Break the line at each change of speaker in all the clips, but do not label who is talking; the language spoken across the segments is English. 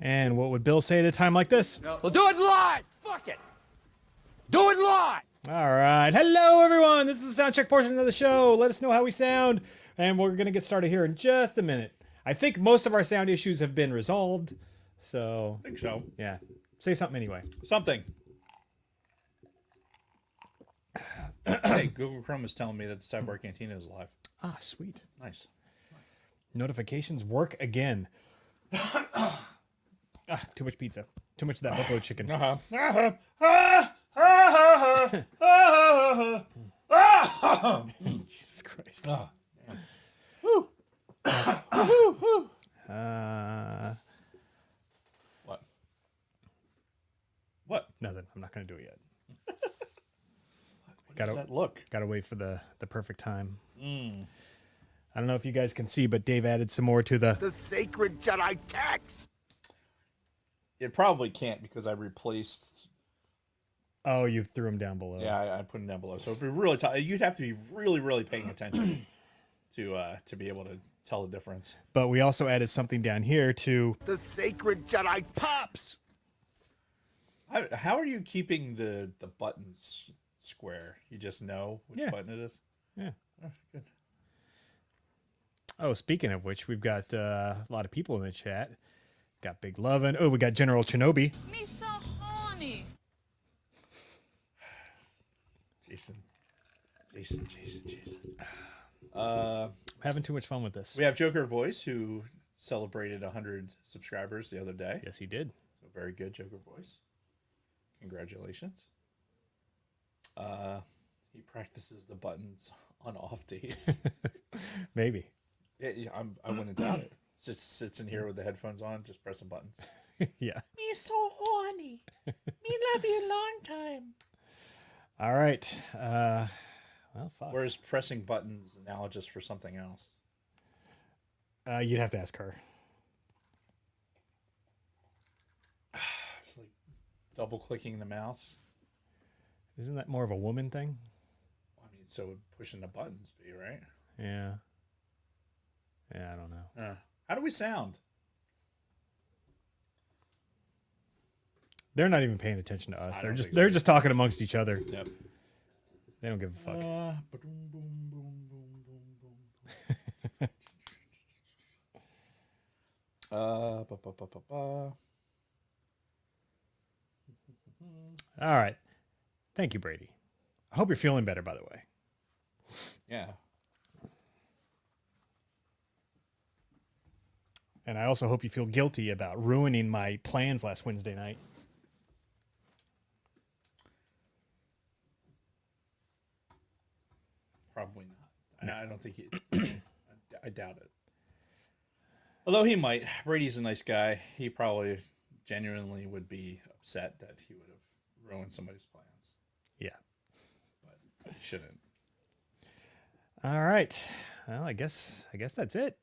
And what would Bill say at a time like this?
We'll do it live! Fuck it! Do it live!
All right. Hello, everyone. This is the sound check portion of the show. Let us know how we sound. And we're going to get started here in just a minute. I think most of our sound issues have been resolved. So,
I think so.
Yeah. Say something anyway.
Something. Hey, Google Chrome is telling me that the Sidebar Cantina is live.
Ah, sweet.
Nice.
Notifications work again. Too much pizza. Too much of that buffalo chicken. Jesus Christ.
Woo. What?
Nothing. I'm not going to do it yet.
What does that look?
Gotta wait for the perfect time. I don't know if you guys can see, but Dave added some more to the
sacred Jedi text!
It probably can't because I replaced.
Oh, you threw them down below.
Yeah, I put them down below. So it'd be really tough. You'd have to be really, really paying attention to be able to tell the difference.
But we also added something down here to
The sacred Jedi
pops.
How are you keeping the buttons square? You just know which button it is?
Yeah.
Oh, good.
Oh, speaking of which, we've got a lot of people in the chat. Got Big Lovin'. Oh, we got General Kenobi.
Me so horny.
Jason.
Having too much fun with this.
We have Joker Voice, who celebrated 100 subscribers the other day.
Yes, he did.
So very good, Joker Voice. Congratulations. He practices the buttons on off days.
Maybe.
Yeah, I wouldn't doubt it. Just sits in here with the headphones on, just pressing buttons.
Yeah.
Me so horny. Me love you a long time.
All right. Well, fuck.
Whereas pressing buttons analogous for something else?
You'd have to ask her.
It's like double clicking the mouse.
Isn't that more of a woman thing?
I mean, so would pushing the buttons be, right?
Yeah. Yeah, I don't know.
How do we sound?
They're not even paying attention to us.
I
They're
don't
just
think
they're
so.
just talking amongst each other.
Yep.
They don't give a fuck.
Ba-doom, boom, boom, boom, boom. Ba-ba-ba-ba-ba.
All right. Thank you, Brady. I hope you're feeling better, by the way.
Yeah.
And I also hope you feel guilty about ruining my plans last Wednesday night.
Probably not. I don't think he. I doubt it. Although he might. Brady's a nice guy. He probably genuinely would be upset that he would have ruined somebody's plans.
Yeah.
But he shouldn't.
All right. Well, I guess that's it.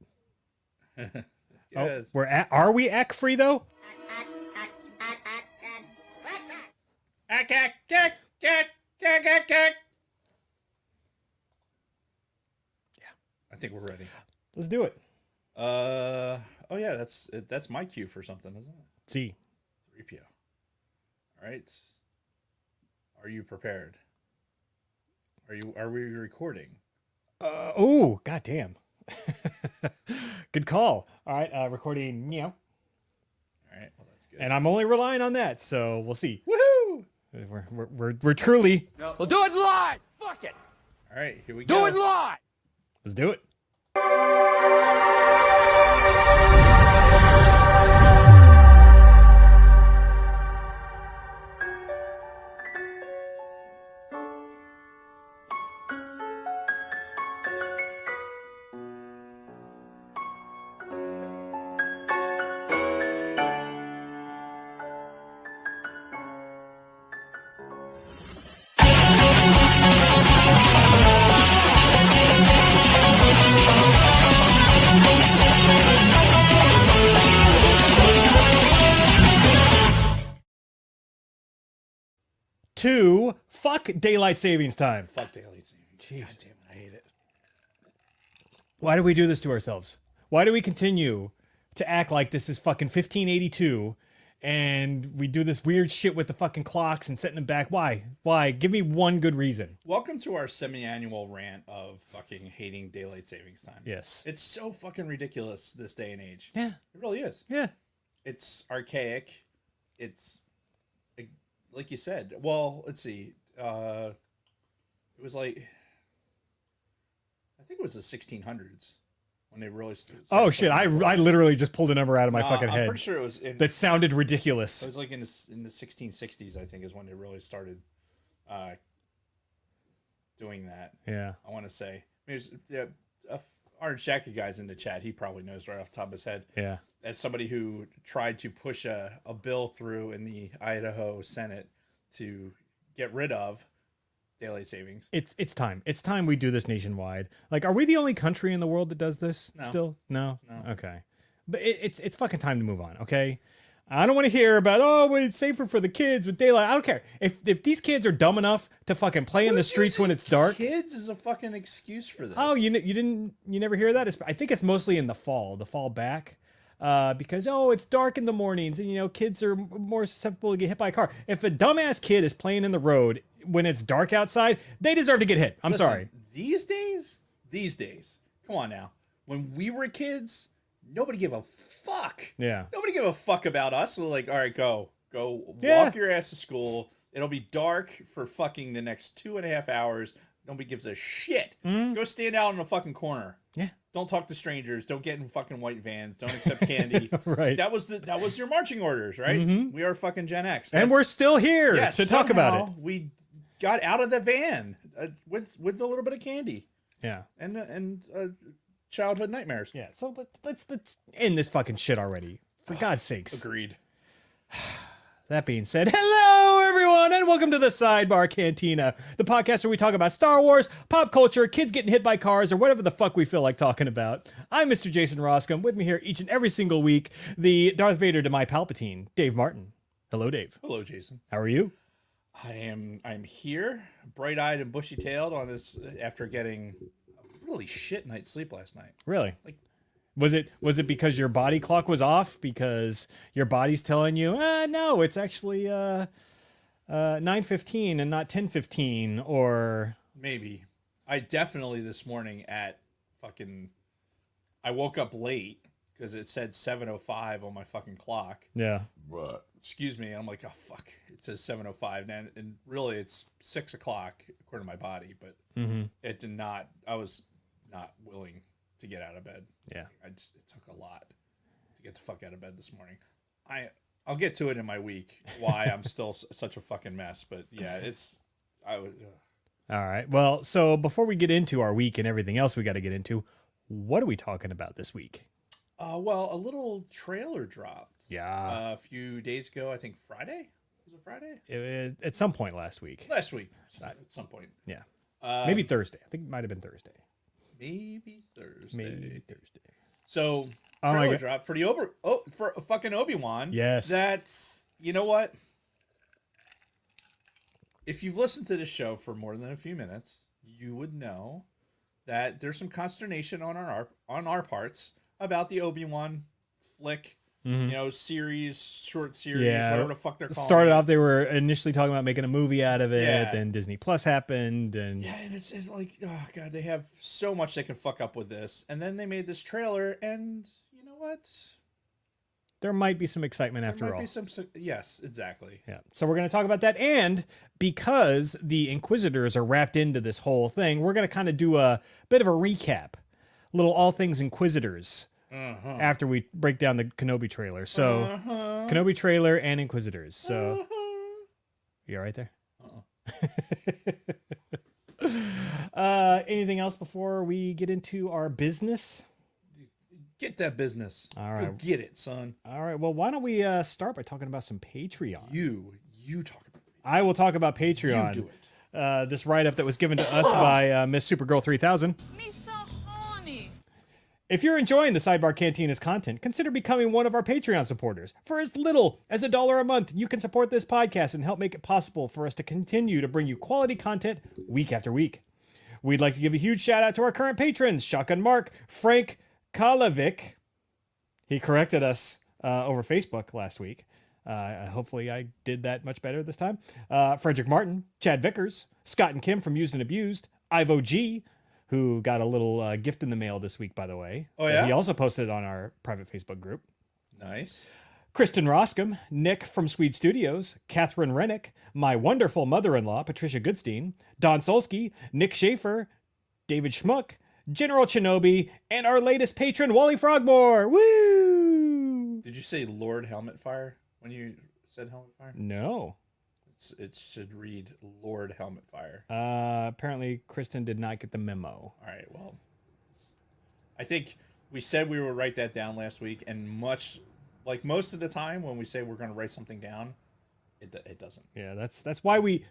Yes.
Oh, are we ack free though?
Ack, ack, ack, ack, ack, ack, ack. I think we're ready.
Let's do it.
Oh yeah, that's my cue for something, isn't it?
See.
3PO. All right. Are you prepared? Are we recording?
Oh, goddamn. Good call. All right, recording meow.
All right, well that's good.
And I'm only relying on that, so we'll see. Woohoo! We're truly.
We'll do it live! Fuck it!
All right, here we
Do
go.
it live!
Let's do it. To fuck daylight savings time.
Fuck daylight saving.
Jeez.
God damn it, I hate it.
Why do we do this to ourselves? Why do we continue to act like this is fucking 1582 and we do this weird shit with the fucking clocks and setting them back. Why? Give me one good reason.
Welcome to our semi-annual rant of fucking hating daylight savings time.
Yes.
It's so fucking ridiculous this day and age.
Yeah.
It really is.
Yeah.
It's archaic. It's like you said. Well, let's see. It was like, I think it was the 1600s when they really started.
Oh shit! I literally just pulled a number out of my fucking head.
I'm pretty sure it was.
That sounded ridiculous.
It was like in the 1660s, I think, is when they really started doing that.
Yeah.
I want to say. Orange Jacket guy's in the chat. He probably knows right off the top of his head.
Yeah.
As somebody who tried to push a bill through in the Idaho Senate to get rid of daylight savings.
It's time. It's time we do this nationwide. Like, are we the only country in the world that does this?
No.
Still? No? Okay. But it's fucking time to move on, okay? I don't want to hear about, oh, but it's safer for the kids with daylight. I don't care. If these kids are dumb enough to fucking play in the streets when it's dark.
Kids is a fucking excuse for this.
Oh, you never hear that? I think it's mostly in the fall back. Because it's dark in the mornings and kids are more susceptible to get hit by a car. If a dumbass kid is playing in the road when it's dark outside, they deserve to get hit. I'm sorry.
These days, come on now. When we were kids, nobody gave a fuck.
Yeah.
Nobody gave a fuck about us. So like, all right, go
Yeah.
walk your ass to school. It'll be dark for fucking the next 2.5 hours. Nobody gives a shit. Go stand out in the fucking corner.
Yeah.
Don't talk to strangers. Don't get in fucking white vans. Don't accept candy.
Right.
That was your marching orders, right? We are fucking Gen X.
And we're still here to talk about it.
We got out of the van with a little bit of candy
Yeah.
and childhood nightmares.
Yeah. So let's end this fucking shit already. For God's sakes.
Agreed.
That being said, hello everyone, and welcome to the Sidebar Cantina, the podcast where we talk about Star Wars, pop culture, kids getting hit by cars, or whatever the fuck we feel like talking about. I'm Mr. Jason Roscom. With me here each and every single week, the Darth Vader to my Palpatine, Dave Martin. Hello, Dave.
Hello, Jason.
How are you?
I'm here, bright-eyed and bushy-tailed on this after getting a really shit night's sleep last night.
Really?
Like,
Was it because your body clock was off? Because your body's telling you, no, it's actually 9:15 and not 10:15, or
maybe. I definitely this morning I woke up late because it said 7:05 on my fucking clock.
yeah.
Excuse me. I'm like, oh fuck, it says 7:05 now, and really it's 6 o'clock according to my body, but it did not. I was not willing to get out of bed.
Yeah.
It took a lot to get the fuck out of bed this morning. I'll get to it in my week why I'm still such a fucking mess, but yeah,
All right. Well, so before we get into our week and everything else we got to get into, what are we talking about this week?
Well, a little trailer dropped.
Yeah.
A few days ago, I think Friday. Was it Friday?
At some point last week.
Last week, at some point.
Yeah. Maybe Thursday. I think it might have been Thursday.
Maybe Thursday.
Maybe Thursday.
So
Oh my
trailer
God.
drop for fucking Obi-Wan.
Yes.
That's, you know what? If you've listened to this show for more than a few minutes, you would know that there's some consternation on our parts about the Obi-Wan flick, series, short series, whatever the fuck they're calling
Started
it.
off, they were initially talking about making a movie out of it.
Yeah.
Then Disney Plus happened, and
Yeah, and it's like, oh god, they have so much they can fuck up with this. And then they made this trailer, and you know what?
there might be some excitement after
There might
all.
be some, yes, exactly.
Yeah. So we're going to talk about that. And because the Inquisitors are wrapped into this whole thing, we're going to kind of do a bit of a recap, a little all things Inquisitors after we break down the Kenobi trailer. So Kenobi trailer and Inquisitors. So you all right there? Anything else before we get into our business?
Get that business.
All right.
Go get it, son.
All right. Well, why don't we start by talking about some Patreon?
You talk about it.
I will talk about Patreon.
You do it.
This write-up that was given to us by Miss Supergirl 3000.
Me so horny.
If you're enjoying the Sidebar Cantina's content, consider becoming one of our Patreon supporters. For as little as $1 a month, you can support this podcast and help make it possible for us to continue to bring you quality content week after week. We'd like to give a huge shout out to our current patrons, Shotgun Mark, Frank Kalovic, He corrected us over Facebook last week. Hopefully I did that much better this time. Frederick Martin, Chad Vickers, Scott and Kim from Used and Abused, Ivo G, who got a little gift in the mail this week, by the way.
Oh, yeah?
He also posted it on our private Facebook group.
Nice.
Kristen Roscom, Nick from Swede Studios, Catherine Rennick, my wonderful mother-in-law, Patricia Goodstein, Don Solsky, Nick Schaefer, David Schmuck, General Shinobi, and our latest patron, Wally Frogmore. Woo!
Did you say Lord Helmet Fire when you said Helmet Fire?
No.
It should read Lord Helmet Fire.
Apparently, Kristen did not get the memo.
All right, well, I think we said we would write that down last week, and most of the time when we say we're going to write something down, it doesn't.
Yeah, that's why we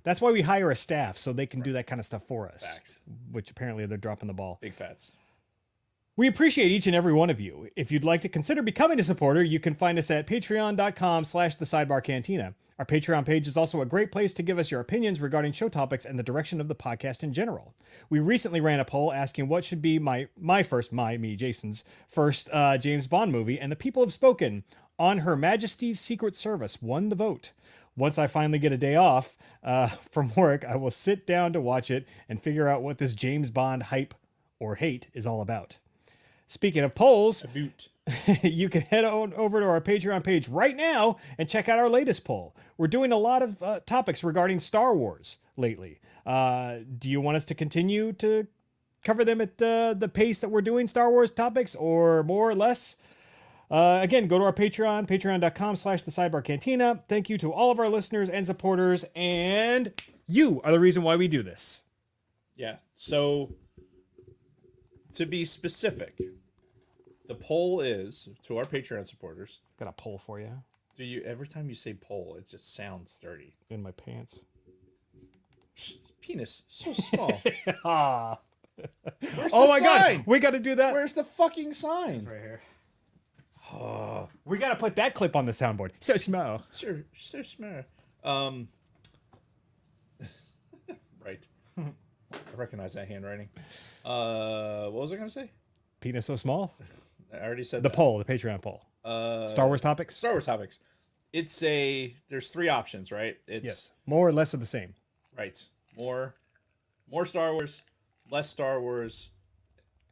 hire a staff so they can do that kind of stuff for us.
Facts.
Which apparently they're dropping the ball.
Big fats.
We appreciate each and every one of you. If you'd like to consider becoming a supporter, you can find us at patreon.com/thesidebarcantina. Our Patreon page is also a great place to give us your opinions regarding show topics and the direction of the podcast in general. We recently ran a poll asking what should be Jason's first James Bond movie, and the people have spoken. On Her Majesty's Secret Service won the vote. Once I finally get a day off from work, I will sit down to watch it and figure out what this James Bond hype or hate is all about. Speaking of polls, you can head on over to our Patreon page right now and check out our latest poll. We're doing a lot of topics regarding Star Wars lately. Do you want us to continue to cover them at the pace that we're doing Star Wars topics, or more or less? Again, go to our Patreon, patreon.com/thesidebarcantina. Thank you to all of our listeners and supporters, and you are the reason why we do this.
Yeah, so to be specific, the poll is to our Patreon supporters.
Got a poll for you.
Do you every time you say poll, it just sounds dirty.
In my pants.
Penis so small.
Ah.
Where's
Oh
the
my
sign?
god, we got to do that.
Where's the fucking sign?
Right here. We got to put that clip on the soundboard. So small.
Sure, so small. Right. I recognize that handwriting. What was I gonna say?
Penis so small.
I already said
The
that.
poll, the Patreon poll. Star Wars topics.
Star Wars topics. There's three options, right? It's
Yes, more or less of the same.
right. More Star Wars, less Star Wars,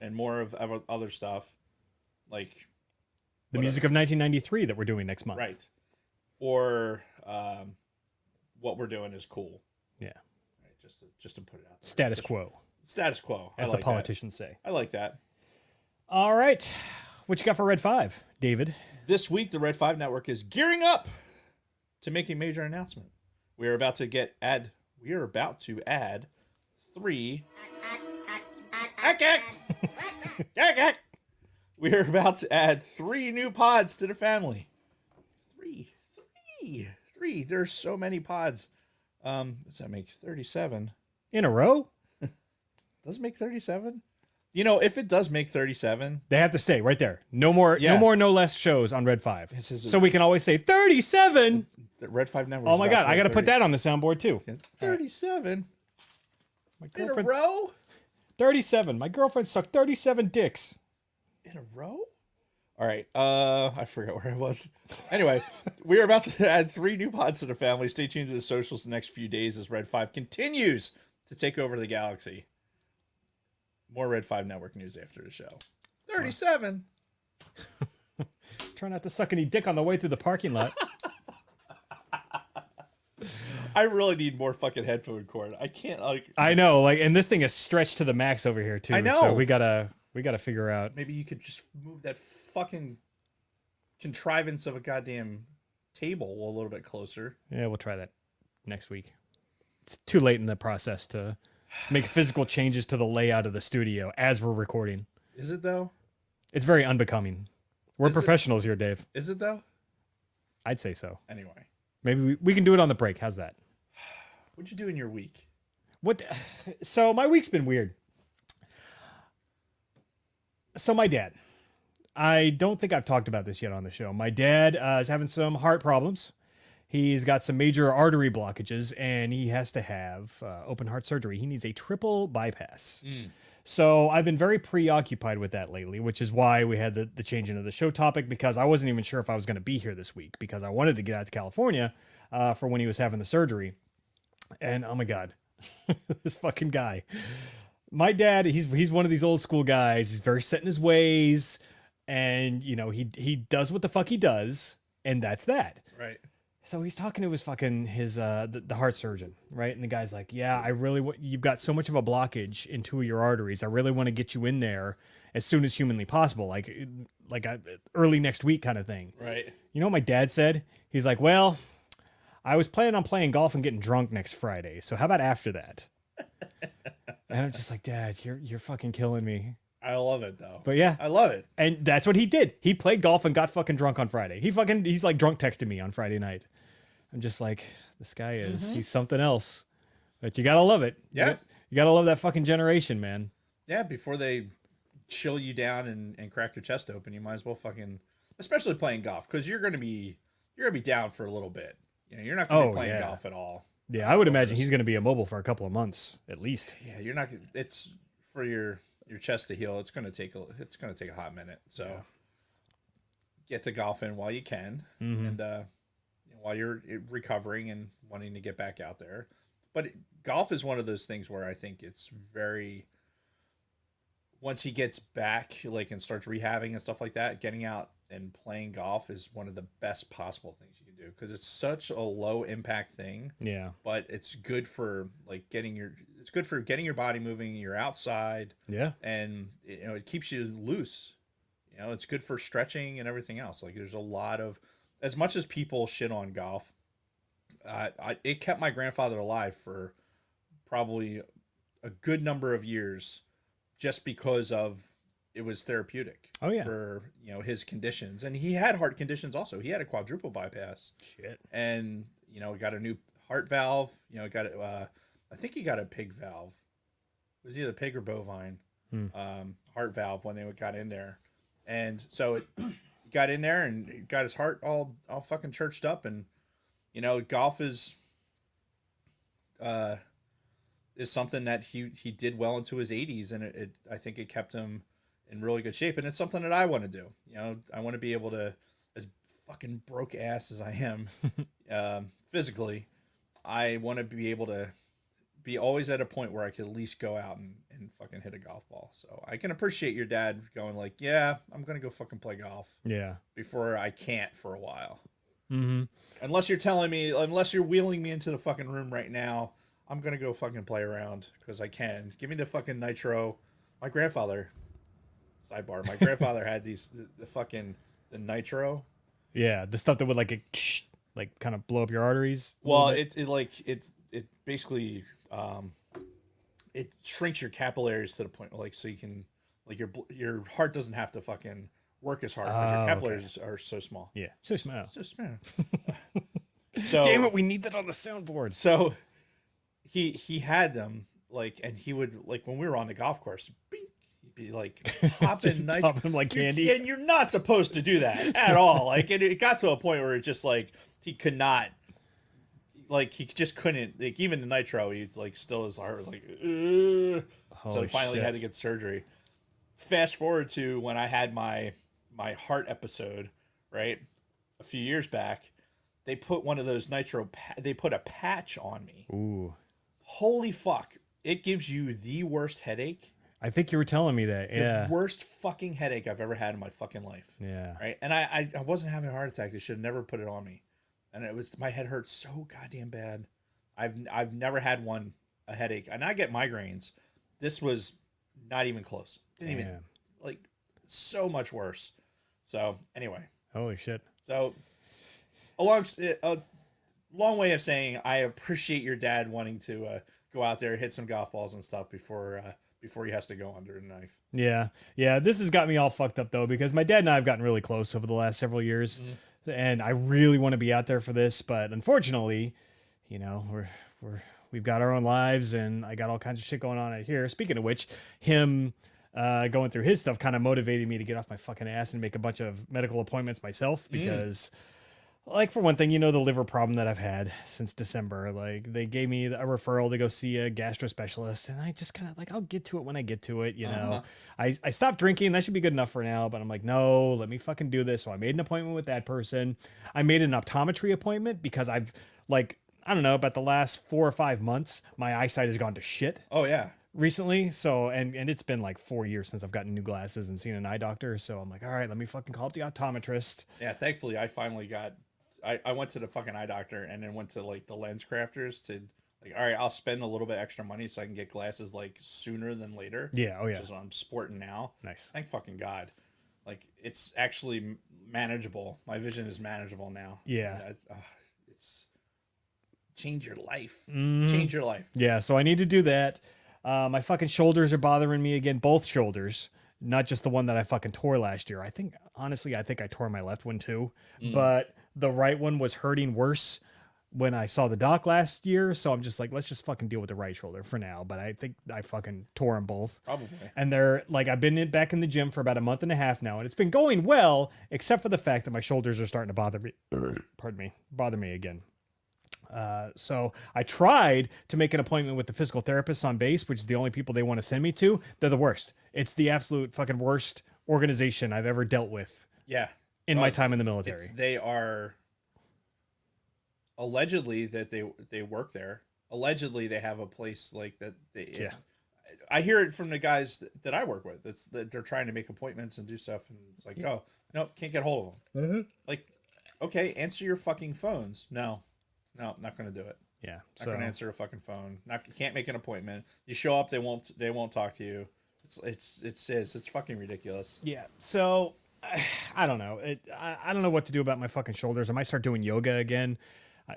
and more of other stuff, like
The music of 1993 that we're doing next month.
right. Or what we're doing is cool.
Yeah.
Right? Just to put it out there.
Status quo,
Status quo.
as
I
the
like
politicians say.
that. I like that.
All right. What you got for Red 5, David?
This week, the Red 5 Network is gearing up to make a major announcement. We are about to add 3. We are about to add 3 new pods to the family. Three. There's so many pods. Does that make 37?
In a row?
Does it make 37? You know, if it does make 37,
They have to stay right there. No more,
Yeah.
no less shows on Red 5.
This is-
So we can always say 37.
the Red 5 Network.
Oh my God, I got to put that on the soundboard too.
37
My
in a
girlfriend,
row.
37. My girlfriend sucked 37 dicks.
In a row? All right. I forgot where I was. Anyway, we are about to add 3 new pods to the family. Stay tuned to the socials the next few days as Red 5 continues to take over the galaxy. More Red 5 Network news after the show. 37.
Try not to suck any dick on the way through the parking lot.
I really need more fucking headphone cord. I can't
I know, like, and this thing is stretched to the max over here too.
I know.
So we gotta figure out.
maybe you could just move that fucking contrivance of a goddamn table a little bit closer.
Yeah, we'll try that next week. It's too late in the process to make physical changes to the layout of the studio as we're recording.
Is it though?
It's very unbecoming. We're
Is it?
professionals here, Dave.
Is it though?
I'd say so.
Anyway,
Maybe we can do it on the break. How's that?
what'd you do in your week?
So my week's been weird. So my dad, I don't think I've talked about this yet on the show. My dad is having some heart problems. He's got some major artery blockages, and he has to have open heart surgery. He needs a triple bypass. So I've been very preoccupied with that lately, which is why we had the change into the show topic, because I wasn't even sure if I was going to be here this week because I wanted to get out to California for when he was having the surgery. And oh my God, this fucking guy. My dad, he's one of these old school guys. He's very set in his ways, and he does what the fuck he does, and that's that.
Right.
So he's talking to his the heart surgeon, right? And the guy's like, "Yeah, you've got so much of a blockage in two of your arteries. I really want to get you in there as soon as humanly possible, like early next week kind of thing."
Right.
You know what my dad said? He's like, "Well, I was planning on playing golf and getting drunk next Friday. So how about after that?" And I'm just like, "Dad, you're fucking killing me."
I love it though.
But yeah,
I love it.
and that's what he did. He played golf and got fucking drunk on Friday. He's like drunk texting me on Friday night. I'm just like, this guy he's something else. But you gotta love it.
Yeah.
You gotta love that fucking generation, man.
Yeah, before they chill you down and crack your chest open, you might as well fucking, especially playing golf, because you're gonna be down for a little bit. You're not gonna be playing golf at all.
Yeah, I would imagine he's gonna be immobile for a couple of months at least.
Yeah, you're not. It's for your chest to heal. It's gonna take a hot minute. So get to golfing while you can, and while you're recovering and wanting to get back out there. But golf is one of those things where I think it's very, once he gets back, like, and starts rehabbing and stuff like that, getting out and playing golf is one of the best possible things you can do, because it's such a low impact thing.
Yeah.
But it's good for like getting your body moving. You're outside.
Yeah.
And it keeps you loose. It's good for stretching and everything else. Like, there's a lot of, as much as people shit on golf, it kept my grandfather alive for probably a good number of years, just because of it was therapeutic.
Oh yeah.
For his conditions, and he had heart conditions also. He had a quadruple bypass.
Shit.
And got a new heart valve. Got I think he got a pig valve. It was either pig or bovine heart valve when they got in there, and so it got in there and got his heart all fucking churched up. And golf is something that he did well into his 80s, and I think it kept him in really good shape. And it's something that I want to do. I want to be able to, as fucking broke ass as I am physically, I want to be able to be always at a point where I could at least go out and fucking hit a golf ball. So I can appreciate your dad going like, yeah, I'm going to go fucking play golf.
Yeah.
Before I can't for a while.
Mm-hmm.
Unless you're wheeling me into the fucking room right now, I'm going to go fucking play around because I can. Give me the fucking nitro. My grandfather, sidebar, my grandfather had the nitro.
Yeah. The stuff that would like kind of blow up your arteries.
Well, it basically, it shrinks your capillaries to the point so you can, like, your heart doesn't have to fucking work as hard because your capillaries are so small.
Yeah. So small.
So small. So
damn it, we need that on the soundboard.
So he had them, like, and he would, like, when we were on the golf course, bing, he'd be like popping nitro,
pop them like candy.
And you're not supposed to do that at all. Like, it got to a point where it just, like, he could not, like, he just couldn't, like, even the nitro, he's like, still his heart was like, so he finally had to get surgery. Fast forward to when I had my heart episode, right, a few years back. They put one of those nitro. They put a patch on me.
Ooh,
holy fuck! It gives you the worst headache.
I think you were telling me that. Yeah,
the worst fucking headache I've ever had in my fucking life.
Yeah.
Right, and I wasn't having a heart attack. They should have never put it on me, and my head hurt so goddamn bad. I've never had a headache, and I get migraines. This was not even close. Didn't even, like, so much worse. So anyway,
holy shit.
So a long way of saying I appreciate your dad wanting to go out there, hit some golf balls and stuff before he has to go under a knife.
Yeah. This has got me all fucked up though, because my dad and I have gotten really close over the last several years, and I really want to be out there for this, but unfortunately, we've got our own lives, and I got all kinds of shit going on out here. Speaking of which, him going through his stuff kind of motivated me to get off my fucking ass and make a bunch of medical appointments myself, because Like, for one thing, you know, the liver problem that I've had since December. Like, they gave me a referral to go see a gastro specialist, and I just kind of like, I'll get to it when I get to it, you know. I stopped drinking. That should be good enough for now, but I'm like, no, let me fucking do this. So I made an appointment with that person. I made an optometry appointment because I've, like, I don't know, about the last 4 or 5 months, my eyesight has gone to shit
Oh yeah.
recently. So, and it's been like 4 years since I've gotten new glasses and seen an eye doctor. So I'm like, all right, let me fucking call up the optometrist.
Yeah, thankfully I finally got I went to the fucking eye doctor and then went to like the lens crafters to like, all right, I'll spend a little bit extra money so I can get glasses like sooner than later.
Yeah. Oh, yeah.
Which is what I'm sporting now.
Nice.
Thank fucking God. Like it's actually manageable. My vision is manageable now.
Yeah.
It's change your life.
Mhm.
Change your life.
Yeah, so I need to do that. My fucking shoulders are bothering me again, both shoulders, not just the one that I fucking tore last year. I think, honestly, I think I tore my left one too, but the right one was hurting worse when I saw the doc last year. So I'm just like, let's just fucking deal with the right shoulder for now. But I think I fucking tore them both.
Probably.
And they're like, I've been back in the gym for about a month and a half now, and it's been going well, except for the fact that my shoulders are starting to bother me. Pardon me, bother me again. So I tried to make an appointment with the physical therapists on base, which is the only people they want to send me to. They're the worst. It's the absolute fucking worst organization I've ever dealt with
Yeah.
in my time in the military.
They are allegedly that they work there. Allegedly they have a place like that.
Yeah.
I hear it from the guys that I work with. It's that they're trying to make appointments and do stuff, and it's like, oh, no, can't get hold of them.
Mm-hmm.
Like, okay, answer your fucking phones. No, not gonna do it.
Yeah.
Not gonna answer a fucking phone. Can't make an appointment. You show up, they won't talk to you. It's fucking ridiculous.
Yeah. So I don't know. I don't know what to do about my fucking shoulders. I might start doing yoga again.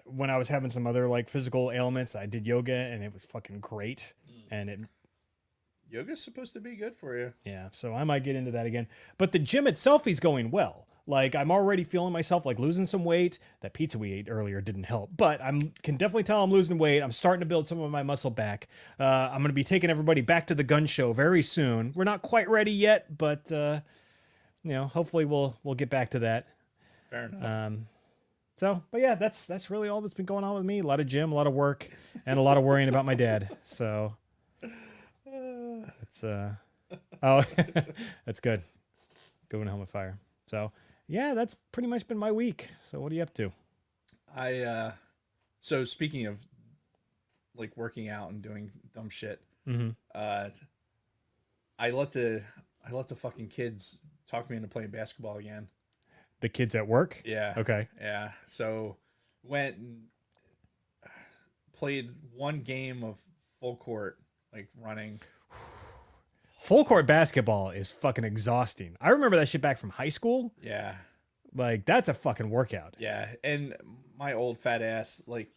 When I was having some other like physical ailments, I did yoga and it was fucking great. And it
Yoga's supposed to be good for you.
Yeah, so I might get into that again. But the gym itself is going well. Like, I'm already feeling myself like losing some weight. That pizza we ate earlier didn't help, but can definitely tell I'm losing weight. I'm starting to build some of my muscle back. I'm going to be taking everybody back to the gun show very soon. We're not quite ready yet, but you know, hopefully we'll get back to that.
Fair enough.
So, but yeah, that's really all that's been going on with me. A lot of gym, a lot of work, and a lot of worrying about my dad. So it's oh, that's good. Going home with fire. So yeah, that's pretty much been my week. So what are you up to?
So speaking of like working out and doing dumb shit, I let the fucking kids talk me into playing basketball again.
The kids at work?
Yeah.
Okay.
Yeah. So went and played one game of full court, like running.
Full court basketball is fucking exhausting. I remember that shit back from high school.
Yeah.
Like, that's a fucking workout.
Yeah. And my old fat ass, like,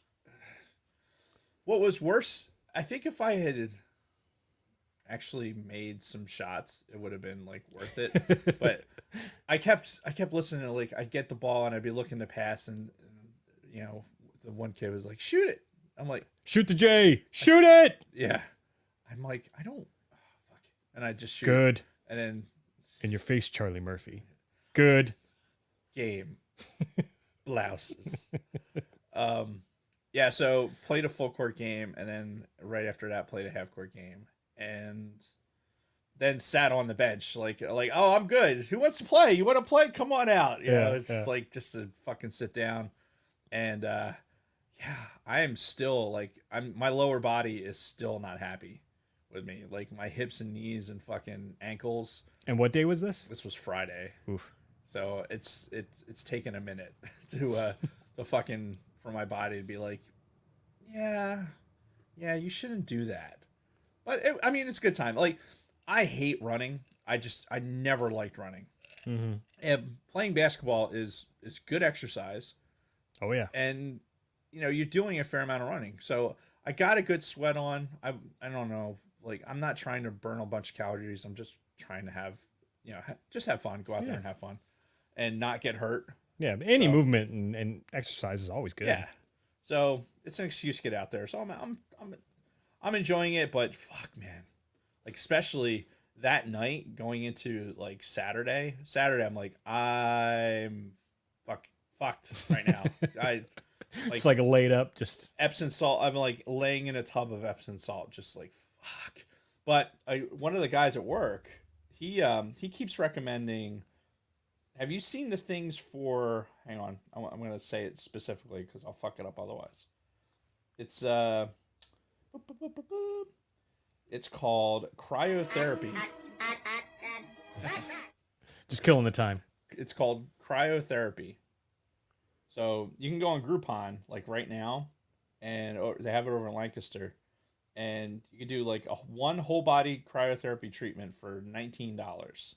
what was worse, I think if I had actually made some shots, it would have been like worth it. But I kept listening to, like, I'd get the ball and I'd be looking to pass, and you know, the one kid was like, shoot it. I'm like,
shoot the J, shoot it.
Yeah. I'm like, I don't, fuck it. And I just shoot.
Good.
And then
In your face, Charlie Murphy. Good.
game. Blouses. Yeah, so played a full court game, and then right after that played a half court game, and then sat on the bench like, oh, I'm good. Who wants to play? You want to play? Come on out. You know, it's like just to fucking sit down. And yeah, I am still like, my lower body is still not happy with me. Like my hips and knees and fucking ankles.
And what day was this?
This was Friday.
Oof.
So it's taken a minute to fucking, for my body to be like, yeah, you shouldn't do that. But I mean, it's a good time. Like, I hate running. I never liked running.
Mm-hmm.
And playing basketball is good exercise.
Oh yeah.
And you know, you're doing a fair amount of running. So I got a good sweat on. I don't know. Like, I'm not trying to burn a bunch of calories. I'm just trying to have, you know, just have fun. Go out there and have fun, and not get hurt.
Yeah, any movement and exercise is always good.
Yeah. So it's an excuse to get out there. So I'm enjoying it, but fuck, man. Like, especially that night going into like Saturday, I'm like, I'm fucked right now. I
It's like laid up, just
Epsom salt. I'm like laying in a tub of Epsom salt, just like fuck. But one of the guys at work, he keeps recommending. Have you seen the things for? Hang on, I'm going to say it specifically because I'll fuck it up otherwise. It's called cryotherapy.
just killing the time.
It's called cryotherapy. So you can go on Groupon like right now, and they have it over in Lancaster, and you can do like one whole body cryotherapy treatment for $19.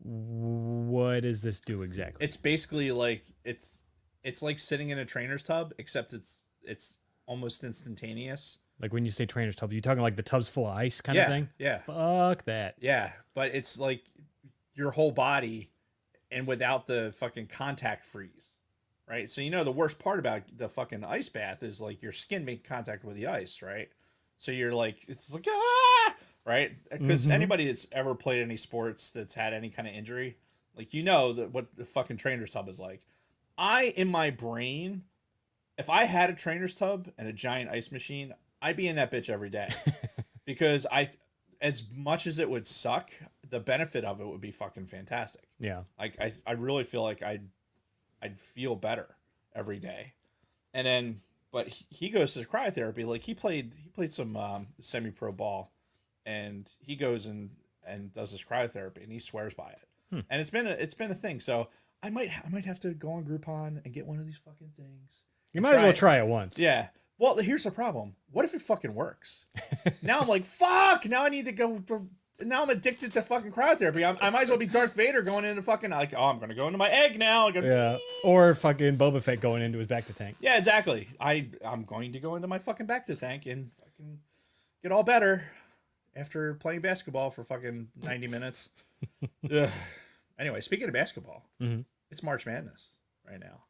What does this do exactly?
It's basically like it's like sitting in a trainer's tub, except it's almost instantaneous.
Like when you say trainer's tub, you talking like the tub's full of ice kind
Yeah,
of thing?
yeah,
Fuck that.
yeah. But it's like your whole body, and without the fucking contact freeze, right? So the worst part about the fucking ice bath is like your skin making contact with the ice, right? So you're like, it's like right? Because anybody that's ever played any sports that's had any kind of injury, like that what the fucking trainer's tub is like. In my brain, if I had a trainer's tub and a giant ice machine, I'd be in that bitch every day. Because as much as it would suck, the benefit of it would be fucking fantastic.
Yeah.
Like I really feel like I'd feel better every day. And then, but he goes to cryotherapy. Like he played some semi-pro ball, and he goes and does this cryotherapy, and he swears by it. And it's been a thing. So I might have to go on Groupon and get one of these fucking things.
You might as well try it once.
Yeah. Well, here's the problem. What if it fucking works? Now I'm like, fuck. Now I need to go. Now I'm addicted to fucking cryotherapy. I might as well be Darth Vader going into fucking like, oh, I'm gonna go into my egg now.
Yeah. Or fucking Boba Fett going into his back to tank.
Yeah, exactly. I'm going to go into my fucking back to tank and fucking get all better after playing basketball for fucking 90 minutes. Ugh. Anyway, speaking of basketball, it's March Madness right now.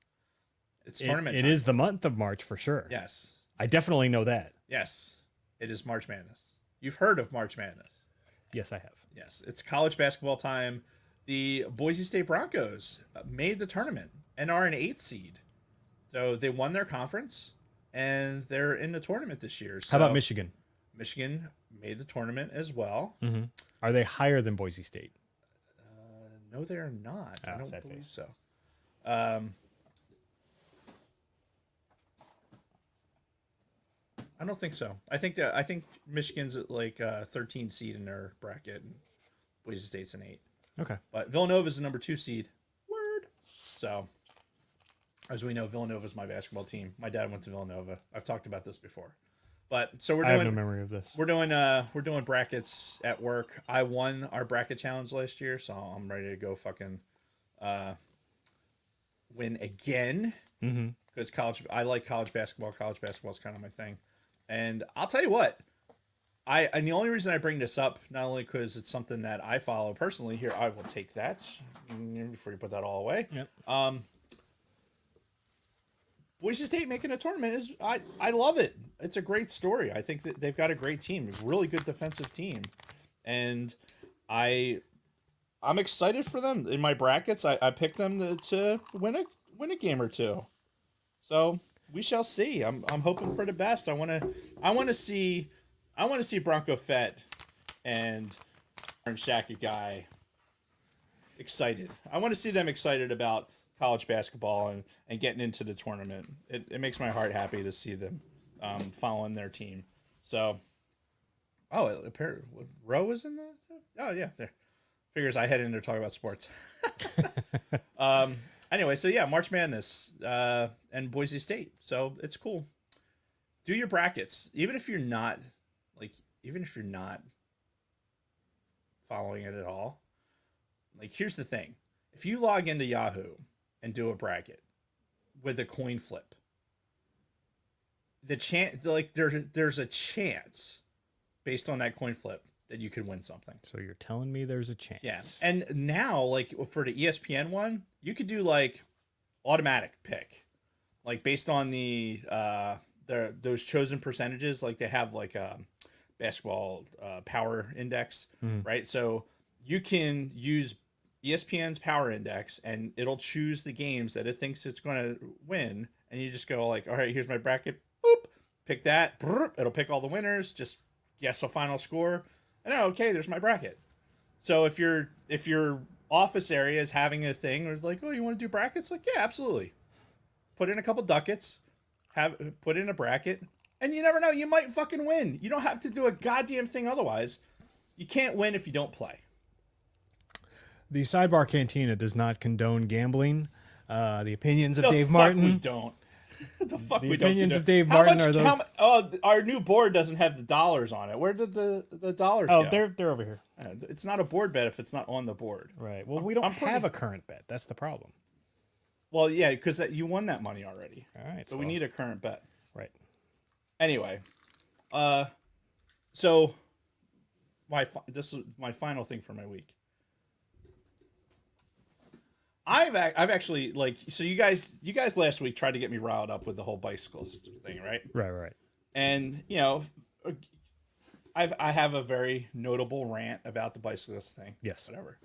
It's tournament time.
It is the month of March for sure.
Yes.
I definitely know that.
Yes. It is March Madness. You've heard of March Madness.
Yes, I have.
Yes. It's college basketball time. The Boise State Broncos made the tournament and are an 8th seed. So they won their conference and they're in the tournament this year. So
How about Michigan?
Michigan made the tournament as well.
Mm-hmm. Are they higher than Boise State?
No, they're not. I don't
sad
believe
face.
so. I don't think so. I think Michigan's at like a 13 seed in their bracket, and Boise State's an 8.
Okay.
But Villanova's the number 2 seed. Word. So, as we know, Villanova's my basketball team. My dad went to Villanova. I've talked about this before. But so
I have no memory of this.
We're doing brackets at work. I won our bracket challenge last year, so I'm ready to go fucking win again. Because I like college basketball. College basketball is kind of my thing. And I'll tell you what, and the only reason I bring this up, not only because it's something that I follow personally, here, I will take that before you put that all away.
Yep.
Boise State making a tournament is, I love it. It's a great story. I think that they've got a great team, a really good defensive team. And I'm excited for them. In my brackets, I picked them to win a game or two. So we shall see. I'm hoping for the best. I want to see Bronco Fett and Shaka guy excited. I want to see them excited about college basketball and getting into the tournament. It makes my heart happy to see them following their team. So, apparently Roe was in there. Oh yeah, there. Figures I head in there to talk about sports. Anyway, so yeah, March Madness and Boise State. So it's cool. Do your brackets, even if you're not following it at all. Like, here's the thing: if you log into Yahoo and do a bracket with a coin flip, there's a chance based on that coin flip that you could win something.
So you're telling me there's a chance.
Yeah. And now, like, for the ESPN one, you could do like automatic pick, like based on those chosen percentages. Like they have like a basketball power index, right? So you can use ESPN's Power Index, and it'll choose the games that it thinks it's going to win, and you just go like, all right, here's my bracket, boop, pick that, brrr, it'll pick all the winners, just guess a final score, and okay, there's my bracket. So if your office area is having a thing, or like, oh, you want to do brackets? Like, yeah, absolutely. Put in a couple ducats, put in a bracket, and you never know, you might fucking win. You don't have to do a goddamn thing otherwise. You can't win if you don't play.
The Sidebar Cantina does not condone gambling. The opinions of
The
Dave
fuck
Martin.
we don't. The fuck
The
we don't.
opinions
do
of Dave
How
Martin
much-
are those.
our new board doesn't have the dollars on it. Where did the dollars
Oh,
go?
they're over here.
It's not a board bet if it's not on the board.
Right. Well, we don't have a current bet. That's the problem.
Well, yeah, because you won that money already.
All right.
So we need a current bet.
Right.
Anyway, so this is my final thing for my week. I've actually, like, so you guys last week tried to get me riled up with the whole bicycles thing, right?
Right.
And you know, I have a very notable rant about the bicyclist thing.
Yes.
Whatever.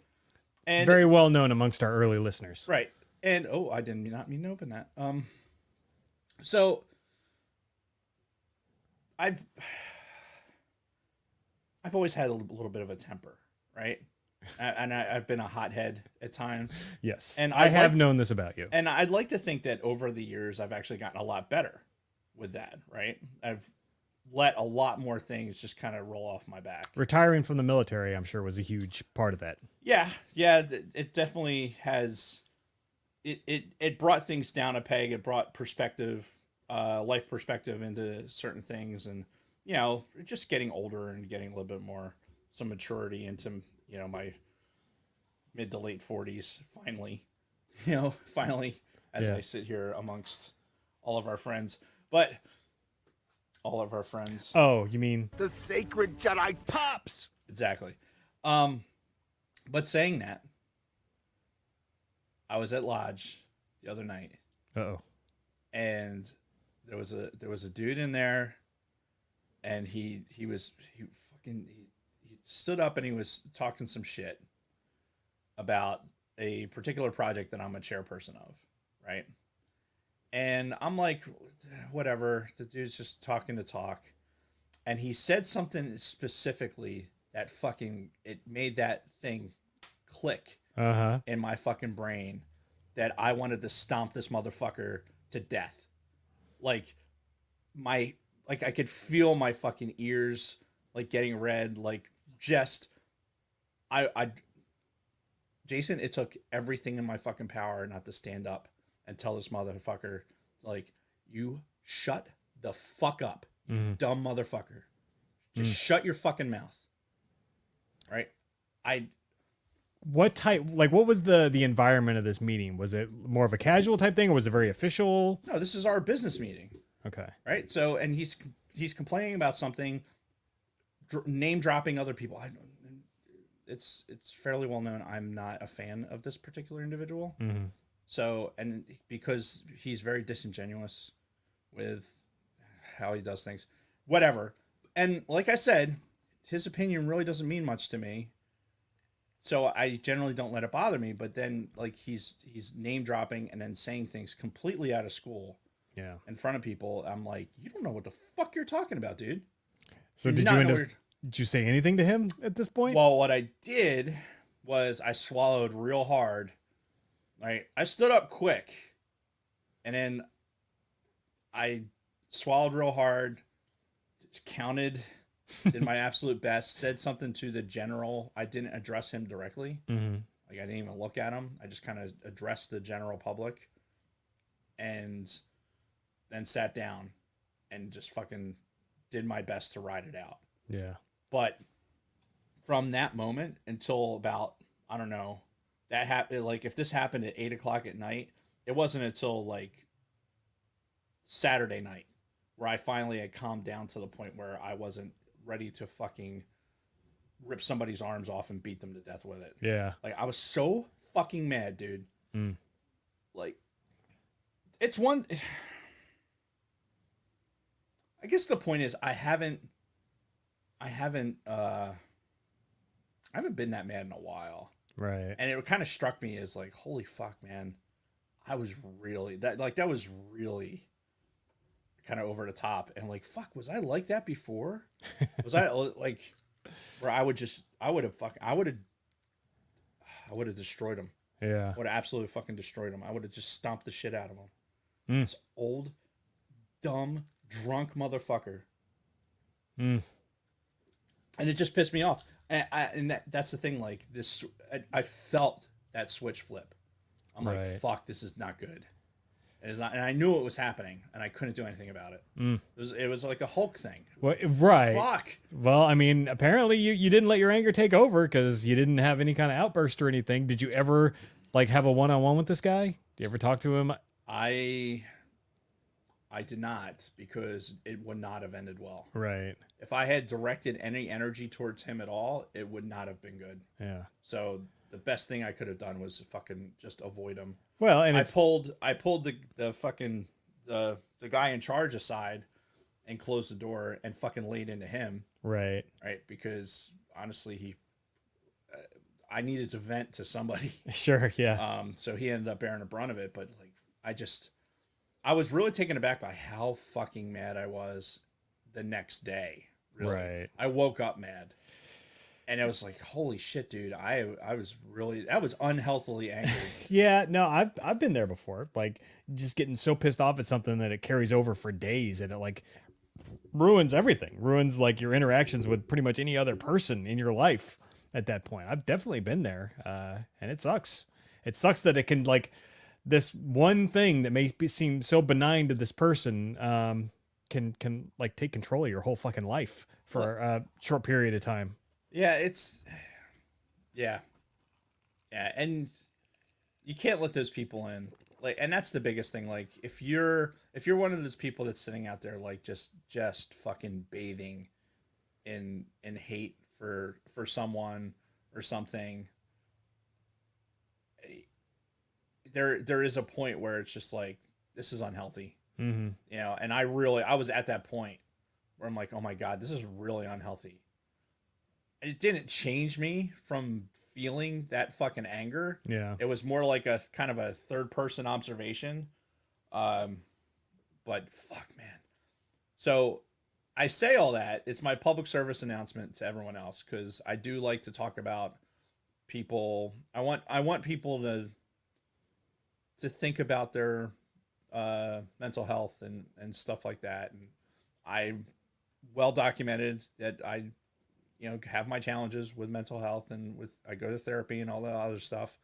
And
Very well known amongst our early listeners.
right. And I did not mean to open that. So I've always had a little bit of a temper, right? And I've been a hothead at times.
Yes.
And
I have known this about you.
And I'd like to think that over the years, I've actually gotten a lot better with that, right? I've let a lot more things just kind of roll off my back.
Retiring from the military, I'm sure, was a huge part of that.
Yeah, it definitely has. It brought things down a peg. It brought perspective, life perspective into certain things, and you know, just getting older and getting a little bit more some maturity into, you know, my mid to late 40s. Finally, as I sit here amongst all of our friends, but all of our friends.
Oh, you mean
The sacred Jedi
pops?
Exactly. But saying that, I was at Lodge the other night,
Uh-oh.
and there was a dude in there, and he stood up and he was talking some shit about a particular project that I'm a chairperson of, right? And I'm like, whatever. The dude's just talking to talk, and he said something specifically that it made that thing click
Uh-huh.
in my fucking brain that I wanted to stomp this motherfucker to death. Like I could feel my fucking ears like getting red, like just Jason, it took everything in my fucking power not to stand up and tell this motherfucker, like, you shut the fuck up, you dumb motherfucker. Just shut your fucking mouth. Right?
What was the environment of this meeting? Was it more of a casual type thing, or was it very official?
No, this is our business meeting.
Okay.
Right? So, and he's complaining about something, name dropping other people. It's fairly well known I'm not a fan of this particular individual.
Mm-hmm.
So, and because he's very disingenuous with how he does things, whatever. And like I said, his opinion really doesn't mean much to me. So I generally don't let it bother me. But then, like, he's name dropping and then saying things completely out of school.
Yeah.
In front of people, I'm like, you don't know what the fuck you're talking about, dude.
So did you say anything to him at this point?
Well, what I did was I swallowed real hard. Right? I stood up quick, and then I swallowed real hard, counted, did my absolute best, said something to the general. I didn't address him directly.
Mm-hmm.
Like, I didn't even look at him. I just kind of addressed the general public, and then sat down and just fucking did my best to ride it out.
Yeah.
But from that moment until about, I don't know, that happened, like, if this happened at 8:00 at night, it wasn't until like Saturday night where I finally had calmed down to the point where I wasn't ready to fucking rip somebody's arms off and beat them to death with it.
Yeah.
Like, I was so fucking mad, dude. Like, it's one. I guess the point is I haven't been that mad in a while.
Right.
And it kind of struck me as like, holy fuck, man, I was really that was really kind of over the top. And like, fuck, was I like that before? Was I like where I would have destroyed him.
Yeah.
Would have absolutely fucking destroyed him. I would have just stomped the shit out of him.
Mm.
This old, dumb, drunk motherfucker.
Mm.
And it just pissed me off. And that's the thing. Like this, I felt that switch flip. I'm like, fuck, this is not good. It is not, and I knew it was happening, and I couldn't do anything about it.
Mm.
It was like a Hulk thing.
Well, right.
Fuck.
Well, I mean, apparently you didn't let your anger take over because you didn't have any kind of outburst or anything. Did you ever like have a one-on-one with this guy? Did you ever talk to him?
I did not, because it would not have ended well.
Right.
If I had directed any energy towards him at all, it would not have been good.
Yeah.
So the best thing I could have done was fucking just avoid him.
Well, and
I pulled the fucking the guy in charge aside and closed the door and fucking laid into him.
Right.
Right, because honestly, I needed to vent to somebody.
Sure. Yeah.
So he ended up bearing the brunt of it. But like, I was really taken aback by how fucking mad I was the next day. Really.
Right.
I woke up mad. And I was like, holy shit, dude. I was unhealthily angry.
Yeah, no, I've been there before. Like just getting so pissed off at something that it carries over for days and it like ruins everything. Ruins like your interactions with pretty much any other person in your life at that point. I've definitely been there. And it sucks. It sucks that it can like this one thing that may seem so benign to this person can like take control of your whole fucking life for a short period of time.
Yeah, yeah, and you can't let those people in. Like, and that's the biggest thing. Like, if you're one of those people that's sitting out there, like, just fucking bathing in hate for someone or something, there is a point where it's just like, this is unhealthy.
Mm-hmm.
You know, and I was at that point where I'm like, oh my God, this is really unhealthy. It didn't change me from feeling that fucking anger.
Yeah.
It was more like a kind of a third person observation. But fuck, man. So I say all that. It's my public service announcement to everyone else, because I do like to talk about people. I want people to think about their mental health and stuff like that. And I well documented that I have my challenges with mental health and I go to therapy and all that other stuff.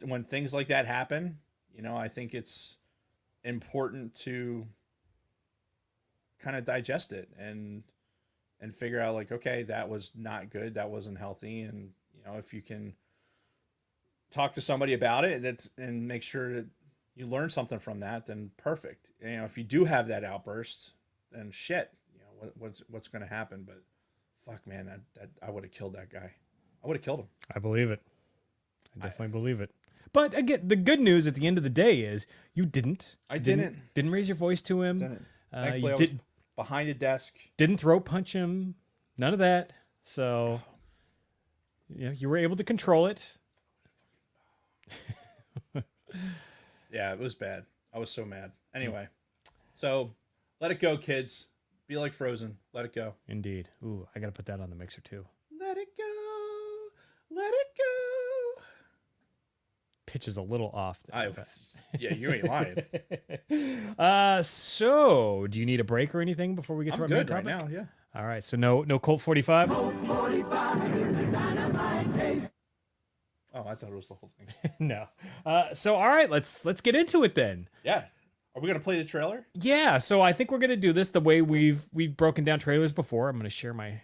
When things like that happen, I think it's important to kind of digest it and figure out like, okay, that was not good. That wasn't healthy. And, if you can talk to somebody about it and make sure that you learn something from that, then perfect. If you do have that outburst, then shit, what's going to happen? But fuck, man, that I would have killed that guy. I would have killed him.
I believe it. I definitely believe it. But again, the good news at the end of the day is you didn't.
I didn't
raise your voice to him.
Didn't. Thankfully, I was behind a desk.
Didn't throat punch him. None of that. So, you were able to control it.
Yeah, it was bad. I was so mad. Anyway, so let it go, kids. Be like Frozen. Let it go.
Indeed. Ooh, I got to put that on the mixer too.
Let it go. Let it go.
Pitch is a little off.
Yeah, you ain't lying.
So do you need a break or anything before we get to our main
good
topic?
right now, yeah.
All right, so no Colt 45?
Oh, I thought it was the whole thing.
No. So all right, let's get into it then.
Yeah. Are we gonna play the trailer?
Yeah, so I think we're gonna do this the way we've broken down trailers before. I'm gonna share my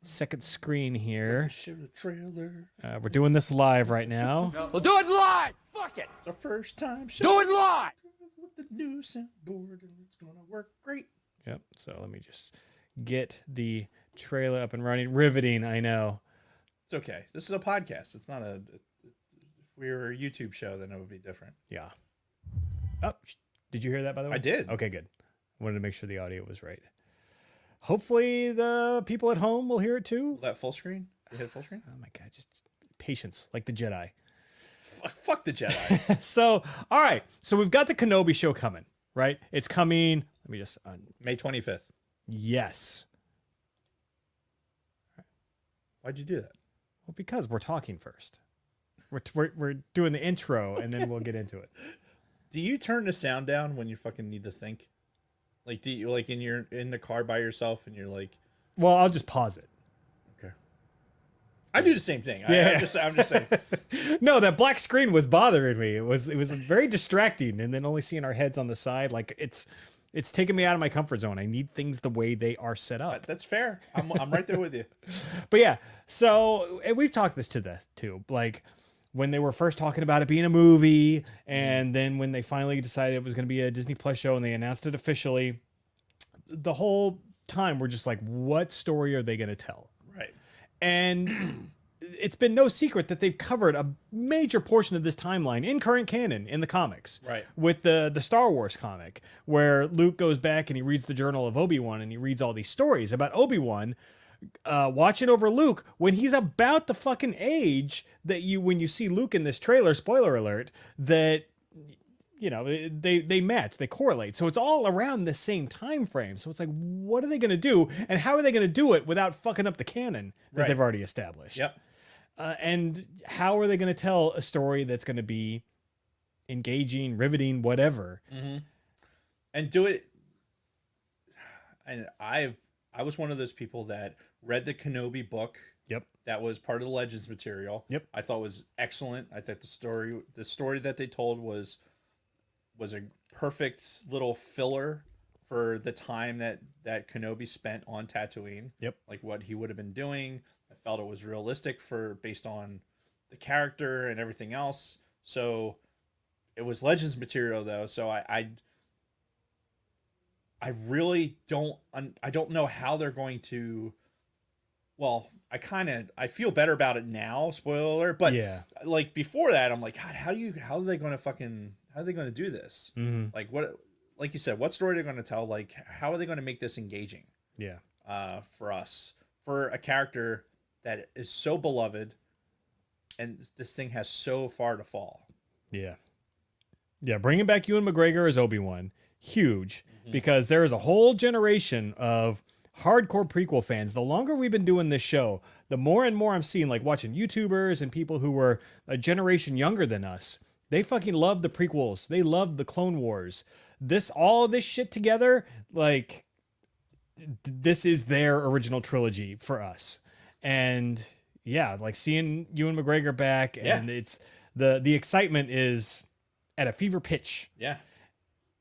second screen here.
Shoot a trailer.
We're doing this live right now.
We'll do it live. Fuck it.
It's our first time
Do it live.
with the new soundboard, and it's gonna work great.
Yep. So let me just get the trailer up and running. Riveting, I know.
It's okay. This is a podcast. It's not if we were a YouTube show, then it would be different.
Yeah. Oh, did you hear that, by the way?
I did.
Okay, good. Wanted to make sure the audio was right. hopefully the people at home will hear it too.
That full screen? You hit full screen?
Oh my God, just patience, like the Jedi.
Fuck the Jedi.
So, all right. So we've got the Kenobi show coming, right? It's coming. Let me just.
May 25th.
Yes.
Why'd you do that?
Well, because we're talking first. We're doing the intro and then we'll get into it.
Do you turn the sound down when you fucking need to think? Like, do you like in the car by yourself and you're like,
Well, I'll just pause it.
okay. I do the same thing.
Yeah.
I'm just saying.
No, that black screen was bothering me. It was very distracting, and then only seeing our heads on the side, like it's taking me out of my comfort zone. I need things the way they are set up.
That's fair. I'm right there with you.
But yeah, so and we've talked this to death too. Like when they were first talking about it being a movie, and then when they finally decided it was going to be a Disney Plus show and they announced it officially, the whole time we're just like, what story are they going to tell?
Right.
And it's been no secret that they've covered a major portion of this timeline in current canon in the comics.
Right.
With the Star Wars comic, where Luke goes back and he reads the journal of Obi-Wan and he reads all these stories about Obi-Wan watching over Luke when he's about the fucking age that when you see Luke in this trailer, spoiler alert, that you know, they match, they correlate. So it's all around the same time frame. So it's like, what are they going to do? And how are they going to do it without fucking up the canon that they've already established?
Yep.
And how are they going to tell a story that's going to be engaging, riveting, whatever?
Mm-hmm. And do it. And I was one of those people that read the Kenobi book.
Yep.
That was part of the Legends material.
Yep.
I thought was excellent. I thought the story that they told was a perfect little filler for the time that Kenobi spent on Tatooine.
Yep.
Like what he would have been doing. I felt it was realistic based on the character and everything else. So it was Legends material though. So I really don't know how they're going to. Well, I feel better about it now. Spoiler alert, but
yeah,
like before that, I'm like, God, how are they going to do this?
Mm-hmm.
Like what, like you said, what story are they going to tell? Like how are they going to make this engaging?
Yeah.
For us, for a character that is so beloved, and this thing has so far to fall.
Yeah. Yeah. Bringing back Ewan McGregor as Obi-Wan, huge, because there is a whole generation of hardcore prequel fans. The longer we've been doing this show, the more and more I'm seeing, like watching YouTubers and people who were a generation younger than us. They fucking love the prequels. They love the Clone Wars. All this shit together, like this is their original trilogy for us. And yeah, like seeing Ewan McGregor back, and it's the excitement is at a fever pitch.
Yeah.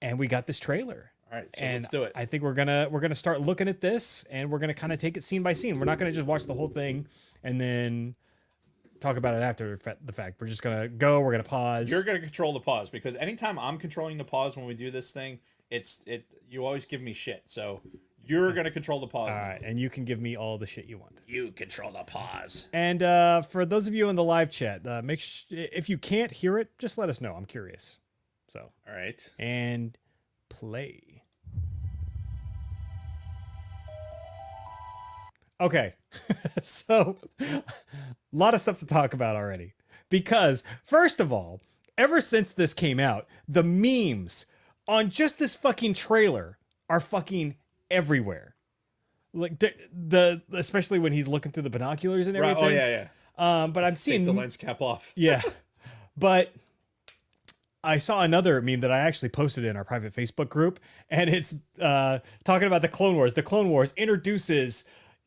And we got this trailer.
All right, so let's do it.
I think we're gonna start looking at this, and we're gonna kind of take it scene by scene. We're not gonna just watch the whole thing and then talk about it after the fact. We're just gonna go. We're gonna pause.
You're gonna control the pause, because anytime I'm controlling the pause when we do this thing, you always give me shit. So you're gonna control the pause.
All right, and you can give me all the shit you want.
You control the pause.
And for those of you in the live chat, if you can't hear it, just let us know. I'm curious. So
all right,
and play. Okay, so a lot of stuff to talk about already. Because, first of all, ever since this came out, the memes on just this fucking trailer are fucking everywhere. Like, especially when he's looking through the binoculars and everything.
Right. Oh, yeah.
But I'm seeing...
Take the lens cap off.
Yeah. But I saw another meme that I actually posted in our private Facebook group, and it's talking about the Clone Wars. The Clone Wars introduces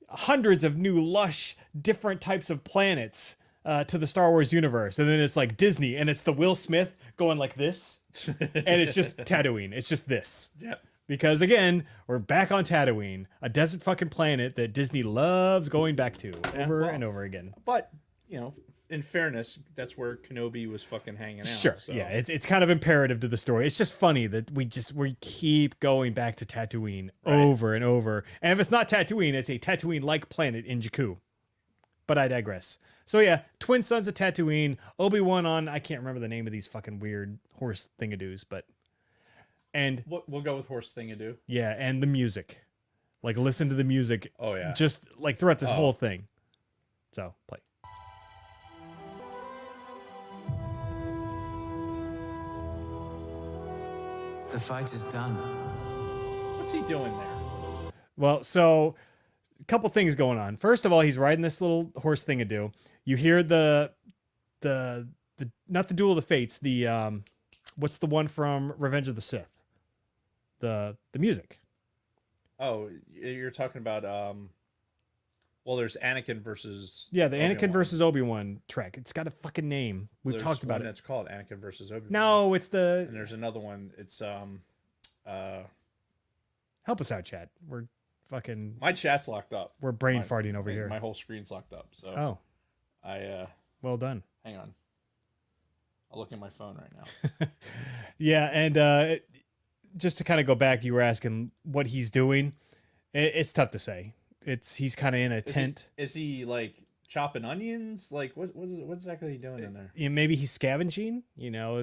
hundreds of new lush different types of planets to the Star Wars universe, and then it's like Disney, and it's the Will Smith going like this, and it's just Tatooine. It's just this.
Yep.
Because again, we're back on Tatooine, a desert fucking planet that Disney loves going back to over and over again.
But in fairness, that's where Kenobi was fucking hanging out.
Sure.
So.
Yeah, it's kind of imperative to the story. It's just funny that we keep going back to Tatooine over and over. And if it's not Tatooine, it's a Tatooine-like planet in Jakku. But I digress. So yeah, twin sons of Tatooine, Obi-Wan on, I can't remember the name of these fucking weird horse thingamadoos, but... And...
We'll go with horse thingado.
Yeah, and the music. Like listen to the music.
Oh, yeah.
Just like throughout this whole thing. So play.
The fight is done.
What's he doing there?
Well, so a couple things going on. First of all, he's riding this little horse thingadoo. You hear the not the Duel of the Fates, the what's the one from Revenge of the Sith? The music.
Oh, you're talking about well, there's Anakin versus
Yeah, the Anakin
Obi-Wan.
versus Obi-Wan track. It's got a fucking name. We've
There's
talked about
one
it.
It's called Anakin versus Obi-Wan.
No, it's the
And there's another one. It's
help us out, chat. We're fucking
my chat's locked up.
we're brain
My-
farting over
my-
here.
My whole screen's locked up. So
Oh,
I
well done.
hang on. I'll look at my phone right now.
Yeah, and just to kind of go back, you were asking what he's doing. It's tough to say. He's kind of in a tent.
Is he like chopping onions? Like what exactly he doing in there?
Yeah, maybe he's scavenging. You know,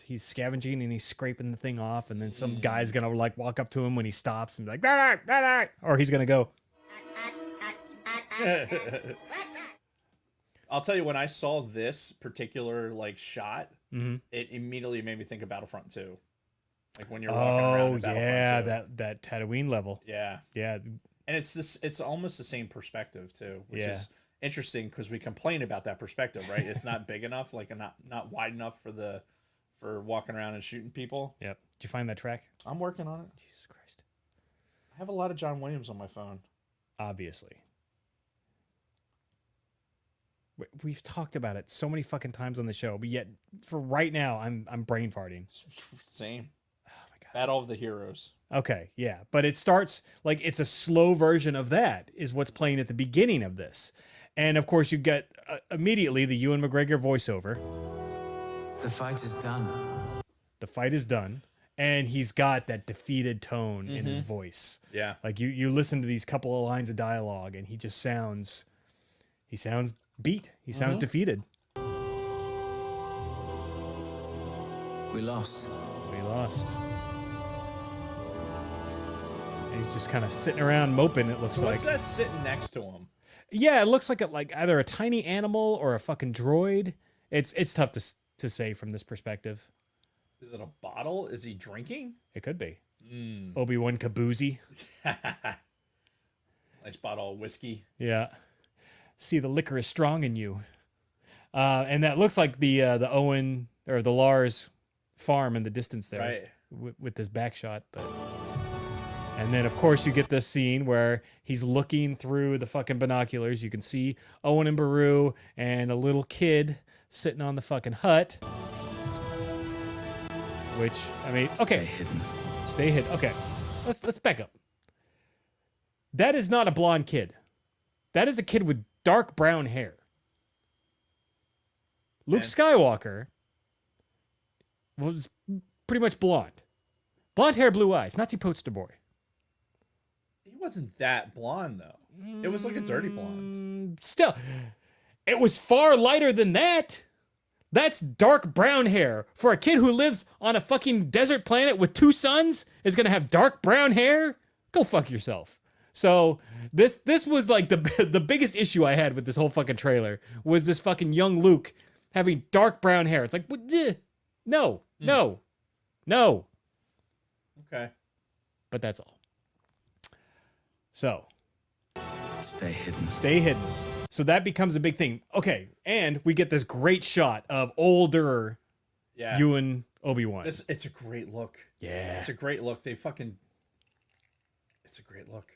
he's scavenging and he's scraping the thing off, and then some guy's gonna like walk up to him when he stops and be like, "Bah, bah, bah," or he's gonna go.
I'll tell you, when I saw this particular like shot,
Mhm.
it immediately made me think of Battlefront 2. Like when you're walking around
Oh
in Battlefront
yeah,
2.
that Tatooine level.
Yeah.
Yeah,
And it's almost the same perspective too, which
Yeah.
is interesting because we complain about that perspective, right? It's not big enough, like not wide enough for walking around and shooting people.
yep. Did you find that track?
I'm working on it.
Jesus Christ.
I have a lot of John Williams on my phone.
Obviously. We've talked about it so many fucking times on the show, but yet for right now, I'm brain farting.
Same.
Oh my god.
Battle of the Heroes.
Okay, yeah, but it starts like it's a slow version of that is what's playing at the beginning of this, and of course you get immediately the Ewan McGregor voiceover.
The fight is done.
The fight is done, and he's got that defeated tone in his voice.
Yeah.
Like you listen to these couple of lines of dialogue, and he sounds beat. He sounds defeated.
We lost.
We lost. And he's just kind of sitting around moping. It looks like.
What's that sitting next to him?
Yeah, it looks like either a tiny animal or a fucking droid. It's tough to say from this perspective.
Is it a bottle? Is he drinking?
It could be. Obi-Wan Kenobi.
Nice bottle of whiskey.
Yeah. See, the liquor is strong in you. And that looks like the Owen or the Lars farm in the distance there,
Right.
with this back shot. And then of course you get this scene where he's looking through the fucking binoculars. You can see Owen and Beru and a little kid sitting on the fucking hut. Which, I mean, okay. Stay hidden. Okay. Let's back up. That is not a blonde kid. That is a kid with dark brown hair. Luke Skywalker was pretty much blonde. Blonde hair, blue eyes. Nazi poster boy.
He wasn't that blonde though. It was like a dirty blonde.
Still, it was far lighter than that. That's dark brown hair. For a kid who lives on a fucking desert planet with 2 suns is gonna have dark brown hair? Go fuck yourself. So this was like the biggest issue I had with this whole fucking trailer was this fucking young Luke having dark brown hair. It's like, what? No.
Okay.
But that's all. So
Stay hidden.
stay hidden. So that becomes a big thing. Okay, and we get this great shot of older
Yeah.
Ewan Obi-Wan.
It's a great look.
Yeah.
It's a great look. It's a great look.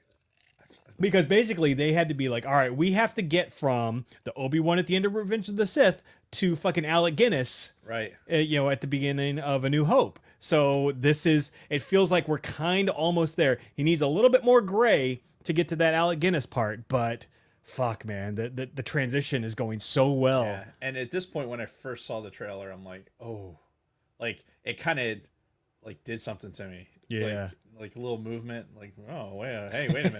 Because basically they had to be like, all right, we have to get from the Obi-Wan at the end of Revenge of the Sith to fucking Alec Guinness,
Right.
at the beginning of A New Hope. So it feels like we're kind of almost there. He needs a little bit more gray to get to that Alec Guinness part, but fuck, man, the transition is going so well.
Yeah. And at this point, when I first saw the trailer, I'm like, oh, like it kind of like did something to me. It's
Yeah.
like a little movement. Like, oh, wait a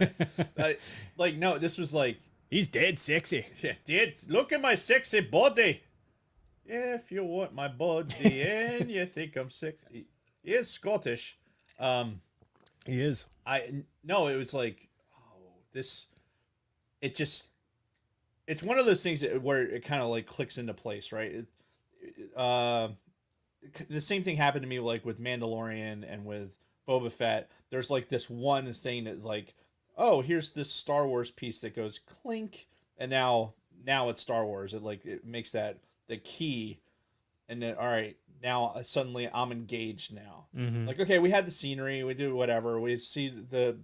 minute. like, no, this was like,
He's dead sexy.
yeah, dude, look at my sexy body. If you want my body and you think I'm sexy, he is Scottish.
He is.
No, it was like this, it's one of those things where it kind of like clicks into place, right? The same thing happened to me like with Mandalorian and with Boba Fett. There's like this one thing that like, oh, here's this Star Wars piece that goes clink, and now it's Star Wars. It makes that the key, and then all right, now suddenly I'm engaged now. Like, okay, we had the scenery, we do whatever, we see the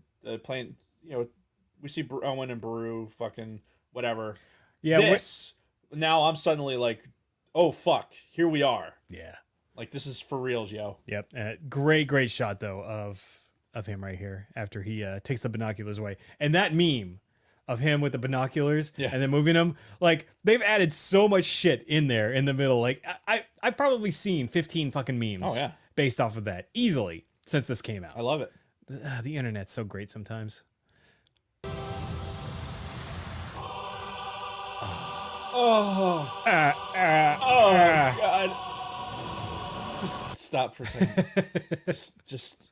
plane, we see Owen and Beru, fucking whatever.
Yeah.
Now I'm suddenly like, oh fuck, here we are.
Yeah.
Like, this is for reals, yo.
Yep. Great shot though of him right here after he takes the binoculars away, and that meme of him with the binoculars and then moving them, like they've added so much shit in there in the middle. Like I've probably seen 15 fucking memes based off of that easily since this came out.
I love it.
The internet's so great sometimes.
Oh God. Just stop for a second. just.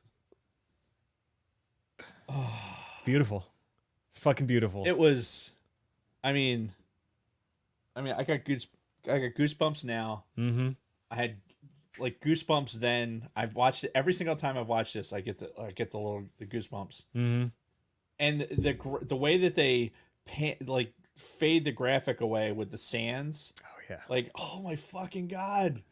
It's beautiful. It's fucking beautiful.
It was. I mean, I got goosebumps now.
Mm-hmm.
I had like goosebumps then. I've watched it every single time I've watched this. I get the goosebumps.
Mm-hmm.
And the way that they fade the graphic away with the sands.
Oh yeah.
Like, oh my fucking God.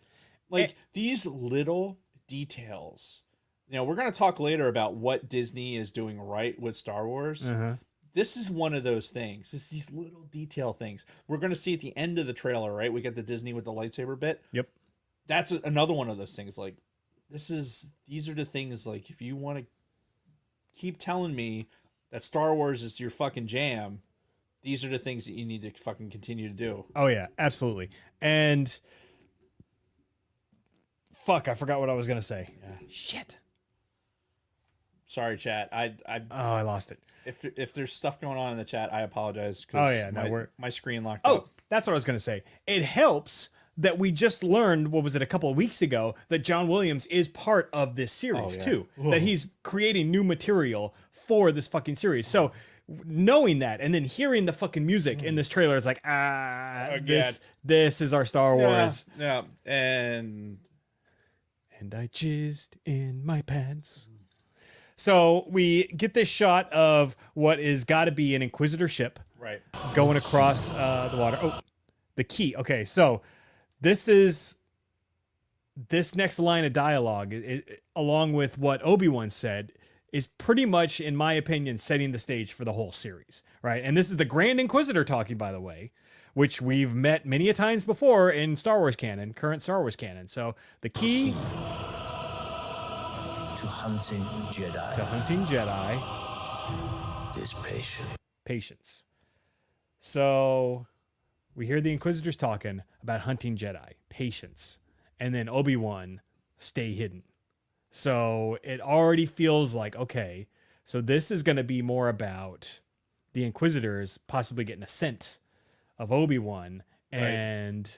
Like, these little details. We're going to talk later about what Disney is doing right with Star Wars. This is one of those things. It's these little detail things. We're going to see at the end of the trailer, right? We get the Disney with the lightsaber bit.
Yep.
That's another one of those things. Like, these are the things, like, if you want to keep telling me that Star Wars is your fucking jam, these are the things that you need to fucking continue to do.
Oh yeah, absolutely. And fuck, I forgot what I was gonna say.
Yeah.
Shit.
Sorry, chat.
I lost it.
If there's stuff going on in the chat, I apologize.
Oh yeah, no,
my screen locked
Oh,
up.
that's what I was gonna say. It helps that we just learned, what was it, a couple of weeks ago, that John Williams is part of this series too.
Whoa.
That he's creating new material for this fucking series. So knowing that and then hearing the fucking music in this trailer is like, this is our Star Wars.
Yeah. And
I jizzed in my pants. So we get this shot of what is got to be an Inquisitor ship,
right,
going across the water. Oh, the key. Okay, so this next line of dialogue, along with what Obi-Wan said, is pretty much, in my opinion, setting the stage for the whole series, right? And this is the Grand Inquisitor talking, by the way, which we've met many a times before in Star Wars canon, current Star Wars canon. So the key
to hunting
Jedi
is
patience. So we hear the Inquisitors talking about hunting Jedi, patience, and then Obi-Wan, stay hidden. So it already feels like, okay, so this is going to be more about the Inquisitors possibly getting a scent of Obi-Wan and,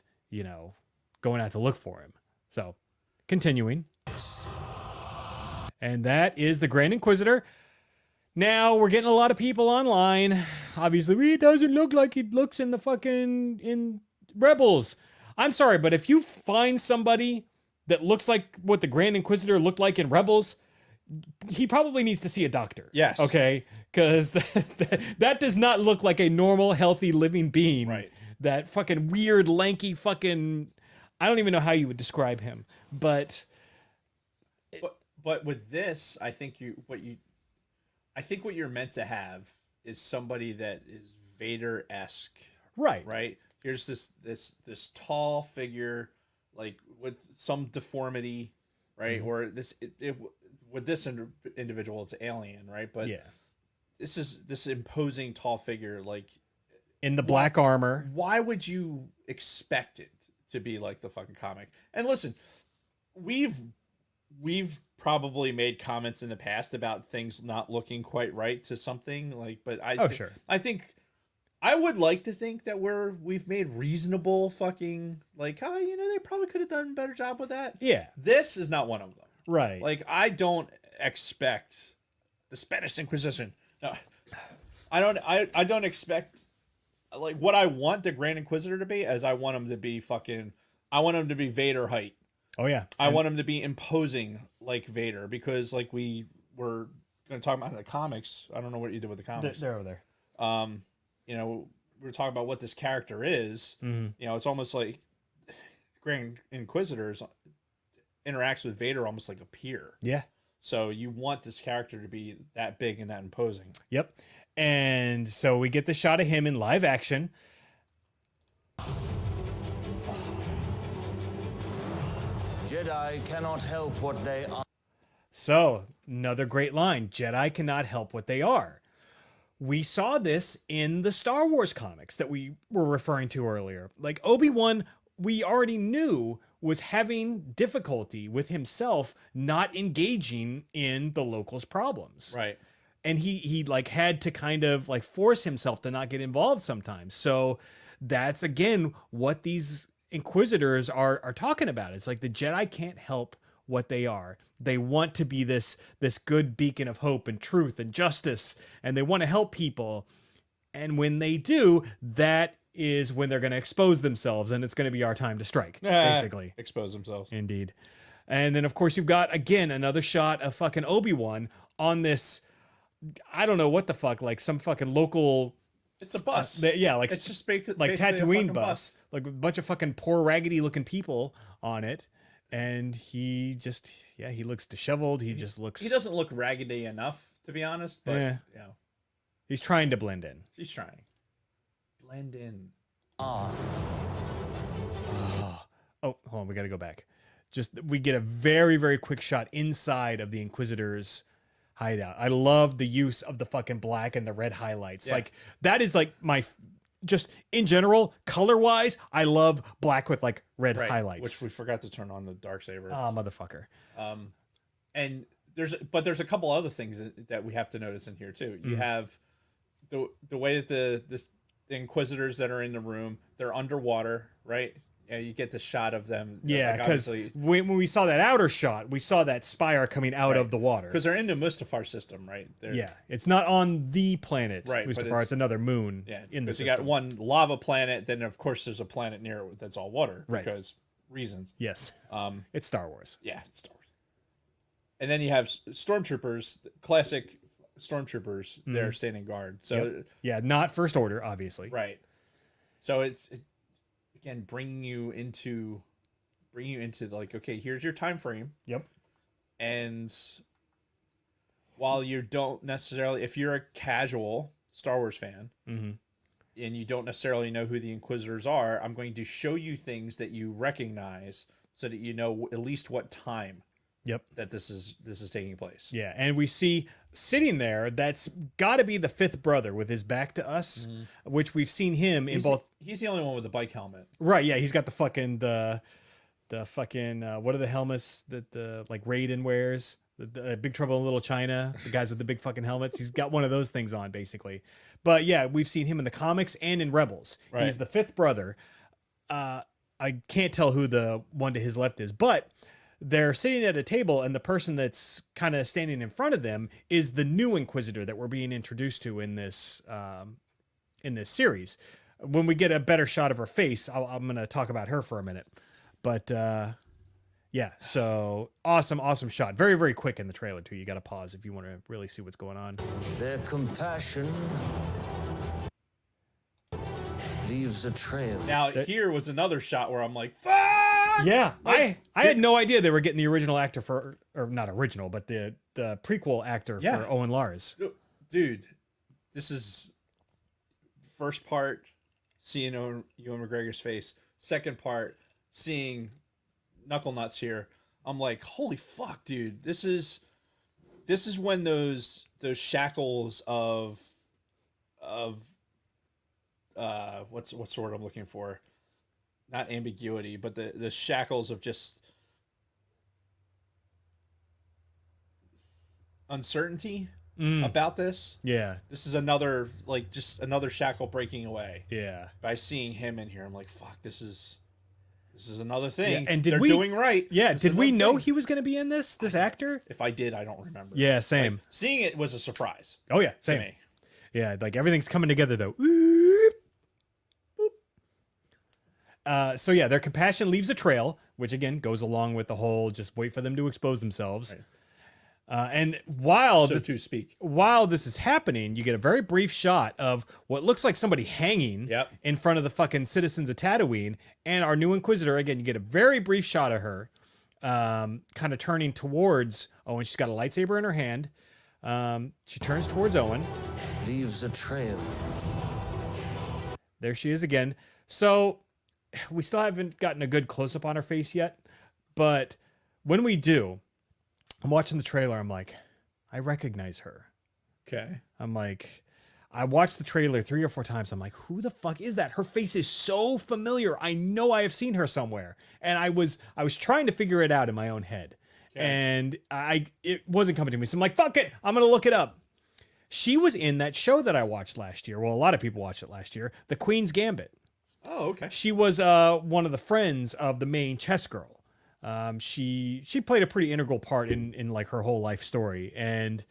going out to look for him. So continuing. And that is the Grand Inquisitor. Now we're getting a lot of people online. Obviously, it doesn't look like he looks in in Rebels. I'm sorry, but if you find somebody that looks like what the Grand Inquisitor looked like in Rebels, he probably needs to see a doctor.
Yes.
Okay? Because that does not look like a normal, healthy, living being.
Right.
That fucking weird, lanky fucking... I don't even know how you would describe him. But
with this, I think what you're meant to have is somebody that is Vader-esque.
Right.
Right? Here's this tall figure, like with some deformity, right?
Mm-hmm.
Or with this individual, it's alien, right? But
yeah,
this is this imposing tall figure, like
in the black armor.
Why would you expect it to be like the fucking comic? And listen, we've probably made comments in the past about things not looking quite right to something, like, but
Sure.
I think I would like to think that we've made reasonable fucking, like, they probably could have done a better job with that.
Yeah.
This is not one of them.
Right.
Like, I don't expect the Spanish Inquisition. No. I don't expect like what I want the Grand Inquisitor to be, as I want him to be I want him to be Vader height.
Oh yeah.
I want him to be imposing like Vader, because like we were going to talk about in the comics. I don't know what you did with the comics.
They're over there.
You know, we were talking about what this character is. You know, it's almost like Grand Inquisitors interacts with Vader almost like a peer.
Yeah.
So you want this character to be that big and that imposing.
Yep. And so we get the shot of him in live action.
Jedi cannot help what they are.
So, another great line. Jedi cannot help what they are. We saw this in the Star Wars comics that we were referring to earlier. Like Obi-Wan, we already knew was having difficulty with himself not engaging in the locals' problems.
Right.
And he like had to kind of like force himself to not get involved sometimes. So that's again what these Inquisitors are talking about. It's like the Jedi can't help what they are. They want to be this good beacon of hope and truth and justice, and they want to help people. And when they do, that is when they're going to expose themselves, and it's going to be our time to strike, basically.
Expose themselves.
Indeed. And then, of course, you've got, again, another shot of fucking Obi-Wan on this, I don't know what the fuck, like some fucking local...
It's a bus.
yeah, like
it's just
like
basically a
Tatooine
fucking
bus, like a bunch of fucking poor, raggedy-looking people on it, and he just, yeah, he looks disheveled. He just looks.
He doesn't look raggedy enough, to be honest. But
Yeah.
you know,
He's trying to blend in.
he's trying. Blend in.
Oh, hold on, we got to go back. Just we get a very, very quick shot inside of the Inquisitors' hideout. I love the use of the fucking black and the red highlights.
Yeah.
Like that is like just in general, color wise, I love black with like red highlights.
Which we forgot to turn on the Darksaber.
Ah, motherfucker.
And there's a couple other things that we have to notice in here too. You have the way that the Inquisitors that are in the room, they're underwater, right? Yeah, you get the shot of them.
Yeah,
like,
because when we saw that outer shot, we saw that spire coming out of the water.
Because they're in the Mustafar system, right?
Yeah, it's not on the planet,
Right, but
Mustafar. It's another moon
Yeah,
in the
because
system.
you got one lava planet, then of course there's a planet near it that's all water,
Right.
because reasons.
Yes, it's Star Wars.
Yeah, it's Star Wars. And then you have stormtroopers, classic stormtroopers. They're standing guard. So
Yeah, not First Order, obviously.
right. So it's again bringing you into like, okay, here's your time frame.
Yep.
And while you don't necessarily, if you're a casual Star Wars fan and you don't necessarily know who the Inquisitors are, I'm going to show you things that you recognize so that you know at least what time
Yep.
that this is taking place.
Yeah, and we see sitting there, that's got to be the fifth brother with his back to us, which we've seen him in both.
He's the only one with the bike helmet.
Right, yeah, he's got the fucking the fucking what are the helmets that the like Raiden wears? The Big Trouble in Little China, the guys with the big fucking helmets. He's got one of those things on basically. But yeah, we've seen him in the comics and in Rebels.
Right.
He's the fifth brother. I can't tell who the one to his left is, but they're sitting at a table, and the person that's kind of standing in front of them is the new Inquisitor that we're being introduced to in this series. When we get a better shot of her face, I'm going to talk about her for a minute. But yeah, so awesome shot. Very, very quick in the trailer too. You got to pause if you want to really see what's going on.
Their compassion leaves a trail.
Now, here was another shot where I'm like, fuck!
Yeah,
Like,
I had no idea they were getting the original actor for, or not original, but the prequel actor
Yeah.
for Owen Lars.
Dude, this is first part seeing Ewan McGregor's face. Second part seeing Knuckle Nuts here. I'm like, holy fuck, dude! This is when those shackles of what's the word I'm looking for? Not ambiguity, but the shackles of just uncertainty about this.
Yeah,
This is another another shackle breaking away.
yeah.
By seeing him in here, I'm like, fuck, this is another thing.
Yeah, and did
they're
we-
doing right?
Yeah,
This is
did we
another
know
thing.
he was going to be in this actor?
If I did, I don't remember.
Yeah, same.
Like, seeing it was a surprise.
Oh yeah,
to
same.
me.
Yeah, like everything's coming together though. Whoop. Boop. So yeah, their compassion leaves a trail, which again goes along with the whole just wait for them to expose themselves.
Right.
And while
So to speak.
while this is happening, you get a very brief shot of what looks like somebody hanging
Yep.
in front of the fucking citizens of Tatooine, and our new Inquisitor. Again, you get a very brief shot of her, kind of turning towards Owen. She's got a lightsaber in her hand. She turns towards Owen.
Leaves a trail.
There she is again. So we still haven't gotten a good close up on her face yet, but when we do, I'm watching the trailer. I'm like, I recognize her.
Okay.
I'm like, I watched the trailer 3 or 4 times. I'm like, who the fuck is that? Her face is so familiar. I know I have seen her somewhere. And I was trying to figure it out in my own head.
Okay.
And it wasn't coming to me. So I'm like, fuck it. I'm going to look it up. She was in that show that I watched last year. Well, a lot of people watched it last year. The Queen's Gambit.
Oh, okay.
She was one of the friends of the main chess girl. She played a pretty integral part in like her whole life story. And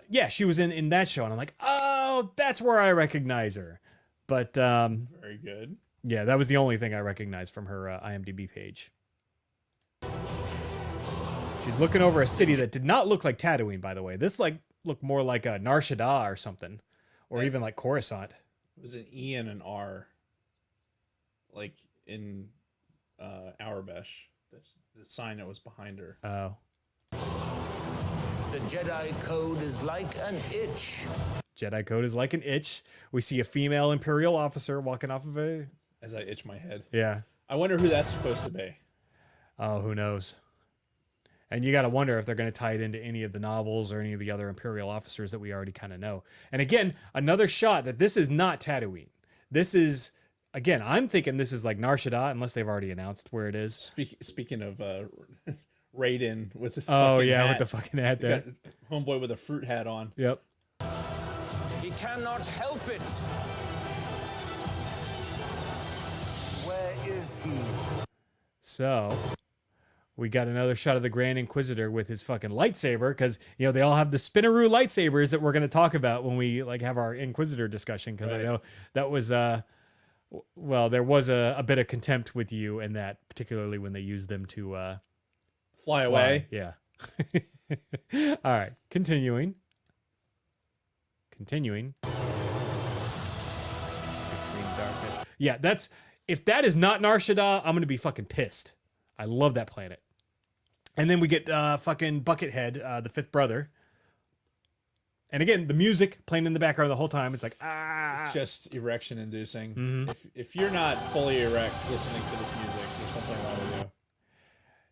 yeah, she was in that show. And I'm like, oh, that's where I recognize her. But
Very good.
yeah, that was the only thing I recognized from her IMDb page. She's looking over a city that did not look like Tatooine, by the way. This looked more like a Nar Shaddaa or something, or even like Coruscant.
It was an E and an R, like in Aurebesh. That's the sign that was behind her.
Oh,
The Jedi code is like an itch.
Jedi code is like an itch. We see a female Imperial officer walking off of a.
As I itch my head.
Yeah.
I wonder who that's supposed to be.
Oh, who knows? And you got to wonder if they're going to tie it into any of the novels or any of the other Imperial officers that we already kind of know. And again, another shot that this is not Tatooine. This is, again, I'm thinking this is like Nar Shaddaa, unless they've already announced where it is.
Speaking of Raiden with the
Oh,
fucking
yeah,
hat.
with the fucking hat there.
Got homeboy with a fruit hat on.
Yep.
He cannot help it. Where is he?
So we got another shot of the Grand Inquisitor with his fucking lightsaber, because you know they all have the Spinaroo lightsabers that we're going to talk about when we like have our Inquisitor discussion. Because I know that was well, there was a bit of contempt with you in that, particularly when they used them to
Fly away.
Yeah. All right, continuing. Green darkness. Yeah, that's if that is not Nar Shaddaa, I'm gonna be fucking pissed. I love that planet. And then we get fucking Buckethead, the fifth brother. And again, the music playing in the background the whole time. It's like,
Just erection inducing.
Mm-hmm.
If you're not fully erect listening to this music, there's something wrong with you.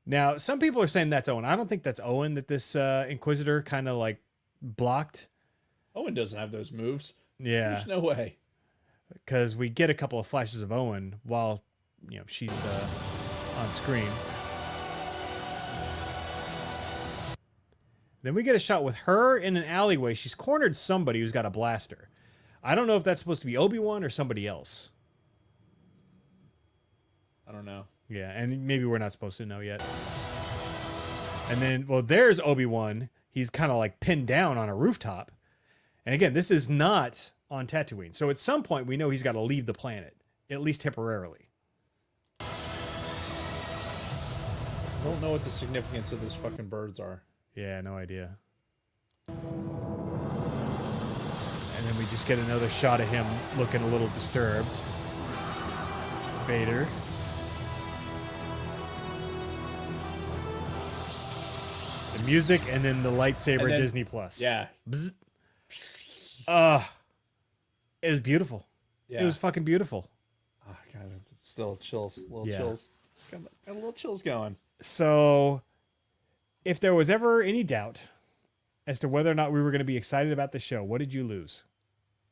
Now, some people are saying that's Owen. I don't think that's Owen that this Inquisitor kind of like blocked.
Owen doesn't have those moves.
Yeah.
There's no way.
Because we get a couple of flashes of Owen while, you know, she's on screen. Then we get a shot with her in an alleyway. She's cornered somebody who's got a blaster. I don't know if that's supposed to be Obi-Wan or somebody else.
I don't know.
Yeah, and maybe we're not supposed to know yet. And then, well, there's Obi-Wan. He's kind of like pinned down on a rooftop. And again, this is not on Tatooine. So at some point, we know he's got to leave the planet, at least temporarily.
I don't know what the significance of those fucking birds are.
Yeah, no idea. And then we just get another shot of him looking a little disturbed. Vader. The music and then the lightsaber
And then-
Disney Plus.
Yeah.
Bzz. It was beautiful.
Yeah.
It was fucking beautiful.
Oh, God, it's still chills. Little
Yeah.
chills. Got a little chills going.
So, if there was ever any doubt as to whether or not we were going to be excited about the show, what did you lose?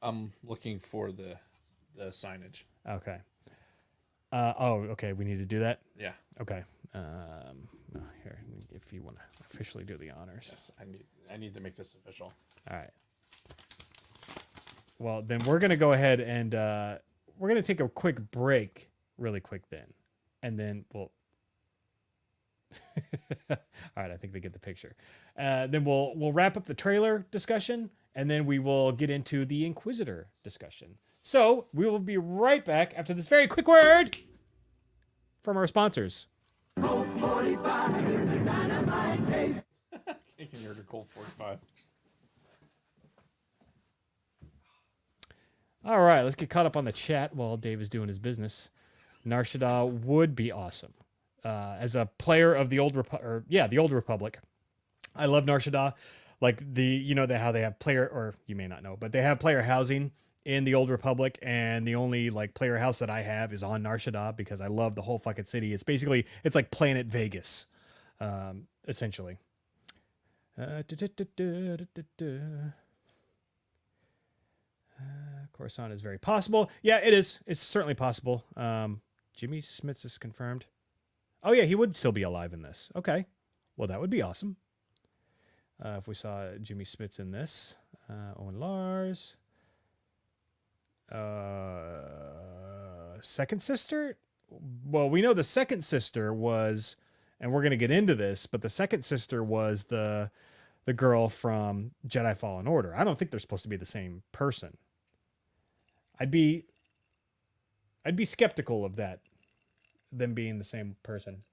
I'm looking for the signage.
Okay. Okay. We need to do that.
Yeah.
Okay. Here, if you want to officially do the honors.
Yes, I need to make this official.
All right. Well, then we're going to go ahead and we're going to take a quick break, really quick then. And then we'll... All right, I think they get the picture. Then we'll wrap up the trailer discussion, and then we will get into the Inquisitor discussion. So we will be right back after this very quick word from our sponsors.
Taking your Colt 45.
All right, let's get caught up on the chat while Dave is doing his business. Nar Shaddaa would be awesome as a player of the old the Old Republic. I love Nar Shaddaa. Like how they have player, or you may not know, but they have player housing in the Old Republic, and the only like player house that I have is on Nar Shaddaa because I love the whole fucking city. It's like Planet Vegas, essentially. Coruscant is very possible. Yeah, it is. It's certainly possible. Jimmy Smits is confirmed. Oh yeah, he would still be alive in this. Okay, well that would be awesome. If we saw Jimmy Smits in this, Owen Lars. Second sister? Well, we know the second sister was, and we're going to get into this, but the second sister was the girl from Jedi Fallen Order. I don't think they're supposed to be the same person. I'd be skeptical of that, them being the same person.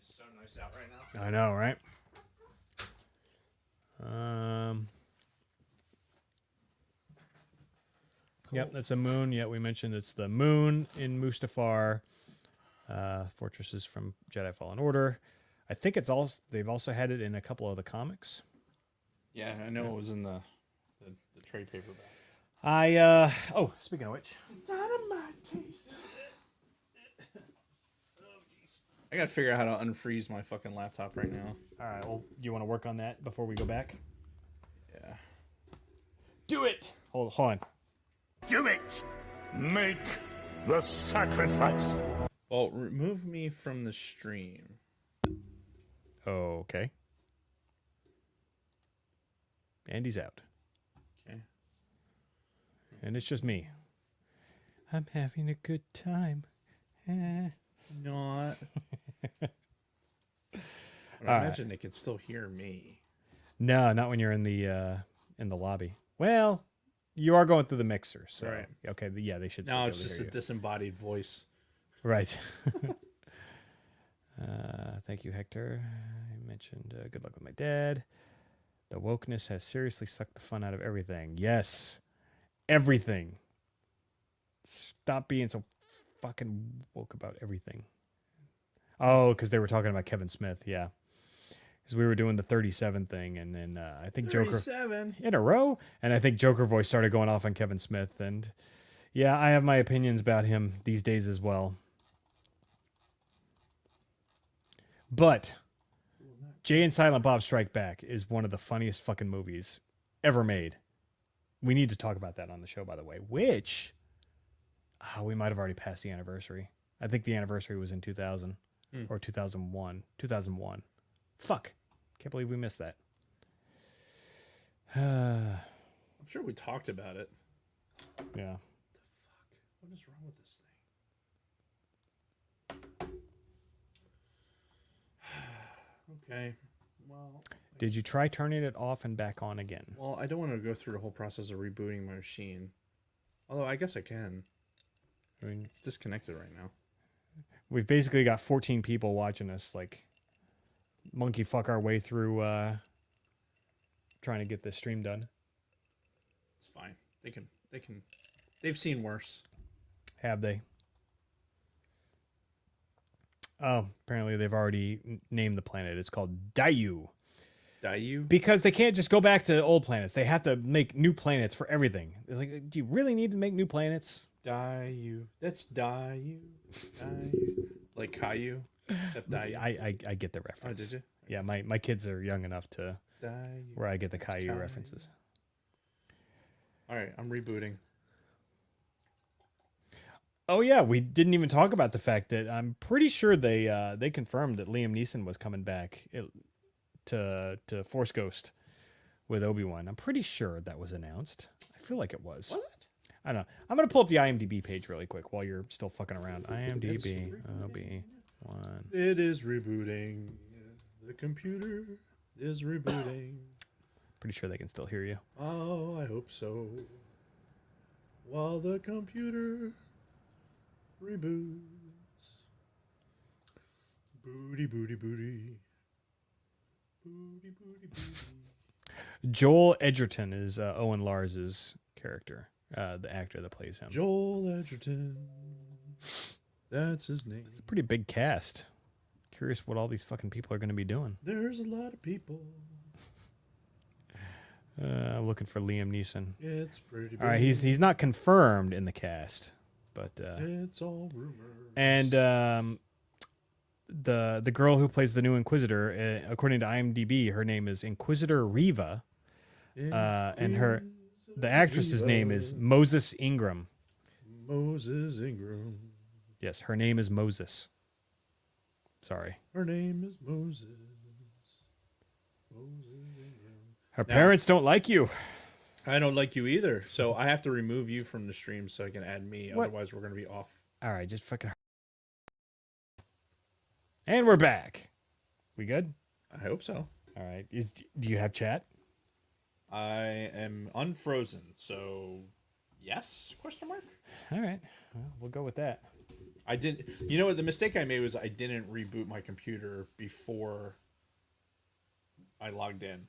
It's so nice out right now.
I know, right? Yep, that's a moon. Yeah, we mentioned it's the moon in Mustafar. Fortresses from Jedi Fallen Order. I think they've also had it in a couple of the comics.
Yeah, I know it was in the trade paperback.
Speaking of which.
Dynamite taste. I gotta figure out how to unfreeze my fucking laptop right now.
All right, well, do you want to work on that before we go back?
Yeah.
Do it! Hold on.
Do it! Make the sacrifice!
Well, remove me from the stream.
Okay. Andy's out.
Okay.
And it's just me. I'm having a good time.
Not. I imagine they could still hear me.
No, not when you're in the lobby. Well, you are going through the mixer, so
Right.
Okay, yeah, they should.
No,
still be
it's
able to
just
hear
a
you.
disembodied voice.
Right. Thank you, Hector. I mentioned good luck with my dad. The wokeness has seriously sucked the fun out of everything. Yes, everything. Stop being so fucking woke about everything. Oh, because they were talking about Kevin Smith. Yeah. Because we were doing the 37 thing, and then I think Joker
37
in a row, and I think Joker voice started going off on Kevin Smith, and yeah, I have my opinions about him these days as well. But Jay and Silent Bob Strike Back is one of the funniest fucking movies ever made. We need to talk about that on the show, by the way, which we might have already passed the anniversary. I think the anniversary was in 2000 or 2001. 2001. Fuck. Can't believe we missed that.
I'm sure we talked about it.
Yeah.
What is wrong with this thing? Okay. Well,
Did you try turning it off and back on again?
well, I don't want to go through the whole process of rebooting my machine. Although I guess I can.
I mean,
It's disconnected right now.
we've basically got 14 people watching us, like, monkey fuck our way through trying to get this stream done.
It's fine. They've seen worse.
Have they? Oh, apparently they've already named the planet. It's called Dayu.
Dayu?
Because they can't just go back to old planets. They have to make new planets for everything. It's like, do you really need to make new planets?
Dayu. That's Dayu. Dayu. Like Caillou. Except Dayu.
I get the
Oh,
reference.
did you?
Yeah, my kids are young enough to
Dayu.
where I get the
That's
Caillou
Caillou.
references.
All right, I'm rebooting.
Oh yeah, we didn't even talk about the fact that I'm pretty sure they confirmed that Liam Neeson was coming back to Force Ghost with Obi-Wan. I'm pretty sure that was announced. I feel like it was.
Was it?
I don't know. I'm gonna pull up the IMDb page really quick while you're still fucking around. IMDb Obi-Wan.
It is rebooting. The computer is rebooting.
Pretty sure they can still hear you.
Oh, I hope so. While the computer reboots. Booty, booty, booty. Booty, booty, booty.
Joel Edgerton is Owen Lars's character, the actor that plays him.
Joel Edgerton. That's his name.
It's a pretty big cast. Curious what all these fucking people are going to be doing.
There's a lot of people.
I'm looking for Liam Neeson.
It's pretty big.
All right, he's not confirmed in the cast, but
It's all rumors.
and the girl who plays the new Inquisitor, according to IMDb, her name is Inquisitor Riva, and the actress's name is Moses Ingram.
Moses Ingram.
Yes, her name is Moses. Sorry.
Her name is Moses. Moses Ingram.
Her parents don't like you.
I don't like you either, so I have to remove you from the stream so I can add me.
What?
Otherwise, we're going to be off.
All right, just fucking. And we're back. We good?
I hope so.
All right. Do you have chat?
I am unfrozen, so yes? Question mark.
All right. Well, we'll go with that.
I didn't. You know what? The mistake I made was I didn't reboot my computer before I logged in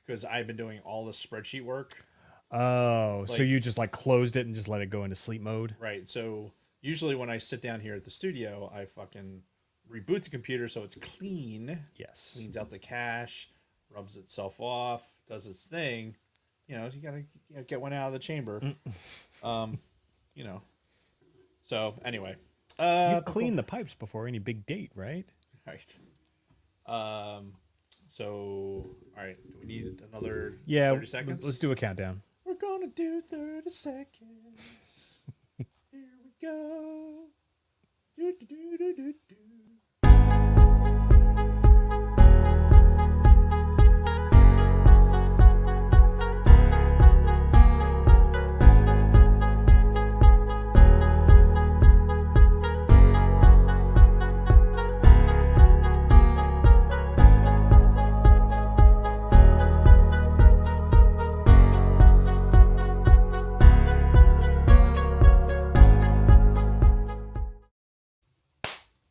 because I've been doing all the spreadsheet work.
Oh, so
Like-
you just like closed it and just let it go into sleep mode?
Right. So usually when I sit down here at the studio, I fucking reboot the computer so it's clean.
Yes.
Cleans out the cache, rubs itself off, does its thing. You know, you gotta get one out of the chamber. You know. So anyway,
You clean the pipes before any big date, right?
right. So all right, do we need another 30 seconds?
Let's do a countdown.
We're gonna do 30 seconds. Here we go. Do, do, do, do, do, do.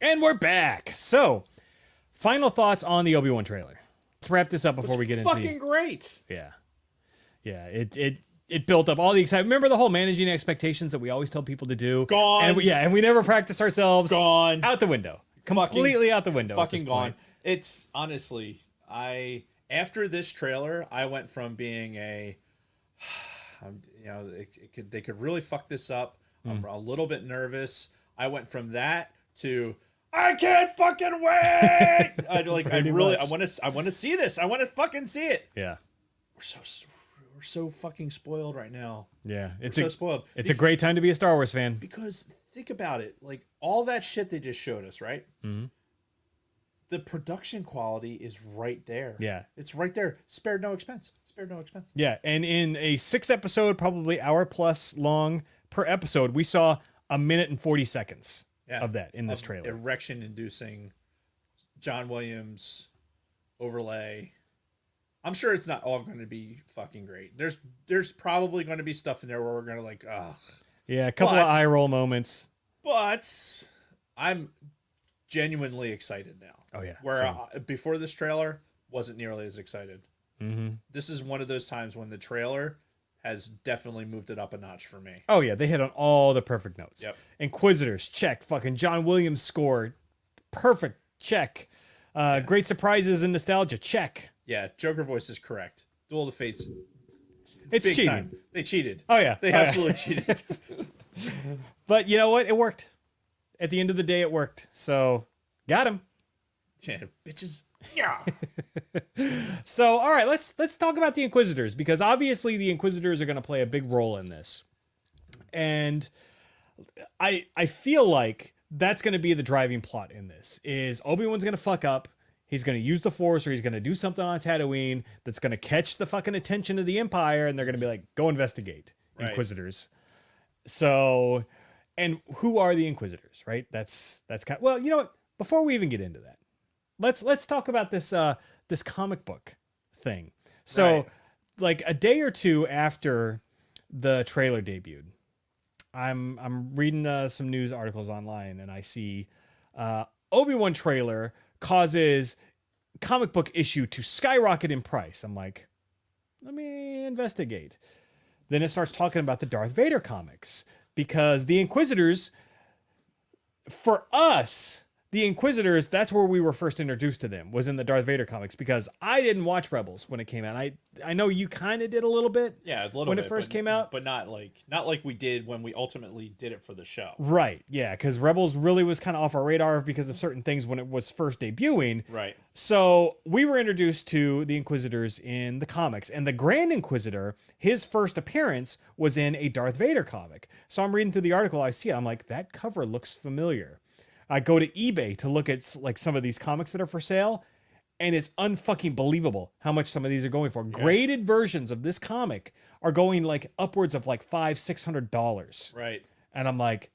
And we're back. So, final thoughts on the Obi-Wan trailer. Let's wrap this up before we get into
Fucking great.
Yeah. It built up all the excitement. Remember the whole managing expectations that we always tell people to do?
Gone.
And we never practice ourselves.
Gone.
Out the window. Completely out the window. at
Fucking
this
gone.
point.
It's honestly, after this trailer, I went from being they could really fuck this up. I'm a little bit nervous. I went from that to I can't fucking wait. I want to see this. I want to fucking see it.
Yeah.
We're so fucking spoiled right now.
Yeah. It's
So spoiled.
It's a great time to be a Star Wars fan.
Because think about it, like all that shit they just showed us, right?
Mm-hmm.
The production quality is right there.
Yeah.
It's right there. Spared no expense.
Yeah. And in a 6-episode, probably hour plus long per episode, we saw 1 minute and 40 seconds of that in this trailer.
Erection inducing John Williams overlay. I'm sure it's not all going to be fucking great. There's probably going to be stuff in there where we're going to like, ugh.
Yeah, a couple of eye roll moments.
But I'm genuinely excited now.
Oh, yeah.
Where before this trailer, wasn't nearly as excited.
Mm-hmm.
This is one of those times when the trailer has definitely moved it up a notch for me.
Oh, yeah. They hit on all the perfect notes.
Yep.
Inquisitors, check. Fucking John Williams score, perfect, check. Great surprises and nostalgia, check.
Yeah, Joker voice is correct. Duel of the Fates.
It's
big
cheating.
time. They cheated.
Oh, yeah.
They
Oh, yeah.
absolutely cheated.
But you know what? It worked. At the end of the day, it worked. So, got him.
Yeah, bitches. Yeah.
So, all right, let's talk about the Inquisitors, because obviously the Inquisitors are going to play a big role in this. And I feel like that's going to be the driving plot in this is Obi-Wan's going to fuck up. He's going to use the Force, or he's going to do something on Tatooine that's going to catch the fucking attention of the Empire, and they're going to be like, go investigate,
Right.
Inquisitors. So, and who are the Inquisitors, right? That's kind of, well, you know what? Before we even get into that, let's talk about this this comic book thing. So,
Right.
like a day or two after the trailer debuted, I'm reading some news articles online, and I see Obi-Wan trailer causes comic book issue to skyrocket in price. I'm like, let me investigate. Then it starts talking about the Darth Vader comics, because the Inquisitors, for us, the Inquisitors, that's where we were first introduced to them, was in the Darth Vader comics, because I didn't watch Rebels when it came out. I know you kind of did a little bit.
Yeah, a little
when
bit,
it first
but-
came out,
but not like we did when we ultimately did it for the show.
right? Yeah, because Rebels really was kind of off our radar because of certain things when it was first debuting.
Right.
So we were introduced to the Inquisitors in the comics, and the Grand Inquisitor, his first appearance was in a Darth Vader comic. So I'm reading through the article, I see it, I'm like, that cover looks familiar. I go to eBay to look at like some of these comics that are for sale, and it's unfucking believable how much some of these are going for. Graded versions of this comic are going like upwards of like $500-600.
Right.
And I'm like,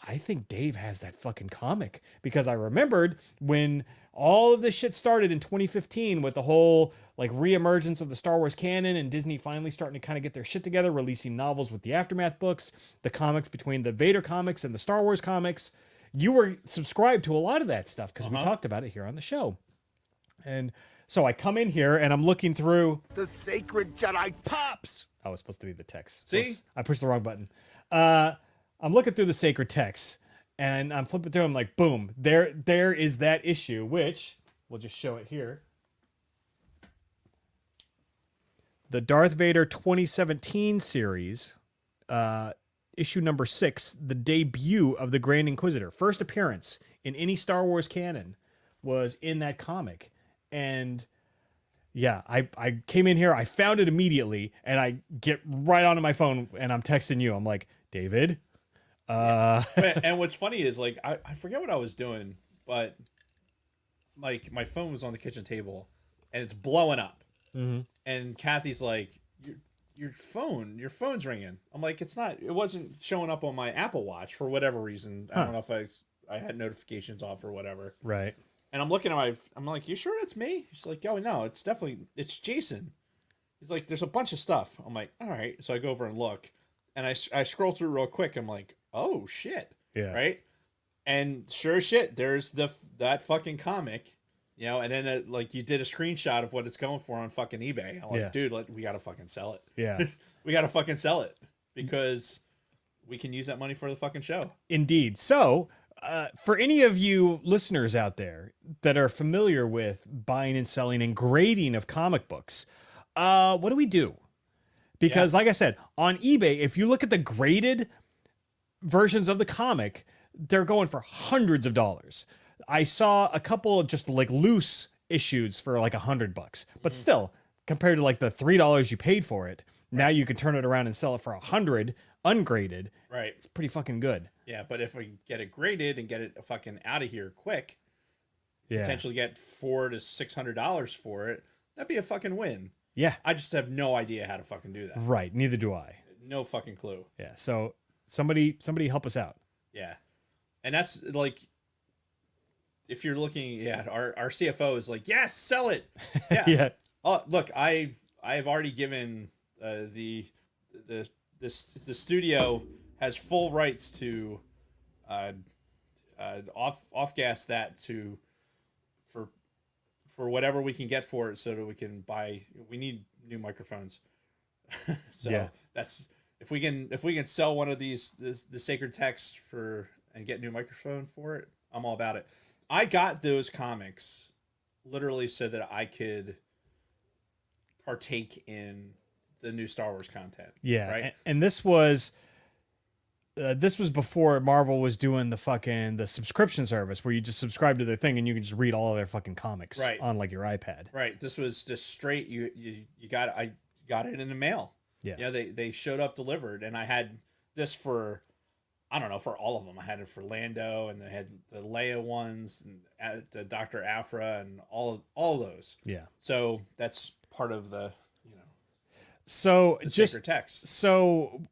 I think Dave has that fucking comic, because I remembered when all of this shit started in 2015 with the whole like reemergence of the Star Wars canon, and Disney finally starting to kind of get their shit together, releasing novels with the Aftermath books, the comics between the Vader comics and the Star Wars comics. You were subscribed to a lot of that stuff because we talked about it here on the show. And so I come in here and I'm looking through
The sacred Jedi
Pops. Oh, it's supposed to be the text.
See?
Whoops. I pushed the wrong button. I'm looking through the sacred text, and I'm flipping through them like, boom, there is that issue, which we'll just show it here. The Darth Vader 2017 series, issue number 6, the debut of the Grand Inquisitor. First appearance in any Star Wars canon was in that comic. And yeah, I came in here, I found it immediately, and I get right onto my phone and I'm texting you. I'm like, David,
And what's funny is like I forget what I was doing, but like my phone was on the kitchen table and it's blowing up.
Mm-hmm.
And Kathy's like, your phone's ringing. I'm like, it wasn't showing up on my Apple Watch for whatever reason. I don't know if I had notifications off or whatever.
right.
And I'm looking at I'm like, you sure it's me? She's like, oh no, it's Jason. He's like, there's a bunch of stuff. I'm like, all right. So I go over and look, and I scroll through real quick. I'm like, oh shit.
Yeah.
Right. And sure as shit, there's that fucking comic, and then like you did a screenshot of what it's going for on fucking eBay. I'm like,
Yeah.
dude, we gotta fucking sell it.
Yeah.
We gotta fucking sell it because we can use that money for the fucking show.
Indeed. So, for any of you listeners out there that are familiar with buying and selling and grading of comic books, what do we do? Because, like I said, on eBay, if you look at the graded versions of the comic, they're going for hundreds of dollars. I saw a couple of just like loose issues for like $100, but still, compared to like the $3 you paid for it, now you can turn it around and sell it for $100 ungraded.
Right.
It's pretty fucking good.
Yeah, but if we get it graded and get it fucking out of here quick,
Yeah.
potentially get $400 to $600 for it, that'd be a fucking win.
Yeah.
I just have no idea how to fucking do that.
Right. Neither do I.
No fucking clue.
Yeah. So somebody help us out.
Yeah. And that's like, if you're looking, our CFO is like, yes, sell it. Yeah.
Yeah.
Oh, look, I've already given the studio has full rights to off gas that for whatever we can get for it, so that we can buy. We need new microphones. So
Yeah.
that's if we can sell one of the sacred texts and get new microphone for it, I'm all about it. I got those comics literally so that I could partake in the new Star Wars content.
Yeah.
Right.
And this was before Marvel was doing the subscription service where you just subscribe to their thing and you can just read all of their fucking comics
Right.
on like your iPad.
Right. This was just straight. I got it in the mail.
Yeah.
Yeah. They showed up delivered, and I had this for, I don't know, for all of them. I had it for Lando, and I had the Leia ones, and the Dr. Aphra, and all those.
Yeah.
So that's part of the
So
the
just
sacred text.
so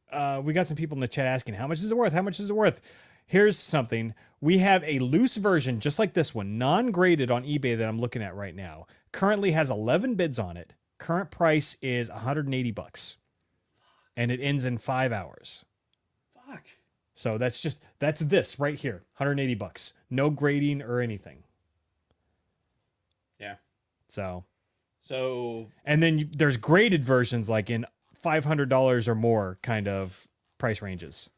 we got some people in the chat asking, how much is it worth? How much is it worth? Here's something. We have a loose version, just like this one, non-graded on eBay that I'm looking at right now. Currently has 11 bids on it. current price is $180, and it ends in 5 hours.
Fuck.
So that's this right here, $180, no grading or anything.
Yeah.
So,
and
then there's graded versions like in $500 or more kind of price ranges.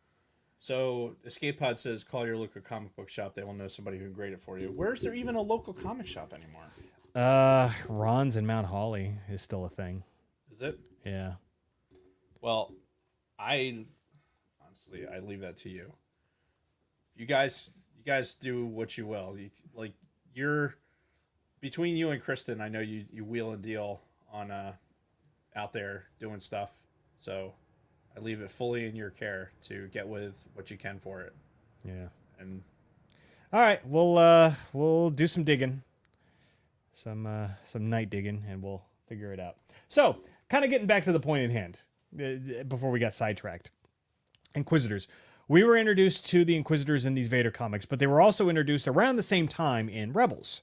So Escape Pod says, call your local comic book shop. They will know somebody who can grade it for you. Where's there even a local comic shop anymore?
Ron's in Mount Holly is still a thing.
Is it?
Yeah.
Well, honestly, I leave that to you. You guys do what you will. You're between you and Kristen. I know you wheel and deal on out there doing stuff. So I leave it fully in your care to get with what you can for it.
Yeah.
And
all right, we'll do some digging, some night digging, and we'll figure it out. So, kind of getting back to the point at hand, before we got sidetracked. Inquisitors. We were introduced to the Inquisitors in these Vader comics, but they were also introduced around the same time in Rebels,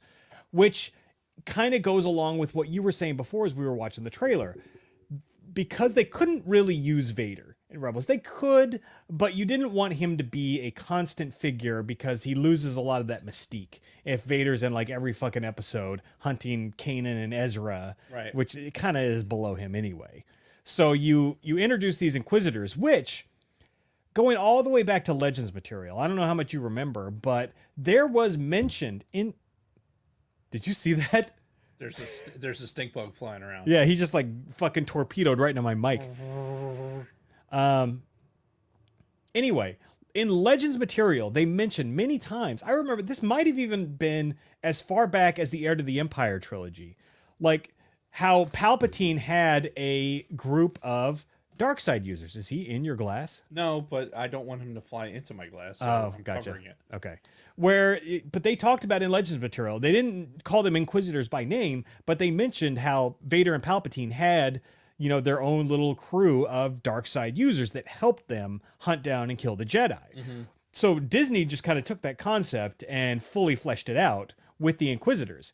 which kind of goes along with what you were saying before as we were watching the trailer. Because they couldn't really use Vader in Rebels. They could, but you didn't want him to be a constant figure because he loses a lot of that mystique if Vader's in like every fucking episode hunting Kanan and Ezra,
right,
which it kind of is below him anyway. So you introduce these Inquisitors, which, going all the way back to Legends material, I don't know how much you remember, but there was mentioned in... Did you see that?
There's a stink bug flying around.
Yeah, he just like fucking torpedoed right into my mic. Anyway, in Legends material, they mentioned many times, I remember this might have even been as far back as the Heir to the Empire trilogy, like how Palpatine had a group of dark side users. Is he in your glass?
No, but I don't want him to fly into my glass. So I'm
gotcha.
covering it.
Okay. But they talked about in Legends material, they didn't call them Inquisitors by name, but they mentioned how Vader and Palpatine had, their own little crew of dark side users that helped them hunt down and kill the Jedi. Mm-hmm. So Disney just kind of took that concept and fully fleshed it out with the Inquisitors.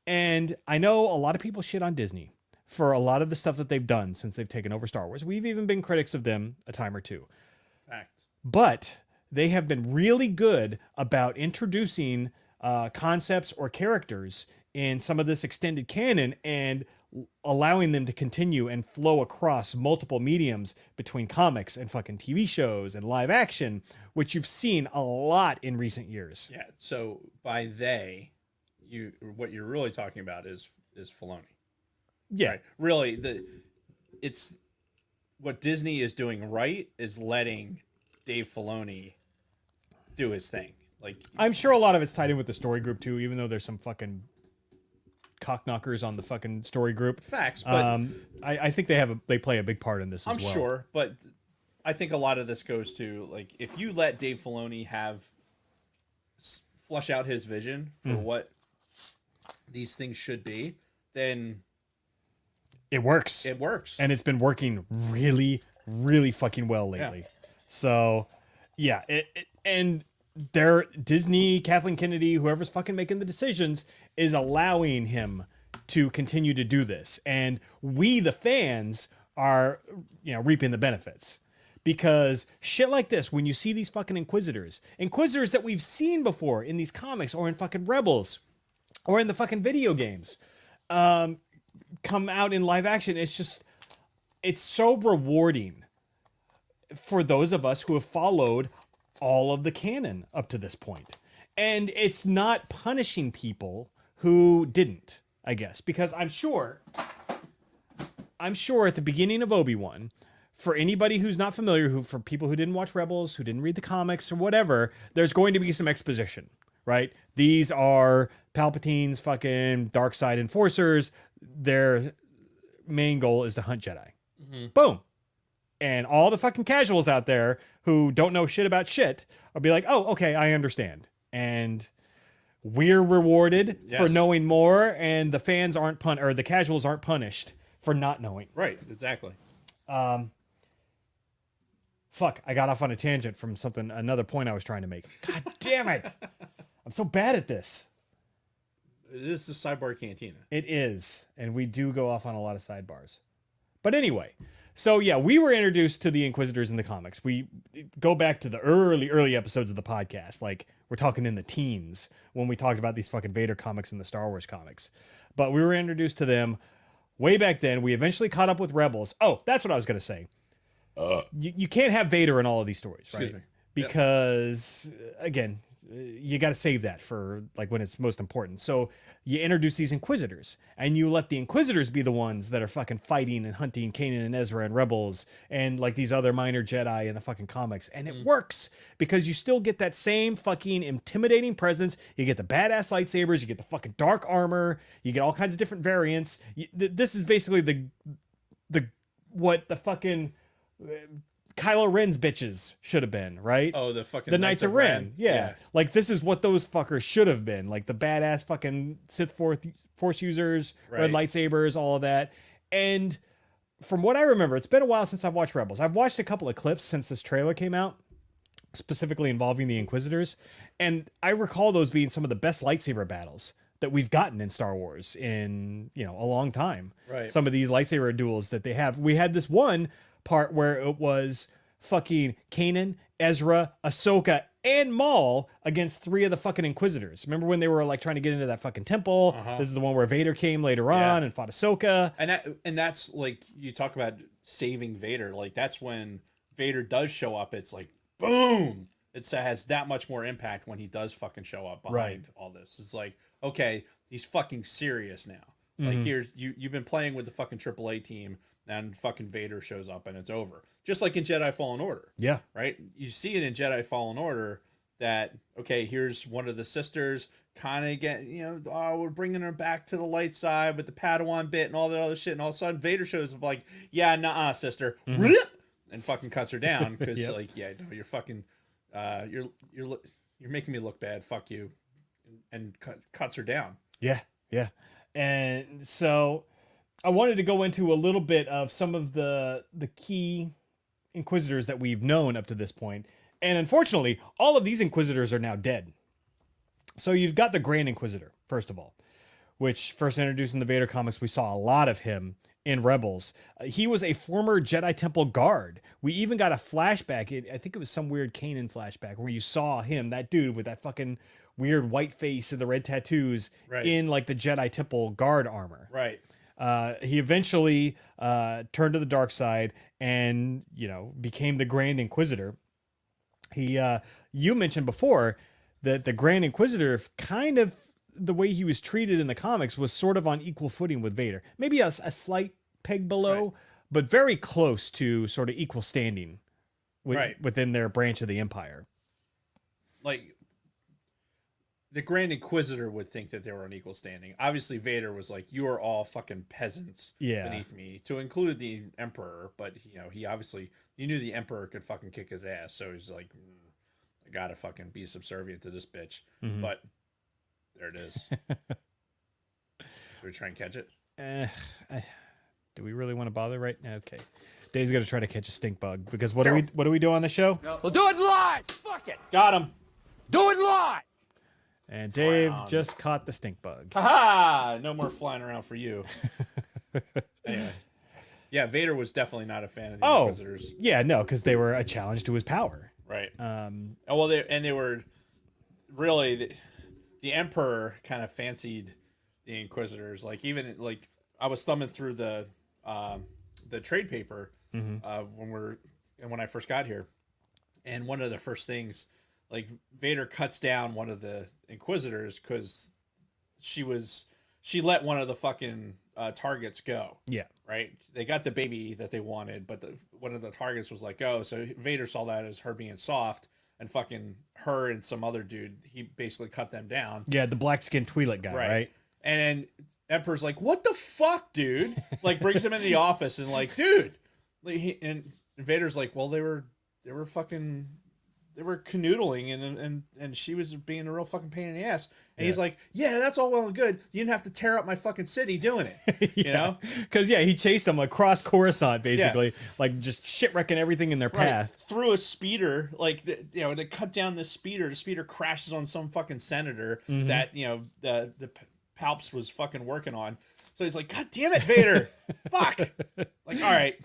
And I know a lot of people shit on Disney for a lot of the stuff that they've done since they've taken over Star Wars. We've even been critics of them a time or two.
Facts.
But they have been really good about introducing concepts or characters in some of this extended canon and allowing them to continue and flow across multiple mediums between comics and fucking TV shows and live action, which you've seen a lot in recent years.
Yeah. So by what you're really talking about is Filoni.
Yeah.
Right? Really, it's what Disney is doing right is letting Dave Filoni do his thing. Like,
I'm sure a lot of it's tied in with the story group too, even though there's some fucking cockknockers on the fucking story group.
Facts, but
I think they play a big part in this as well.
I'm sure, but I think a lot of this goes to, like, if you let Dave Filoni flush out his vision for what these things should be, then
it works.
It works.
And it's been working really, really fucking well lately. Yeah. So, yeah. And Disney, Kathleen Kennedy, whoever's fucking making the decisions, is allowing him to continue to do this. And we, the fans, are, reaping the benefits. Because shit like this, when you see these fucking Inquisitors that we've seen before in these comics or in fucking Rebels or in the fucking video games, come out in live action, it's so rewarding for those of us who have followed all of the canon up to this point. And it's not punishing people who didn't, I guess, because I'm sure at the beginning of Obi-Wan, for anybody who's not familiar, for people who didn't watch Rebels, who didn't read the comics or whatever, there's going to be some exposition, right? These are Palpatine's fucking dark side enforcers. Their main goal is to hunt Jedi. Mm-hmm. Boom. And all the fucking casuals out there who don't know shit about shit will be like, oh, okay, I understand. And we're rewarded for knowing more, and the fans aren't or the casuals aren't punished for not knowing.
Right, exactly.
Fuck, I got off on a tangent from another point I was trying to make. God damn it. I'm so bad at this.
It is the Sidebar Cantina.
It is, and we do go off on a lot of sidebars. But anyway, so yeah, we were introduced to the Inquisitors in the comics. We go back to the early episodes of the podcast. Like, we're talking in the teens when we talked about these fucking Vader comics and the Star Wars comics. But we were introduced to them way back then. We eventually caught up with Rebels. Oh, that's what I was going to say. You can't have Vader in all of these stories, right?
Excuse me.
Because, again, you got to save that for like when it's most important. So you introduce these Inquisitors, and you let the Inquisitors be the ones that are fucking fighting and hunting Kanan and Ezra and Rebels and like these other minor Jedi in the fucking comics. And it works because you still get that same fucking intimidating presence. You get the badass lightsabers, you get the fucking dark armor, you get all kinds of different variants. This is basically what the fucking Kylo Ren's bitches should have been, right?
Oh, the fucking
the Knights of Ren. Yeah. Like, this is what those fuckers should have been. Like, the badass fucking Sith Force users, red lightsabers, all of that. And from what I remember, it's been a while since I've watched Rebels. I've watched a couple of clips since this trailer came out, specifically involving the Inquisitors. And I recall those being some of the best lightsaber battles that we've gotten in Star Wars in, a long time.
Right.
Some of these lightsaber duels that they have. We had this one part where it was fucking Kanan, Ezra, Ahsoka, and Maul against 3 of the fucking Inquisitors. Remember when they were like trying to get into that fucking temple? This is the one where Vader came later on and fought Ahsoka.
And that's like, you talk about saving Vader. Like, that's when Vader does show up. It's like, boom. It has that much more impact when he does fucking show up behind all this. It's like, okay, he's fucking serious now. Like, here's you've been playing with the fucking AAA team, and fucking Vader shows up and it's over. Just like in Jedi Fallen Order.
Yeah.
Right? You see it in Jedi Fallen Order that, okay, here's one of the sisters kind of get, we're bringing her back to the light side with the Padawan bit and all that other shit. And all of a sudden Vader shows up like, yeah, nuh-uh, sister. And fucking cuts her down because you're fucking, you're making me look bad. Fuck you. And cuts her down.
Yeah. Yeah. And so I wanted to go into a little bit of some of the key Inquisitors that we've known up to this point. And unfortunately, all of these Inquisitors are now dead. So you've got the Grand Inquisitor, first of all, which first introduced in the Vader comics. We saw a lot of him in Rebels. He was a former Jedi Temple guard. We even got a flashback. I think it was some weird Kanan flashback where you saw him, that dude with that fucking weird white face and the red tattoos in like the Jedi Temple guard armor.
Right.
He eventually turned to the dark side and, became the Grand Inquisitor. You mentioned before that the Grand Inquisitor, kind of the way he was treated in the comics, was sort of on equal footing with Vader. Maybe a slight peg below, but very close to sort of equal standing within their branch of the Empire.
Like, the Grand Inquisitor would think that they were on equal standing. Obviously, Vader was like, you are all fucking peasants beneath me, to include the Emperor. But, he knew the Emperor could fucking kick his ass. So he's like, I gotta fucking be subservient to this bitch. But there it is. Should we try and catch it?
Do we really want to bother right now? Okay. Dave's got to try to catch a stink bug because what do we do on the show?
We'll do it live. Fuck it.
Got him.
Do it live.
And Dave just caught the stink bug.
Ha! No more flying around for you. Anyway. Yeah, Vader was definitely not a fan of the Inquisitors.
Yeah, no, because they were a challenge to his power.
Right. They were really the Emperor kind of fancied the Inquisitors. Like, even like I was thumbing through the trade paper when I first got here, and one of the first things, like, Vader cuts down one of the Inquisitors because she let one of the fucking targets go. Yeah. Right? They got the baby that they wanted, but one of the targets was like, go. So Vader saw that as her being soft, and fucking her and some other dude, he basically cut them down.
Yeah, the black-skinned Twi'lek guy, right?
And Emperor's like, what the fuck, dude? Like, brings him in the office and like, dude. And Vader's like, well, they were canoodling and she was being a real fucking pain in the ass. And he's like, yeah, that's all well and good. You didn't have to tear up my fucking city doing it. You know?
Because, he chased them across Coruscant, basically. Like, just shit-wrecking everything in their path.
Through a speeder, like, they cut down this speeder. The speeder crashes on some fucking senator that, the Palps was fucking working on. So he's like, God damn it, Vader. Fuck. Like, all right.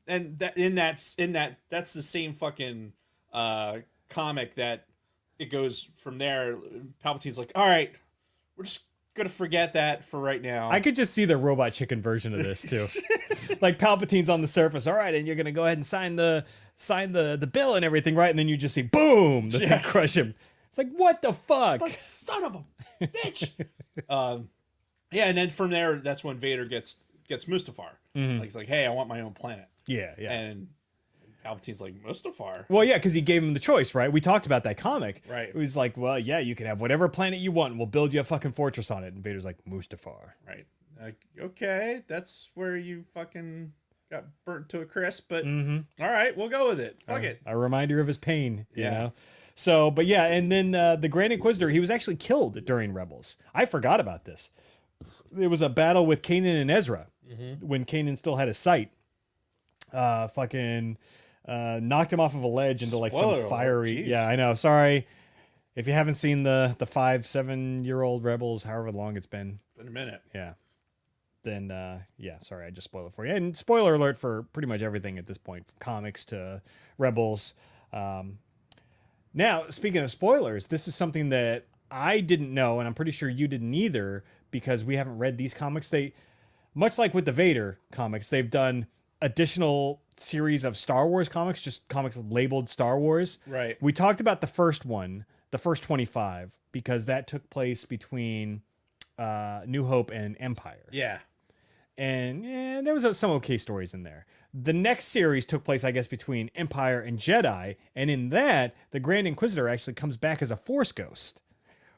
And that's the same fucking comic that it goes from there. Palpatine's like, all right, we're just gonna forget that for right now.
I could just see the Robot Chicken version of this too. Like Palpatine's on the surface, all right, and you're gonna go ahead and sign the bill and everything, right? And then you just see boom, the thing crush him. It's like, what the fuck?
Like, son of a bitch. Yeah, and then from there, that's when Vader gets Mustafar. Like, he's like, hey, I want my own planet.
Yeah.
And Palpatine's like, Mustafar?
Well, yeah, because he gave him the choice, right? We talked about that comic.
Right.
It was like, well, yeah, you can have whatever planet you want, and we'll build you a fucking fortress on it. And Vader's like, Mustafar.
Right. Like, okay, that's where you fucking got burnt to a crisp, but all right, we'll go with it. Fuck it.
A reminder of his pain, you
Yeah.
know? So, but yeah, and then the Grand Inquisitor, he was actually killed during Rebels. I forgot about this. There was a battle with Kanan and Ezra when Kanan still had his sight. Fucking knocked him off of a ledge into like
Spoiler
some
alert,
fiery.
jeez.
Yeah, I know. Sorry. If you haven't seen the 5-7-year-old Rebels, however long it's been.
In a minute.
Yeah. Then, yeah, sorry, I just spoiled it for you. And spoiler alert for pretty much everything at this point, from comics to Rebels. Now, speaking of spoilers, this is something that I didn't know, and I'm pretty sure you didn't either, because we haven't read these comics. They, much like with the Vader comics, they've done additional series of Star Wars comics, just comics labeled Star Wars.
Right.
We talked about the first one, the first 25, because that took place between New Hope and Empire.
Yeah.
And yeah, there was some okay stories in there. The next series took place, I guess, between Empire and Jedi. And in that, the Grand Inquisitor actually comes back as a Force ghost,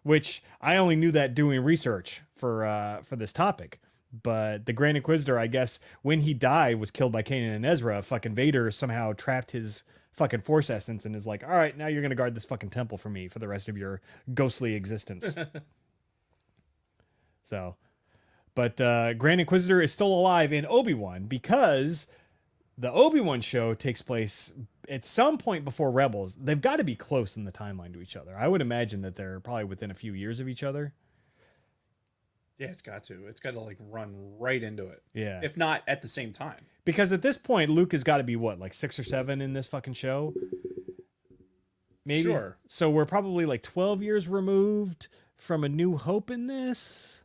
which I only knew that doing research for this topic. But the Grand Inquisitor, I guess, when he died, was killed by Kanan and Ezra. Fucking Vader somehow trapped his fucking Force essence and is like, all right, now you're going to guard this fucking temple for me for the rest of your ghostly existence. So, but Grand Inquisitor is still alive in Obi-Wan because the Obi-Wan show takes place at some point before Rebels. They've got to be close in the timeline to each other. I would imagine that they're probably within a few years of each other.
Yeah, it's got to. It's got to like run right into it.
Yeah.
If not at the same time.
Because at this point, Luke has got to be what, like 6 or 7 in this fucking show? Maybe.
Sure.
So we're probably like 12 years removed from A New Hope in this.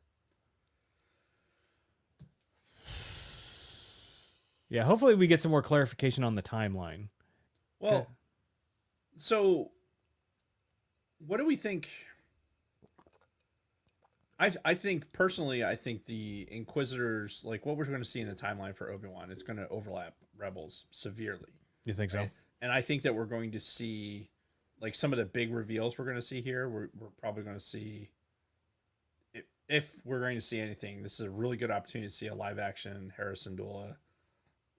Yeah, hopefully we get some more clarification on the timeline.
Well,
Okay.
So what do we think? I think personally, I think the Inquisitors, like what we're going to see in the timeline for Obi-Wan, it's going to overlap Rebels severely.
You think so?
Right? And I think that we're going to see, like some of the big reveals we're going to see here. We're probably going to see, if we're going to see anything, this is a really good opportunity to see a live action Harrison Dula.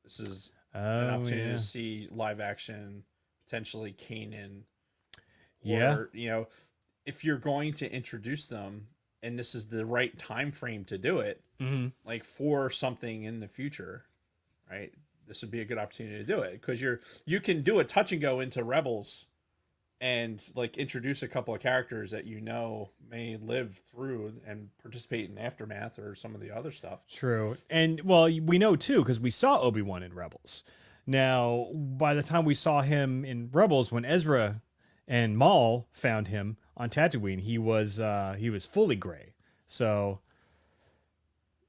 This is an opportunity to see live action, potentially Kanan.
Yeah.
Or, you know, if you're going to introduce them, and this is the right time frame to do it, like for something in the future, right? This would be a good opportunity to do it because you can do a touch and go into Rebels, and like introduce a couple of characters that you know may live through and participate in Aftermath or some of the other stuff.
True. And well, we know too, because we saw Obi-Wan in Rebels. Now, by the time we saw him in Rebels, when Ezra and Maul found him on Tatooine, he was fully gray. So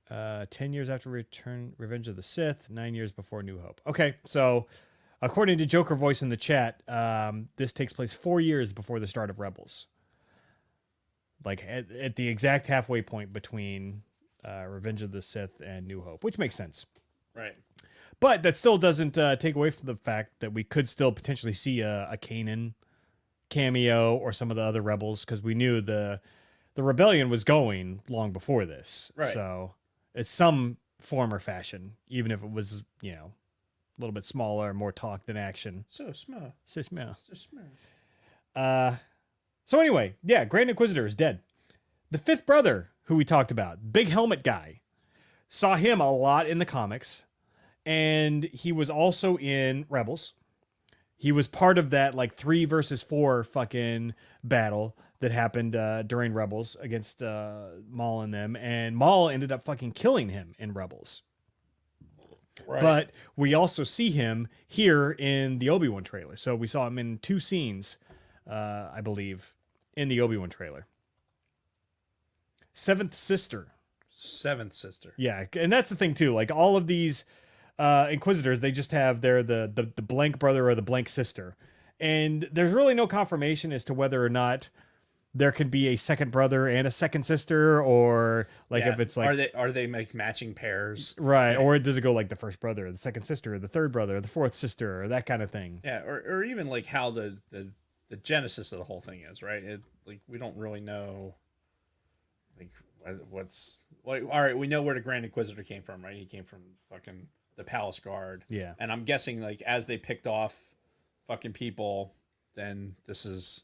10 years after Revenge of the Sith, 9 years before New Hope. Okay, so according to Joker Voice in the chat, this takes place 4 years before the start of Rebels. Like at the exact halfway point between Revenge of the Sith and New Hope, which makes sense.
Right.
But that still doesn't take away from the fact that we could still potentially see a Kanan cameo or some of the other rebels, because we knew the rebellion was going long before this.
Right.
So it's some form or fashion, even if it was, you know, a little bit smaller, more talk than action.
So small.
So small.
So small.
So anyway, yeah, Grand Inquisitor is dead. The fifth brother, who we talked about, big helmet guy, saw him a lot in the comics, and he was also in Rebels. He was part of that like 3 versus 4 fucking battle that happened during Rebels against Maul and them, and Maul ended up fucking killing him in Rebels.
Right.
But we also see him here in the Obi-Wan trailer. So we saw him in 2 scenes, I believe, in the Obi-Wan trailer. Seventh sister. Yeah, and that's the thing too. Like all of these Inquisitors, they just have the blank brother or the blank sister. And there's really no confirmation as to whether or not there could be a second brother and a second sister, or like if it's like
are they like matching pairs,
right? Or does it go like the first brother, the second sister, or the third brother, or the fourth sister, or that kind of thing?
Yeah, or even like how the genesis of the whole thing is, right? Like we don't really know, like what's like. All right, we know where the Grand Inquisitor came from, right? He came from fucking the Palace Guard.
Yeah,
and I'm guessing like as they picked off fucking people, then this is.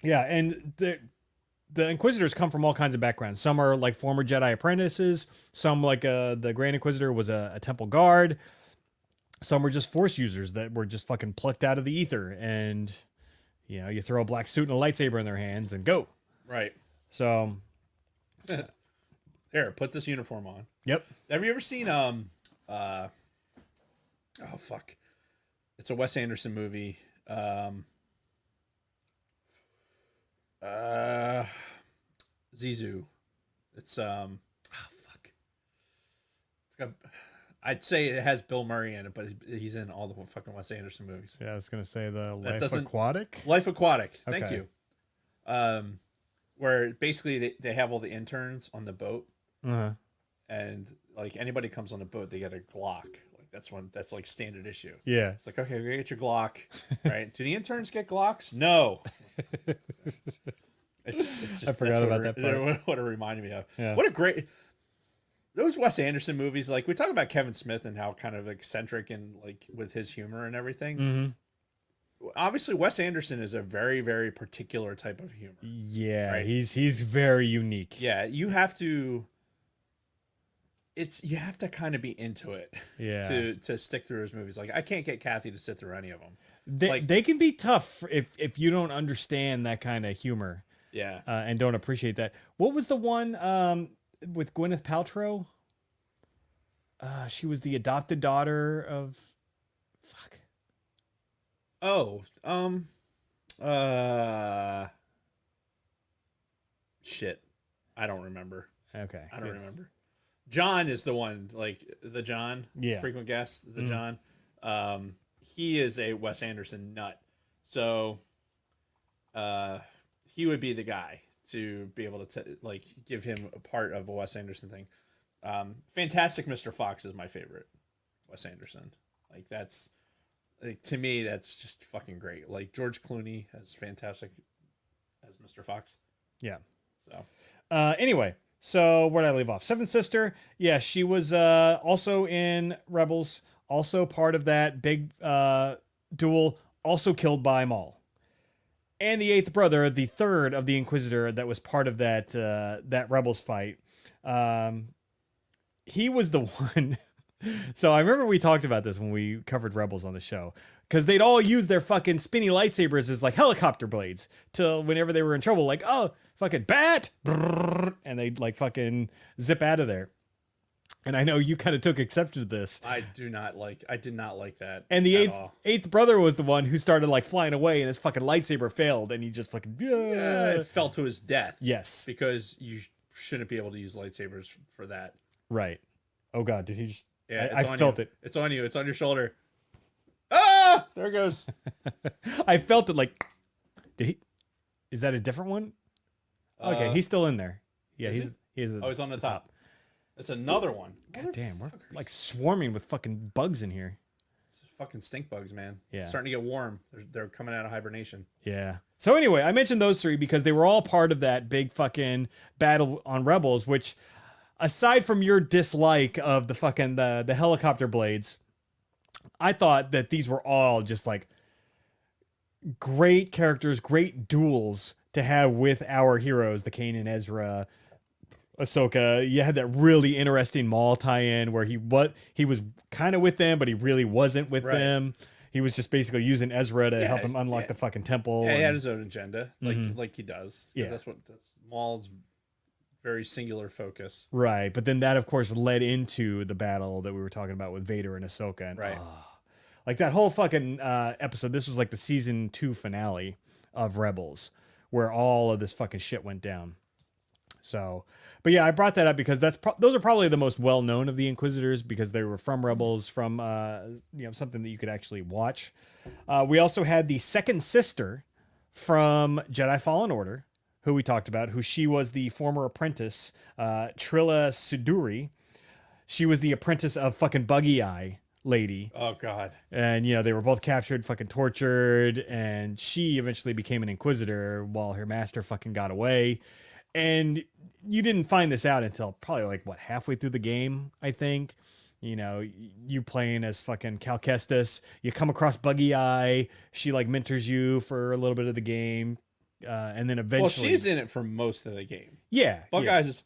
Yeah, and the Inquisitors come from all kinds of backgrounds. Some are like former Jedi apprentices. Some, like the Grand Inquisitor, was a temple guard. Some were just Force users that were just fucking plucked out of the ether. And, you know, you throw a black suit and a lightsaber in their hands and go.
Right.
So.
Here, put this uniform on.
Yep.
Have you ever seen, oh, fuck. It's a Wes Anderson movie. Zizou. It's fuck. It's got. I'd say it has Bill Murray in it, but he's in all the fucking Wes Anderson movies.
Yeah, I was gonna say the
Life
Aquatic.
Life Aquatic. Thank
Okay.
you. Where basically they have all the interns on the boat, and like anybody comes on the boat, they get a Glock. Like that's like standard issue.
Yeah.
It's like, okay, we get your Glock, right? Do the interns get Glocks? No. It's just,
I forgot about that part.
What it reminded me of.
Yeah.
What a great those Wes Anderson movies. Like we talk about Kevin Smith and how kind of eccentric and like with his humor and everything.
Mm-hmm.
Obviously, Wes Anderson is a very, very particular type of humor.
Yeah,
right?
he's very unique.
Yeah, you have to kind of be into it.
Yeah.
To stick through his movies. Like I can't get Kathy to sit through any of them.
They can be tough if you don't understand that kind of humor.
Yeah.
And don't appreciate that. What was the one with Gwyneth Paltrow? She was the adopted daughter of fuck.
Oh, shit. I don't remember.
Okay.
I don't remember. John is the one, like the John,
yeah,
frequent guest, the John. He is a Wes Anderson nut, so he would be the guy to be able to like give him a part of a Wes Anderson thing. Fantastic Mr. Fox is my favorite Wes Anderson. Like that's like to me that's just fucking great. Like George Clooney has fantastic as Mr. Fox.
Yeah.
So
anyway, so where did I leave off? Seventh Sister. Yeah, she was also in Rebels, also part of that big duel, also killed by Maul. And the eighth brother, the third of the Inquisitor that was part of that that Rebels fight. He was the one. So I remember we talked about this when we covered Rebels on the show, because they'd all use their fucking spinny lightsabers as like helicopter blades to whenever they were in trouble, like, oh, fucking bat, and they'd like fucking zip out of there. And I know you kind of took exception to this.
I did not like that.
And the eighth brother was the one who started like flying away, and his fucking lightsaber failed, and he just fucking
it fell to his death.
Yes,
because you shouldn't be able to use lightsabers for that.
Right. Oh God, did he just?
Yeah,
I felt it.
It's on you. It's on your shoulder. Ah, there it goes.
I felt it. Like, did he? Is that a different one? Okay, he's still in there. Yeah, he's
he's on the top. It's another one.
God damn, we're like swarming with fucking bugs in here.
It's fucking stink bugs, man.
Yeah,
it's starting to get warm. They're coming out of hibernation.
Yeah. So anyway, I mentioned those three because they were all part of that big fucking battle on Rebels, which, aside from your dislike of the fucking the helicopter blades, I thought that these were all just like great characters, great duels to have with our heroes, the Kanan, Ezra, Ahsoka. You had that really interesting Maul tie-in where he was kind of with them, but he really wasn't with them. He was just basically using Ezra to help him unlock
yeah.
the fucking temple.
Yeah, he
and-
had his own agenda, like he does. 'Cause
Yeah.
that's Maul's very singular focus.
Right, but then that, of course, led into the battle that we were talking about with Vader and Ahsoka. And,
Right.
like that whole fucking episode, this was like the season 2 finale of Rebels, where all of this fucking shit went down. So, but yeah, I brought that up because those are probably the most well known of the Inquisitors because they were from Rebels, from something that you could actually watch. We also had the second sister from Jedi Fallen Order, who we talked about, who she was the former apprentice, Trilla Suduri. She was the apprentice of fucking Buggy Eye lady.
Oh God.
And, they were both captured, fucking tortured, and she eventually became an Inquisitor while her master fucking got away. And you didn't find this out until probably like, halfway through the game, I think. You playing as fucking Cal Kestis, you come across Buggy Eye, she like mentors you for a little bit of the game. And then eventually...
Well, she's in it for most of the game.
Yeah.
Buckeyes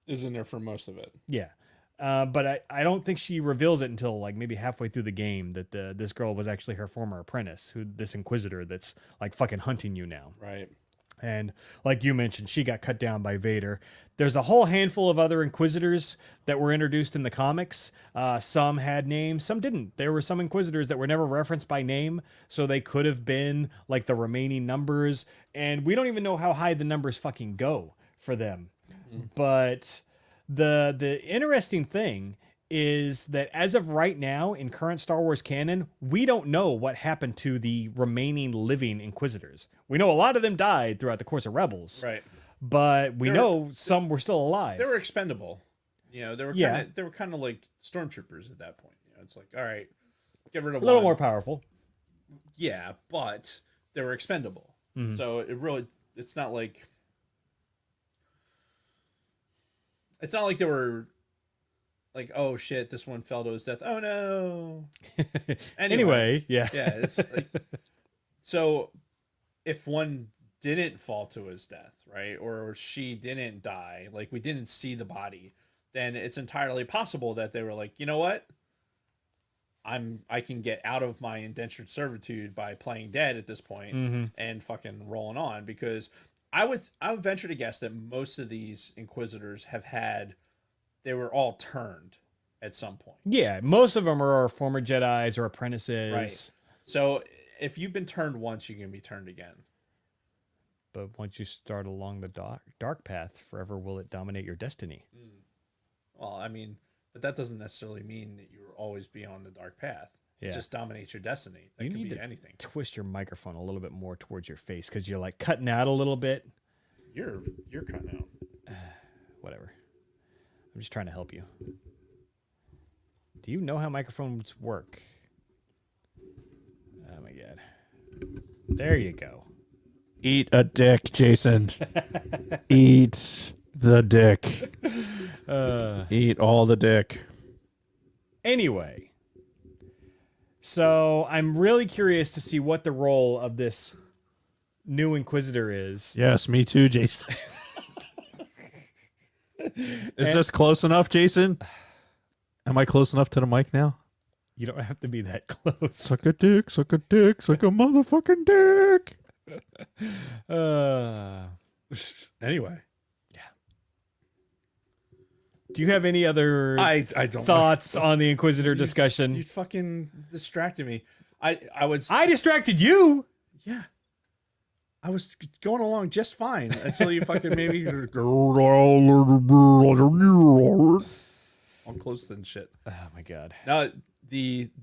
is in there for most of it.
Yeah. But I don't think she reveals it until like maybe halfway through the game that this girl was actually her former apprentice, this Inquisitor that's like fucking hunting you now.
Right.
And like you mentioned, she got cut down by Vader. There's a whole handful of other Inquisitors that were introduced in the comics. Some had names, some didn't. There were some Inquisitors that were never referenced by name, so they could have been like the remaining numbers. And we don't even know how high the numbers fucking go for them. But the interesting thing is that as of right now in current Star Wars canon, we don't know what happened to the remaining living Inquisitors. We know a lot of them died throughout the course of Rebels.
Right.
But we know some were still alive.
They were expendable. They were kind of like stormtroopers at that point. It's like, all right, get rid of
a little
one.
more powerful.
Yeah, but they were expendable. So it's not like they were like, oh shit, this one fell to his death. Oh no.
Anyway, yeah.
Yeah, it's like, so if one didn't fall to his death, right, or she didn't die, like we didn't see the body, then it's entirely possible that they were like, you know what, I can get out of my indentured servitude by playing dead at this point and fucking rolling on, because I would venture to guess that most of these Inquisitors they were all turned at some point.
Yeah, most of them are former Jedis or apprentices.
Right. So if you've been turned once, you can be turned again.
But once you start along the dark path, forever will it dominate your destiny.
Well, I mean, but that doesn't necessarily mean that you'll always be on the dark path.
Yeah.
It just dominates your destiny. That
You
could
need
be
to
anything.
twist your microphone a little bit more towards your face because you're like cutting out a little bit.
You're cutting out.
Whatever. I'm just trying to help you. Do you know how microphones work? Oh my god. There you go.
Eat a dick, Jason. Eat the dick. Eat all the dick.
Anyway. So I'm really curious to see what the role of this new Inquisitor is.
Yes, me too, Jason. Is this close enough, Jason? Am I close enough to the mic now?
You don't have to be that close.
Suck a dick, suck a dick, suck a motherfucking dick.
Anyway.
Do you have any other
I don't
thoughts on the Inquisitor discussion?
You fucking distracted me. I
distracted you.
Yeah. I was going along just fine until you fucking made me all close and shit.
Oh my god.
Now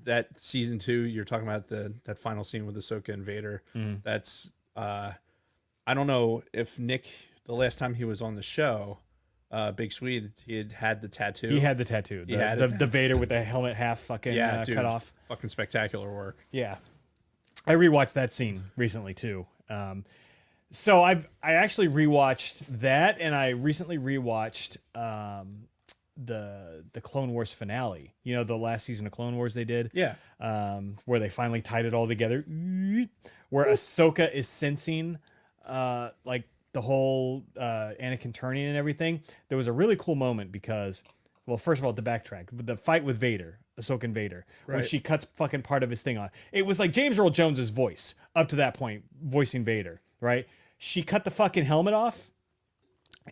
that season 2, you're talking about that final scene with Ahsoka and Vader. That's I don't know if Nick, the last time he was on the show, Big Swede, he had the tattoo.
He had the tattoo. The Vader with the helmet half fucking
dude,
cut off.
Fucking spectacular work.
Yeah. I rewatched that scene recently too. So I actually rewatched that, and I recently rewatched the Clone Wars finale. You know, the last season of Clone Wars they did.
Yeah.
Where they finally tied it all together. Where Ahsoka is sensing like the whole Anakin turning and everything. There was a really cool moment because Well, first of all, to backtrack, the fight with Vader, Ahsoka and Vader, when
Right.
she cuts fucking part of his thing off. It was like James Earl Jones's voice up to that point, voicing Vader, right? She cut the fucking helmet off,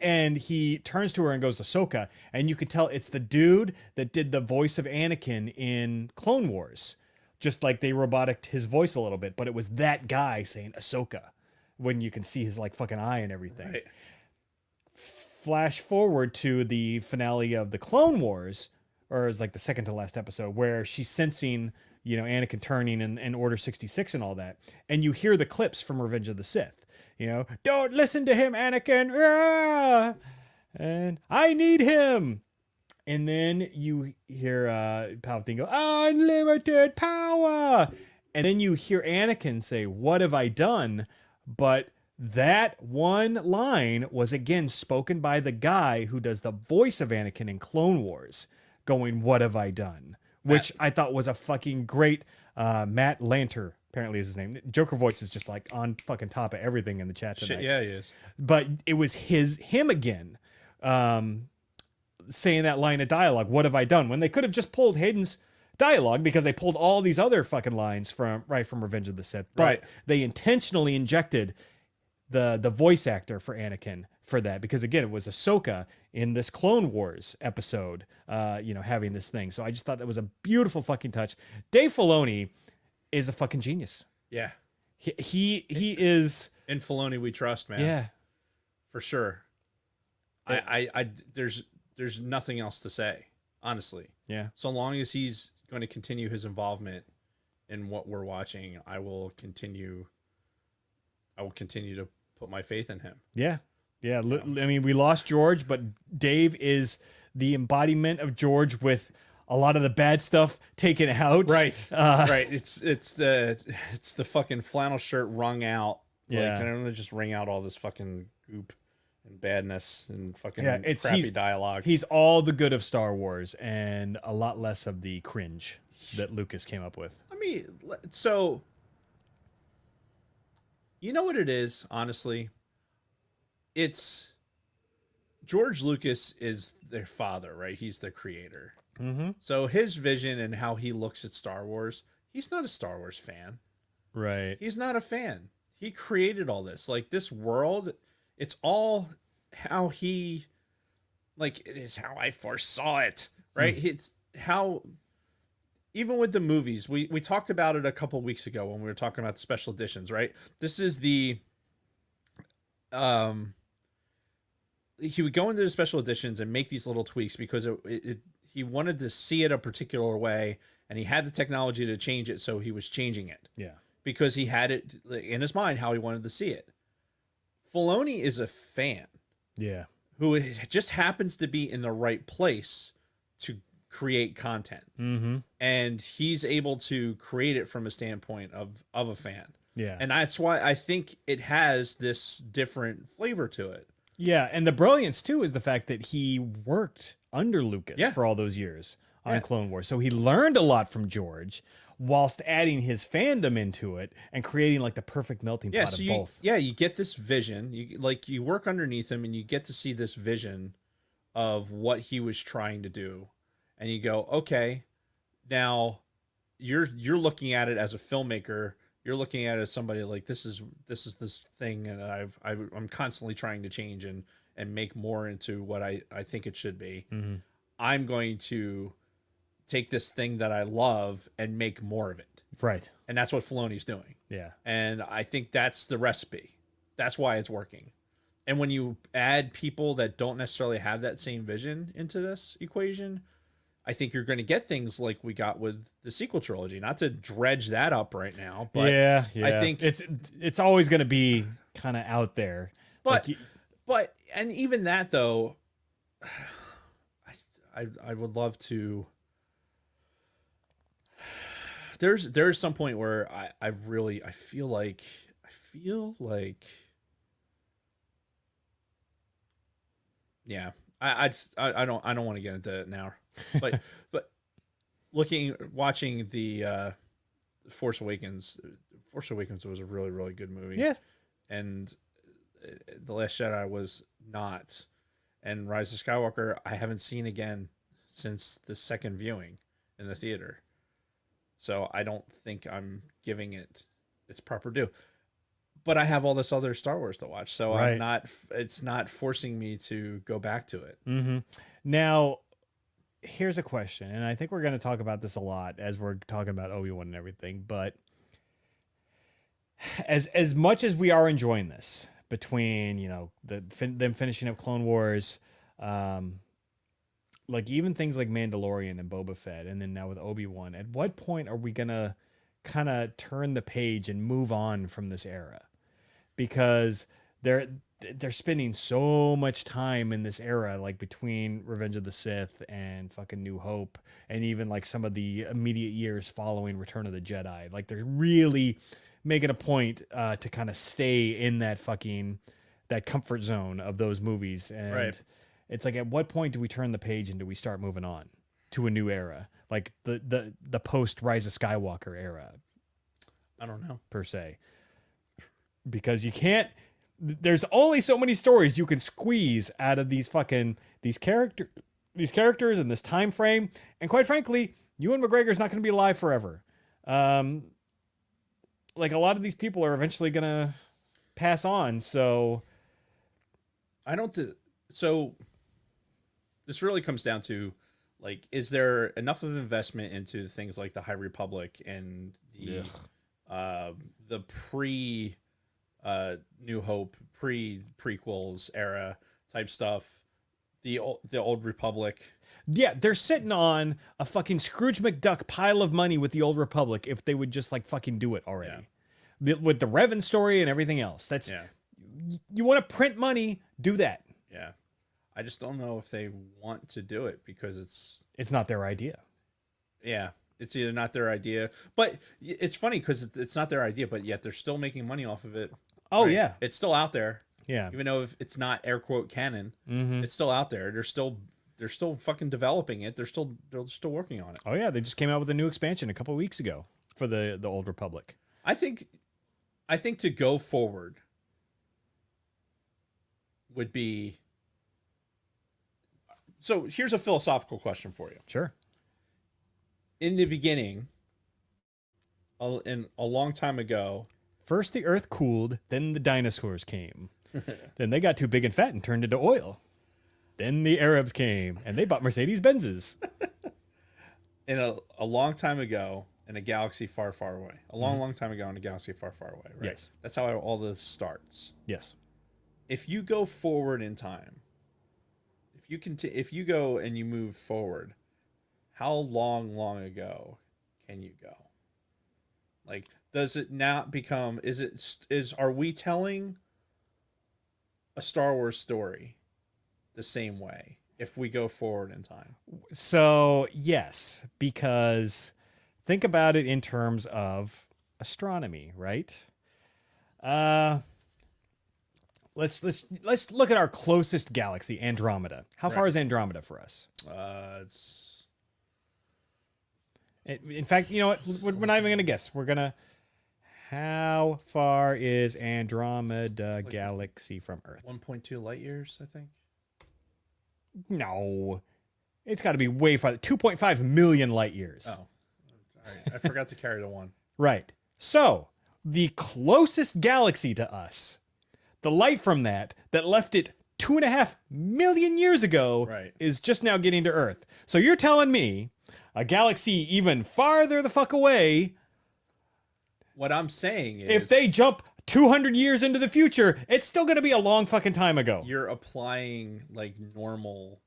and he turns to her and goes, Ahsoka, and you could tell it's the dude that did the voice of Anakin in Clone Wars. Just like they roboticed his voice a little bit, but it was that guy saying Ahsoka when you can see his like fucking eye and everything.
Right.
Flash forward to the finale of the Clone Wars, or it's like the second to last episode, where she's sensing, you know, Anakin turning and Order 66 and all that. And you hear the clips from Revenge of the Sith. You know, don't listen to him, Anakin. Ah! And I need him. And then you hear Palpatine go, unlimited power. And then you hear Anakin say, what have I done? But that one line was again spoken by the guy who does the voice of Anakin in Clone Wars, going, what have I done? Which I thought was a fucking great Matt Lanter, apparently is his name. Joker voice is just like on fucking top of everything in the chat tonight.
Shit, yeah, he is.
But it was him again saying that line of dialogue, what have I done? When they could have just pulled Hayden's dialogue, because they pulled all these other fucking lines from Revenge of the Sith. But
Right.
they intentionally injected the voice actor for Anakin for that, because again, it was Ahsoka in this Clone Wars episode, you know, having this thing. So I just thought that was a beautiful fucking touch. Dave Filoni is a fucking genius.
Yeah.
He is,
In Filoni, we trust, man.
yeah.
For sure. I there's nothing else to say, honestly.
Yeah.
So long as he's going to continue his involvement in what we're watching, I will continue to put my faith in him.
Yeah. Yeah. I mean, we lost George, but Dave is the embodiment of George with a lot of the bad stuff taken out.
Right. Right. It's the fucking flannel shirt wrung out.
Yeah.
Like, I'm gonna just wring out all this fucking goop and badness and fucking
Yeah,
crappy
he's
dialogue.
He's all the good of Star Wars and a lot less of the cringe that Lucas came up with.
I mean, so you know what it is, honestly? It's George Lucas is their father, right? He's the creator.
Mm-hmm.
So his vision and how he looks at Star Wars, he's not a Star Wars fan.
Right.
He's not a fan. He created all this. Like, this world, it's all how he, like, it is how I foresaw it, right? It's how, even with the movies, we talked about it a couple weeks ago when we were talking about the special editions, right? This is the, he would go into the special editions and make these little tweaks because he wanted to see it a particular way, and he had the technology to change it, so he was changing it.
Yeah.
Because he had it in his mind how he wanted to see it. Filoni is a fan
Yeah.
who just happens to be in the right place to create content.
Mm-hmm.
And he's able to create it from a standpoint of a fan.
Yeah.
And that's why I think it has this different flavor to it.
Yeah. And the brilliance, too, is the fact that he worked under Lucas
Yeah.
for all those years on
Yeah.
Clone Wars. So he learned a lot from George whilst adding his fandom into it and creating like the perfect melting pot of both.
You get this vision. You work underneath him and you get to see this vision of what he was trying to do. And you go, okay, now you're looking at it as a filmmaker. You're looking at it as somebody like this is this thing, and I'm constantly trying to change and make more into what I think it should be.
Mm-hmm.
I'm going to take this thing that I love and make more of it.
Right.
And that's what Filoni's doing.
Yeah.
And I think that's the recipe. That's why it's working. And when you add people that don't necessarily have that same vision into this equation, I think you're going to get things like we got with the sequel trilogy. Not to dredge that up right now, but
yeah.
I think
it's always going to be kind of out there.
But
Like,
but and even that though, I would love to. There's some point where I feel like yeah, I don't want to get into it now, but watching the Force Awakens was a really, really good movie.
Yeah.
And The Last Jedi was not, and Rise of Skywalker I haven't seen again since the second viewing in the theater. So I don't think I'm giving it its proper due. But I have all this other Star Wars to watch, so
Right.
I'm not. It's not forcing me to go back to it.
Mm-hmm. Now, here's a question, and I think we're going to talk about this a lot as we're talking about Obi-Wan and everything. But as much as we are enjoying this, between them finishing up Clone Wars, like even things like Mandalorian and Boba Fett, and then now with Obi-Wan, at what point are we gonna kind of turn the page and move on from this era? Because they're spending so much time in this era, like between Revenge of the Sith and fucking New Hope, and even like some of the immediate years following Return of the Jedi. Like they're really making a point to kind of stay in that comfort zone of those movies. And
Right.
it's like, at what point do we turn the page and do we start moving on to a new era, like the post Rise of Skywalker era,
I don't know.
per se? Because you can't. There's only so many stories you can squeeze out of these characters in this time frame, and quite frankly, Ewan McGregor's not going to be alive forever. Like a lot of these people are eventually going to pass on. So
I don't. So this really comes down to, like, is there enough of investment into things like the High Republic and the pre New Hope, prequels era type stuff, the Old Republic?
yeah, they're sitting on a fucking Scrooge McDuck pile of money with the Old Republic if they would just like fucking do it already. With the Revan story and everything else. That's you want to print money, do that.
Yeah. I just don't know if they want to do it because
It's not their idea.
it's either not their idea, but it's funny because it's not their idea, but yet they're still making money off of it.
Oh
right?
yeah.
It's still out there.
Yeah.
Even though if it's not air quote canon,
Mm-hmm.
it's still out there. They're still fucking developing it. They're still working on it.
Oh yeah, they just came out with a new expansion a couple of weeks ago for the Old Republic.
I think to go forward would be. So here's a philosophical question for you.
Sure.
In the beginning, a long time ago,
First the earth cooled, then the dinosaurs came. Then they got too big and fat and turned into oil. Then the Arabs came and they bought Mercedes Benzes.
in a long time ago, in a galaxy far, far away. A long time ago in a galaxy far, far away, right?
Yes.
That's how all this starts.
Yes.
If you go forward in time, if you go and you move forward, how long ago can you go? Like, does it not become, are we telling a Star Wars story the same way if we go forward in time?
So yes, because think about it in terms of astronomy, right? Let's look at our closest galaxy, Andromeda. How far is Andromeda for us?
It's
In fact, you know what? We're not even gonna guess. We're gonna. How far is Andromeda galaxy from Earth?
1.2 light years, I think.
No, it's got to be way farther. 2.5 million light years.
Oh, all right. I forgot to carry the one.
Right. So the closest galaxy to us, the light from that left it 2.5 million years ago,
Right.
is just now getting to Earth. So you're telling me a galaxy even farther the fuck away,
What I'm saying is,
if they jump 200 years into the future, it's still going to be a long fucking time ago.
you're applying like normal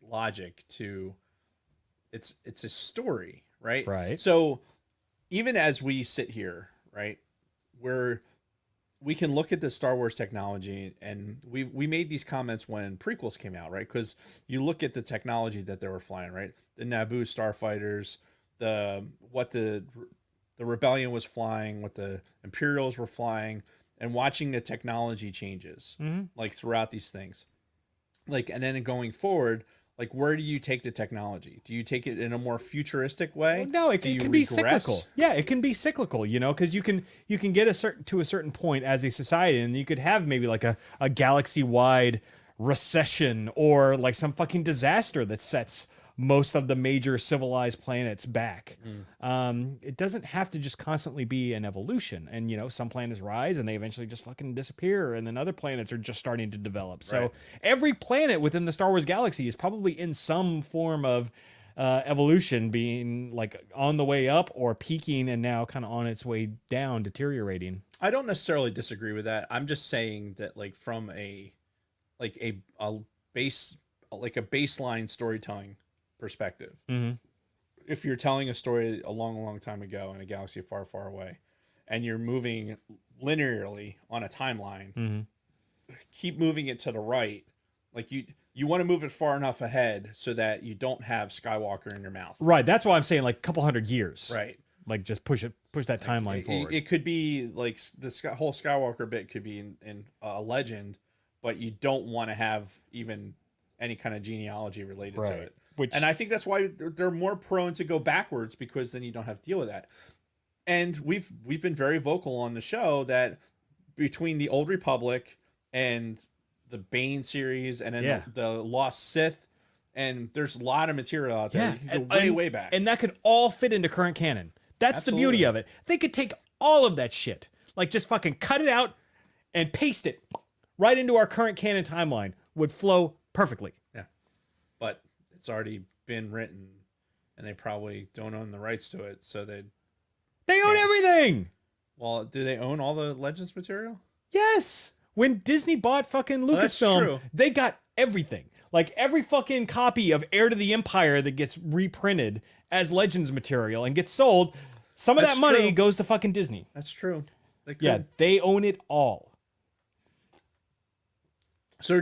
logic to it's a story, right?
Right.
So even as we sit here, right, we can look at the Star Wars technology, and we made these comments when prequels came out, right? Because you look at the technology that they were flying, right? The Naboo starfighters, what the rebellion was flying, what the Imperials were flying, and watching the technology changes, like throughout these things, like, and then going forward, like, where do you take the technology? Do you take it in a more futuristic way?
Well, no, it
Do you
can be
regress?
cyclical. Yeah, it can be cyclical, you know, because you can get to a certain point as a society, and you could have maybe like a galaxy wide recession or like some fucking disaster that sets most of the major civilized planets back. It doesn't have to just constantly be an evolution. And, you know, some planets rise and they eventually just fucking disappear. And then other planets are just starting to develop. So
Right.
every planet within the Star Wars galaxy is probably in some form of evolution, being like on the way up or peaking and now kind of on its way down, deteriorating.
I don't necessarily disagree with that. I'm just saying that, like, from a baseline storytelling perspective, if you're telling a story a long time ago in a galaxy far away, and you're moving linearly on a timeline, keep moving it to the right. Like, you want to move it far enough ahead so that you don't have Skywalker in your mouth.
Right. That's why I'm saying like a couple hundred years.
Right.
Like just push that timeline forward.
It could be like the whole Skywalker bit could be in a legend, but you don't want to have even any kind of genealogy related to it. And I think that's why they're more prone to go backwards, because then you don't have to deal with that. And we've been very vocal on the show that between the Old Republic and the Bane series and then the Lost Sith, and there's a lot of material out there. You can go way back.
And that could all fit into current canon. That's the beauty of it. They could take all of that shit, like just fucking cut it out and paste it right into our current canon timeline. Would flow perfectly.
Yeah. But it's already been written and they probably don't own the rights to it, so they
own everything.
Well, do they own all the Legends material?
Yes. When Disney bought fucking
that's true.
Lucasfilm, they got everything. Like every fucking copy of Heir to the Empire that gets reprinted as Legends material and gets sold, some of
That's
that money
true.
goes to fucking Disney.
That's true. They could.
Yeah, they own it all.
So they're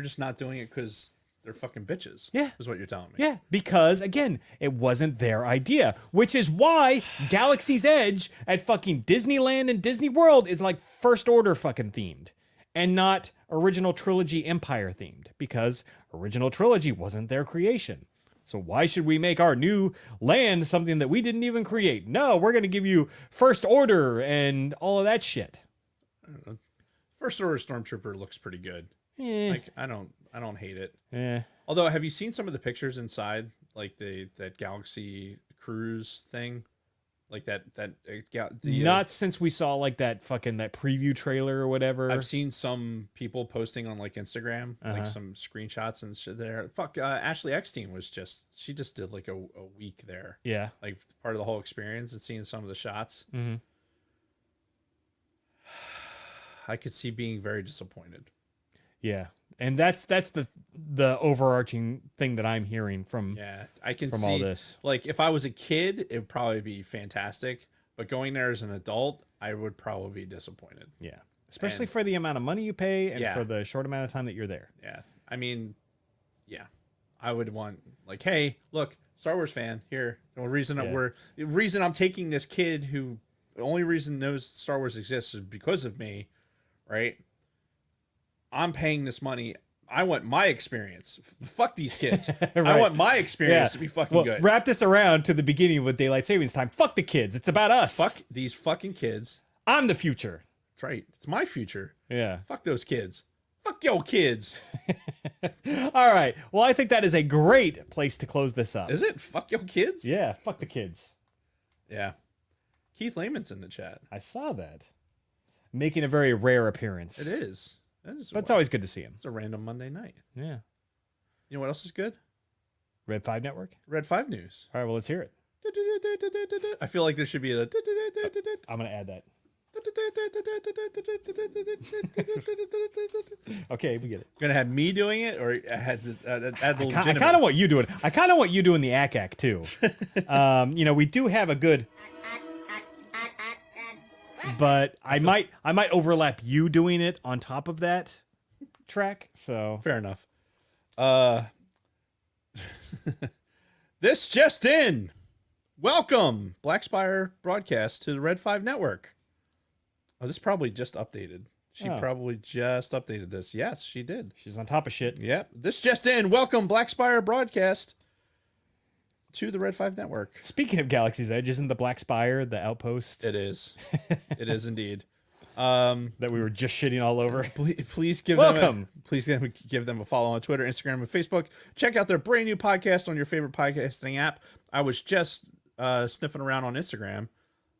just not doing it because they're fucking bitches.
Yeah.
Is what you're telling me.
Yeah, because again, it wasn't their idea, which is why Galaxy's Edge at fucking Disneyland and Disney World is like First Order fucking themed and not original trilogy Empire themed, because original trilogy wasn't their creation. So why should we make our new land something that we didn't even create? No, we're going to give you First Order and all of that shit.
First Order Stormtrooper looks pretty good. Like I don't hate it.
Yeah.
Although, have you seen some of the pictures inside, like that Galaxy Cruise thing, like
Not since we saw like that preview trailer or whatever.
I've seen some people posting on like Instagram, like some screenshots and shit there. Ashley Eckstein she just did like a week there.
Yeah.
Like part of the whole experience and seeing some of the shots.
Mm-hmm.
I could see being very disappointed.
Yeah. And that's the overarching thing that I'm hearing from
I can
from
see
all this.
Like if I was a kid, it would probably be fantastic. But going there as an adult, I would probably be disappointed.
Yeah. Especially for the amount of money you pay and for the short amount of time that you're there.
Yeah. I mean, I would want like, hey, look, Star Wars fan here. The reason I'm taking this kid who the only reason knows Star Wars exists is because of me, right? I'm paying this money. I want my experience. Fuck these kids.
Right.
I want my experience to be fucking good.
Wrap this around to the beginning with daylight savings time. Fuck the kids. It's about us.
Fuck these fucking kids.
I'm the future.
That's right. It's my future.
Yeah.
Fuck those kids. Fuck your kids.
All right. Well, I think that is a great place to close this up.
Is it? Fuck your kids?
Yeah. Fuck the kids.
Yeah. Keith Lehman's in the chat.
I saw that. Making a very rare appearance.
It is.
But it's always good to see him.
It's a random Monday night.
Yeah.
You know what else is good?
Red 5 Network?
Red 5 News.
All right, well, let's hear it.
I feel like there should be a...
I'm going to add that. Okay, we get it.
Gonna have me doing it, or I had to add the
I
legitimate?
kind of want you doing it. I kind of want you doing the ack too. We do have a good... But I might overlap you doing it on top of that track. So
Fair enough. This just in. Welcome, Black Spire broadcast to the Red 5 Network. Oh, this probably just updated. She probably just updated this. Yes, she did.
She's on top of shit.
Yep. This just in. Welcome, Black Spire broadcast to the Red 5 Network.
Speaking of Galaxy's Edge, isn't the Black Spire the outpost?
It is. It is indeed.
that we were just shitting all over.
Please give
Welcome.
give them a follow on Twitter, Instagram, and Facebook. Check out their brand new podcast on your favorite podcasting app. I was just sniffing around on Instagram,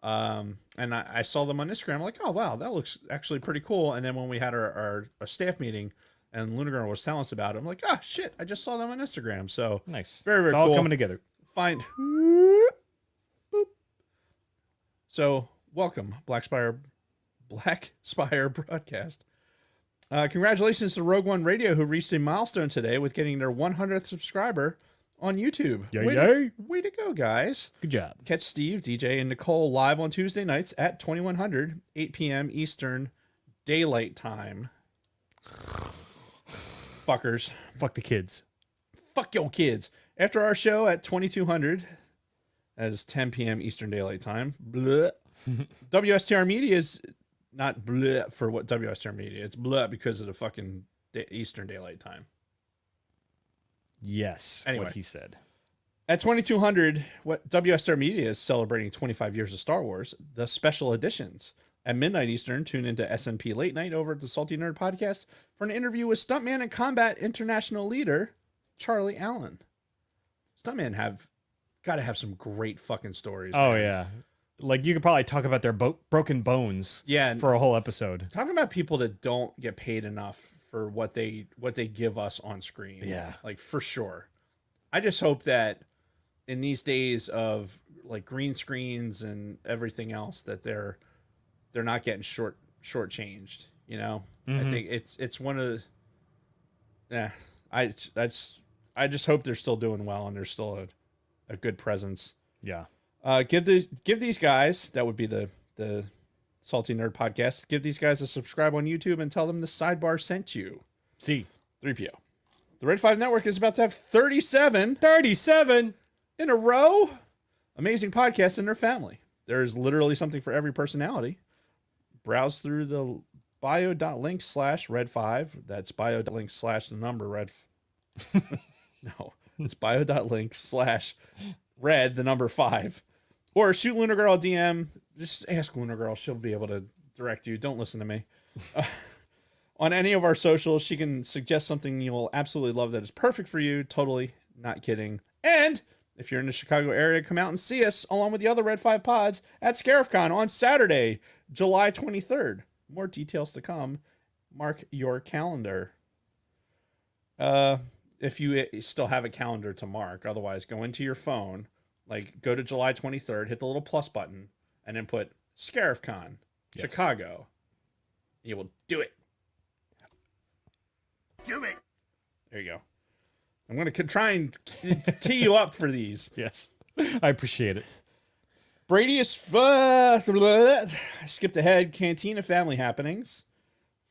and I saw them on Instagram. I'm like, oh wow, that looks actually pretty cool. And then when we had our staff meeting and Luna Girl was telling us about it, I'm like, ah, shit, I just saw them on Instagram. So
Nice.
very
It's all
cool.
coming together.
Fine. Boop. So welcome, Black Spire Broadcast. Congratulations to Rogue One Radio, who reached a milestone today with getting their 100th subscriber on YouTube.
Yay.
Way to go, guys.
Good job.
Catch Steve, DJ, and Nicole live on Tuesday nights at 2100, 8 p.m. Eastern Daylight Time. Fuckers.
Fuck the kids.
Fuck your kids. After our show at 2200, that is 10 p.m. Eastern Daylight Time. Bleh. WSTR Media is not bleh for what WSTR Media. It's bleh because of the fucking Eastern Daylight Time.
Yes.
Anyway.
What he said.
At 2200, what WSTR Media is celebrating 25 years of Star Wars, the special editions. At midnight Eastern, tune into SMP Late Night over at the Salty Nerd Podcast for an interview with Stuntman and Combat International Leader Charlie Allen. Stuntman got to have some great fucking stories.
Oh,
man.
yeah. Like, you could probably talk about their broken bones for a whole episode.
Talking about people that don't get paid enough for what they give us on screen.
Yeah.
Like, for sure. I just hope that in these days of like green screens and everything else that they're not getting shortchanged, you know? I think it's one of I just hope they're still doing well and they're still a good presence.
Yeah.
Give these guys, that would be the Salty Nerd Podcast, give these guys a subscribe on YouTube and tell them the sidebar sent you.
See.
3PO. The Red 5 Network is about to have 37 in a row. Amazing podcasts in their family. There is literally something for every personality. Browse through the bio.link/red5. That's bio.link/ the number red. No, it's bio.link/red, the number 5. Or shoot Luna Girl a DM. Just ask Luna Girl. She'll be able to direct you. Don't listen to me. On any of our socials, she can suggest something you'll absolutely love that is perfect for you. Totally not kidding. And if you're in the Chicago area, come out and see us along with the other Red 5 pods at ScarifCon on Saturday, July 23rd. More details to come. Mark your calendar. If you still have a calendar to mark, otherwise go into your phone, like go to July 23rd, hit the little plus button, and then put ScarifCon, Chicago. You will do it. Do it. There you go. I'm going to try and tee you up for these.
Yes. I appreciate it.
Brady is skipped ahead. Cantina Family Happenings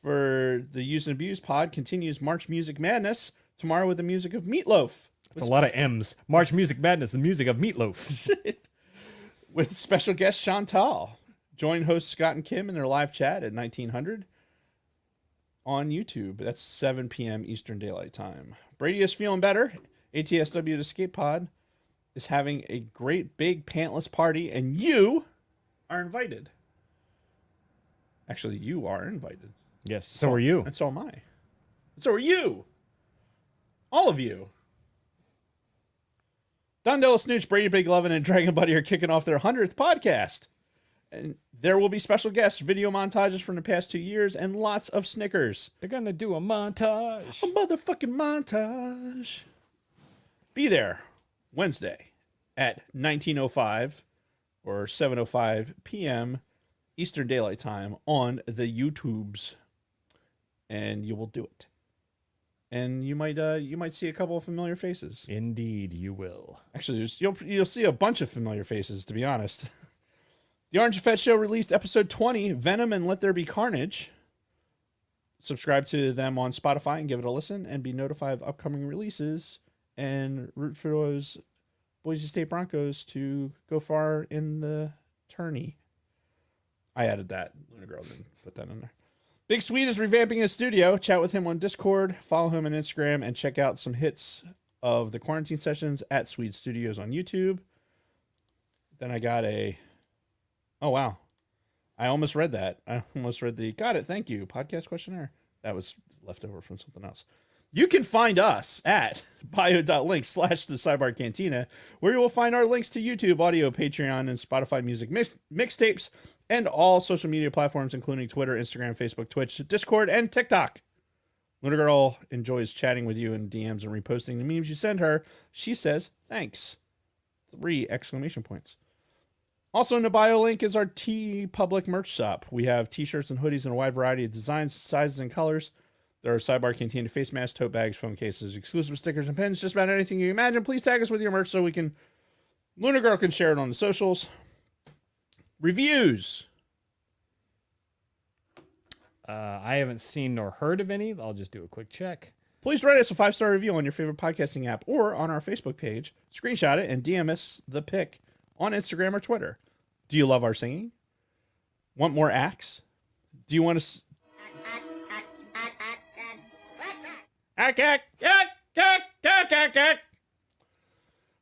for the Use and Abuse pod continues March Music Madness tomorrow with the music of Meatloaf.
It's a lot of M's. March Music Madness, the music of Meatloaf.
With special guest Chantal. Join hosts Scott and Kim in their live chat at 1900 on YouTube. That's 7 p.m. Eastern Daylight Time. Brady is feeling better. ATSW the Escape Pod is having a great big pantless party, and you are invited. Actually, you are invited.
Yes. So are you.
And so am I. And so are you. All of you. Dondella Snooch, Brady Big Lovin', and Dragon Buddy are kicking off their 100th podcast. And there will be special guests, video montages from the past 2 years, and lots of Snickers.
They're going to do a montage.
A motherfucking montage. Be there Wednesday at 19:05 or 7:05 p.m. Eastern Daylight Time on the YouTubes. And you will do it. And you might see a couple of familiar faces.
Indeed, you will.
Actually, you'll see a bunch of familiar faces, to be honest. The Orange and Fett Show released episode 20, Venom and Let There Be Carnage. Subscribe to them on Spotify and give it a listen and be notified of upcoming releases and root for those Boise State Broncos to go far in the tourney. I added that. Luna Girl didn't put that in there. Big Sweet is revamping his studio. Chat with him on Discord, follow him on Instagram, and check out some hits of the quarantine sessions at Sweet Studios on YouTube. Then I got oh wow. I almost read that. I almost read the got it. Thank you. Podcast questionnaire. That was left over from something else. You can find us at bio.link/the Sidebar Cantina, where you will find our links to YouTube, audio, Patreon, and Spotify music mixtapes, and all social media platforms, including Twitter, Instagram, Facebook, Twitch, Discord, and TikTok. Lunar Girl enjoys chatting with you in DMs and reposting the memes you send her. She says, thanks. 3 exclamation points. Also in the bio link is our T Public merch shop. We have t-shirts and hoodies in a wide variety of designs, sizes, and colors. There are Sidebar Cantina face masks, tote bags, phone cases, exclusive stickers, and pins, just about anything you imagine. Please tag us with your merch so we can, Lunar Girl can share it on the socials. Reviews.
I haven't seen nor heard of any. I'll just do a quick check.
Please write us a 5-star review on your favorite podcasting app or on our Facebook page. Screenshot it and DM us the pic on Instagram or Twitter. Do you love our singing? Want more acts? Do you want to...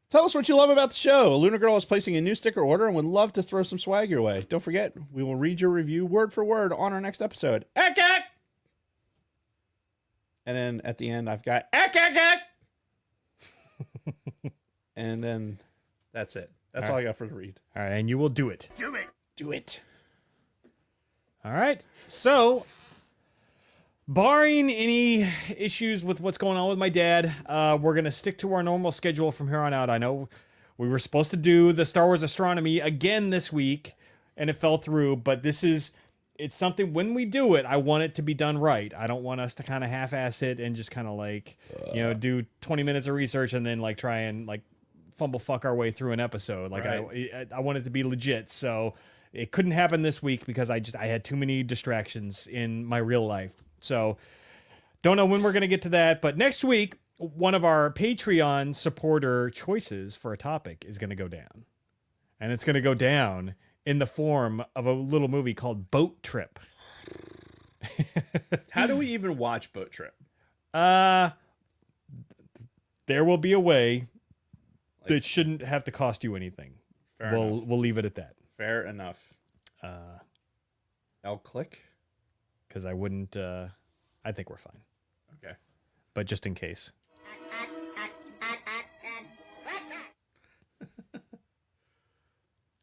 Tell us what you love about the show. Lunar Girl is placing a new sticker order and would love to throw some swag your way. Don't forget, we will read your review word for word on our next episode. And then at the end, I've got... And then that's it. That's all I got for the read.
All right, and you will do it.
Do it.
All right. So, barring any issues with what's going on with my dad, we're going to stick to our normal schedule from here on out. I know we were supposed to do the Star Wars astronomy again this week, and it fell through, but it's something, when we do it, I want it to be done right. I don't want us to kind of half-ass it and just kind of like, do 20 minutes of research and then like try and like fumble fuck our way through an episode. Like right. I want it to be legit. So it couldn't happen this week because I had too many distractions in my real life. So don't know when we're going to get to that, but next week, one of our Patreon supporter choices for a topic is going to go down, and it's going to go down in the form of a little movie called Boat Trip.
How do we even watch Boat Trip?
There will be a way that shouldn't have to cost you anything. We'll leave it at that.
Fair enough. I'll click.
Because I wouldn't, I think we're fine.
Okay.
But just in case.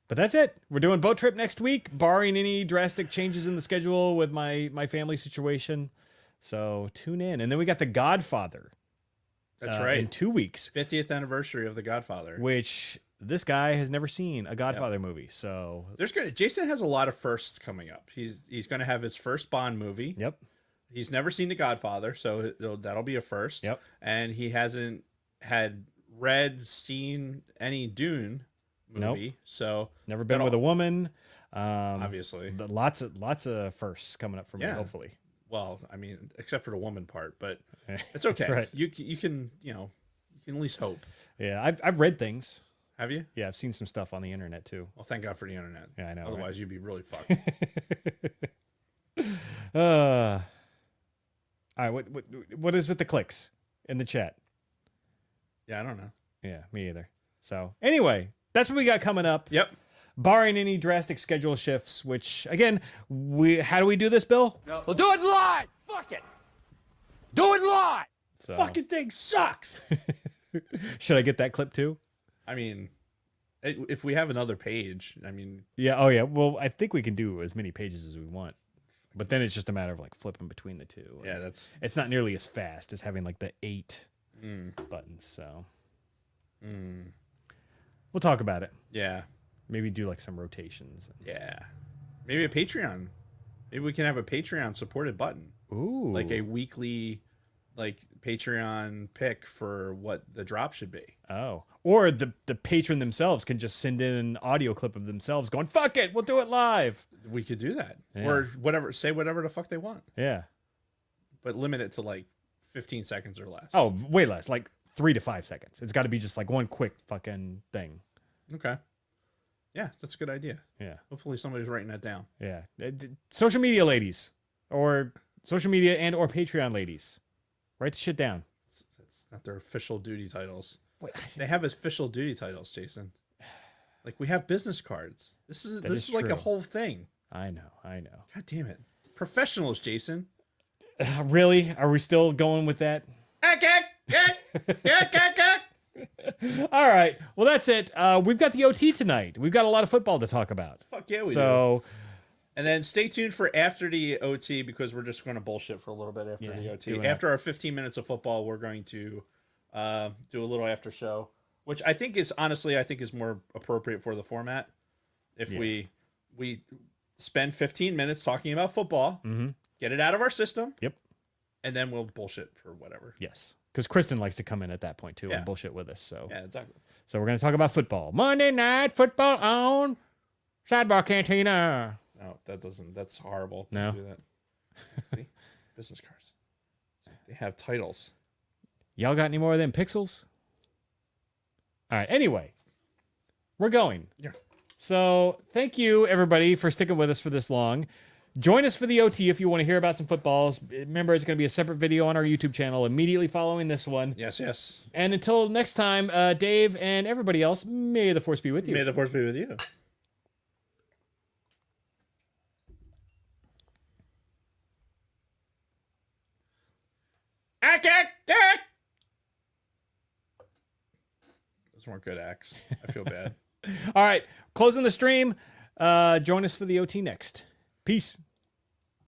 But that's it. We're doing Boat Trip next week, barring any drastic changes in the schedule with my family situation. So tune in. And then we got The Godfather.
That's right.
In 2 weeks.
50th anniversary of The Godfather.
Which this guy has never seen a Godfather movie. So
Jason has a lot of firsts coming up. He's going to have his first Bond movie.
Yep.
He's never seen The Godfather, so that'll be a first.
Yep.
And he hasn't seen any Dune movie.
Nope.
So
never been with a woman.
Obviously.
But lots of firsts coming up for me, hopefully.
Well, I mean, except for the woman part, but it's okay.
Right.
You can at least hope.
Yeah, I've read things.
Have you?
Yeah, I've seen some stuff on the internet too.
Well, thank God for the internet.
Yeah, I know.
Otherwise,
right?
you'd be really fucked.
All right, what is with the clicks in the chat?
Yeah, I don't know.
Yeah, me either. So anyway, that's what we got coming up.
Yep.
Barring any drastic schedule shifts, which again, how do we do this, Bill?
Well, do it live. Fuck it. Do it live.
So,
Fucking thing sucks.
should I get that clip too?
I mean, if we have another page, I mean,
Yeah. Oh yeah. Well, I think we can do as many pages as we want, but then it's just a matter of like flipping between the two.
yeah,
It's not nearly as fast as having like the 8 buttons. So we'll talk about it.
yeah.
Maybe do like some rotations.
Yeah. Maybe a Patreon. Maybe we can have a Patreon supported button.
Ooh.
Like a weekly Patreon pick for what the drop should be.
Oh. Or the patron themselves can just send in an audio clip of themselves going, fuck it, we'll do it live.
We could do that.
Yeah.
Or say whatever the fuck they want.
Yeah.
But limit it to like 15 seconds or less.
Oh, way less. Like 3 to 5 seconds. It's got to be just like one quick fucking thing.
Okay. Yeah, that's a good idea.
Yeah.
Hopefully somebody's writing that down.
Yeah. Social media ladies or social media and or Patreon ladies. Write the shit down.
That's not their official duty titles.
Wait,
They have official duty titles, Jason. Like we have business cards. This is like
true.
a whole thing.
I know.
God damn it. Professionals, Jason.
Really? Are we still going with that? All right. Well, that's it. We've got the OT tonight. We've got a lot of football to talk about.
Fuck yeah, we do.
So,
And then stay tuned for after the OT because we're just going to bullshit for a little bit after the OT. After our 15 minutes of football, we're going to do a little after show, which I think is more appropriate for the format. If we spend 15 minutes talking about football, get it out of our system.
Yep.
And then we'll bullshit for whatever.
Yes. Because Kristen likes to come in at that point too and bullshit with us. So
yeah, exactly.
So we're going to talk about football. Monday Night Football on Sidebar Cantina.
No, that's horrible.
No.
Don't do that. See? Business cards. They have titles.
Y'all got any more of them pixels? All right. Anyway, we're going.
Yeah.
So thank you, everybody, for sticking with us for this long. Join us for the OT if you want to hear about some footballs. Remember, it's going to be a separate video on our YouTube channel immediately following this one.
Yes.
And until next time, Dave and everybody else, may the force be with you.
May the force be with you. Those weren't good acts. I feel bad.
All right, closing the stream. Join us for the OT next. Peace.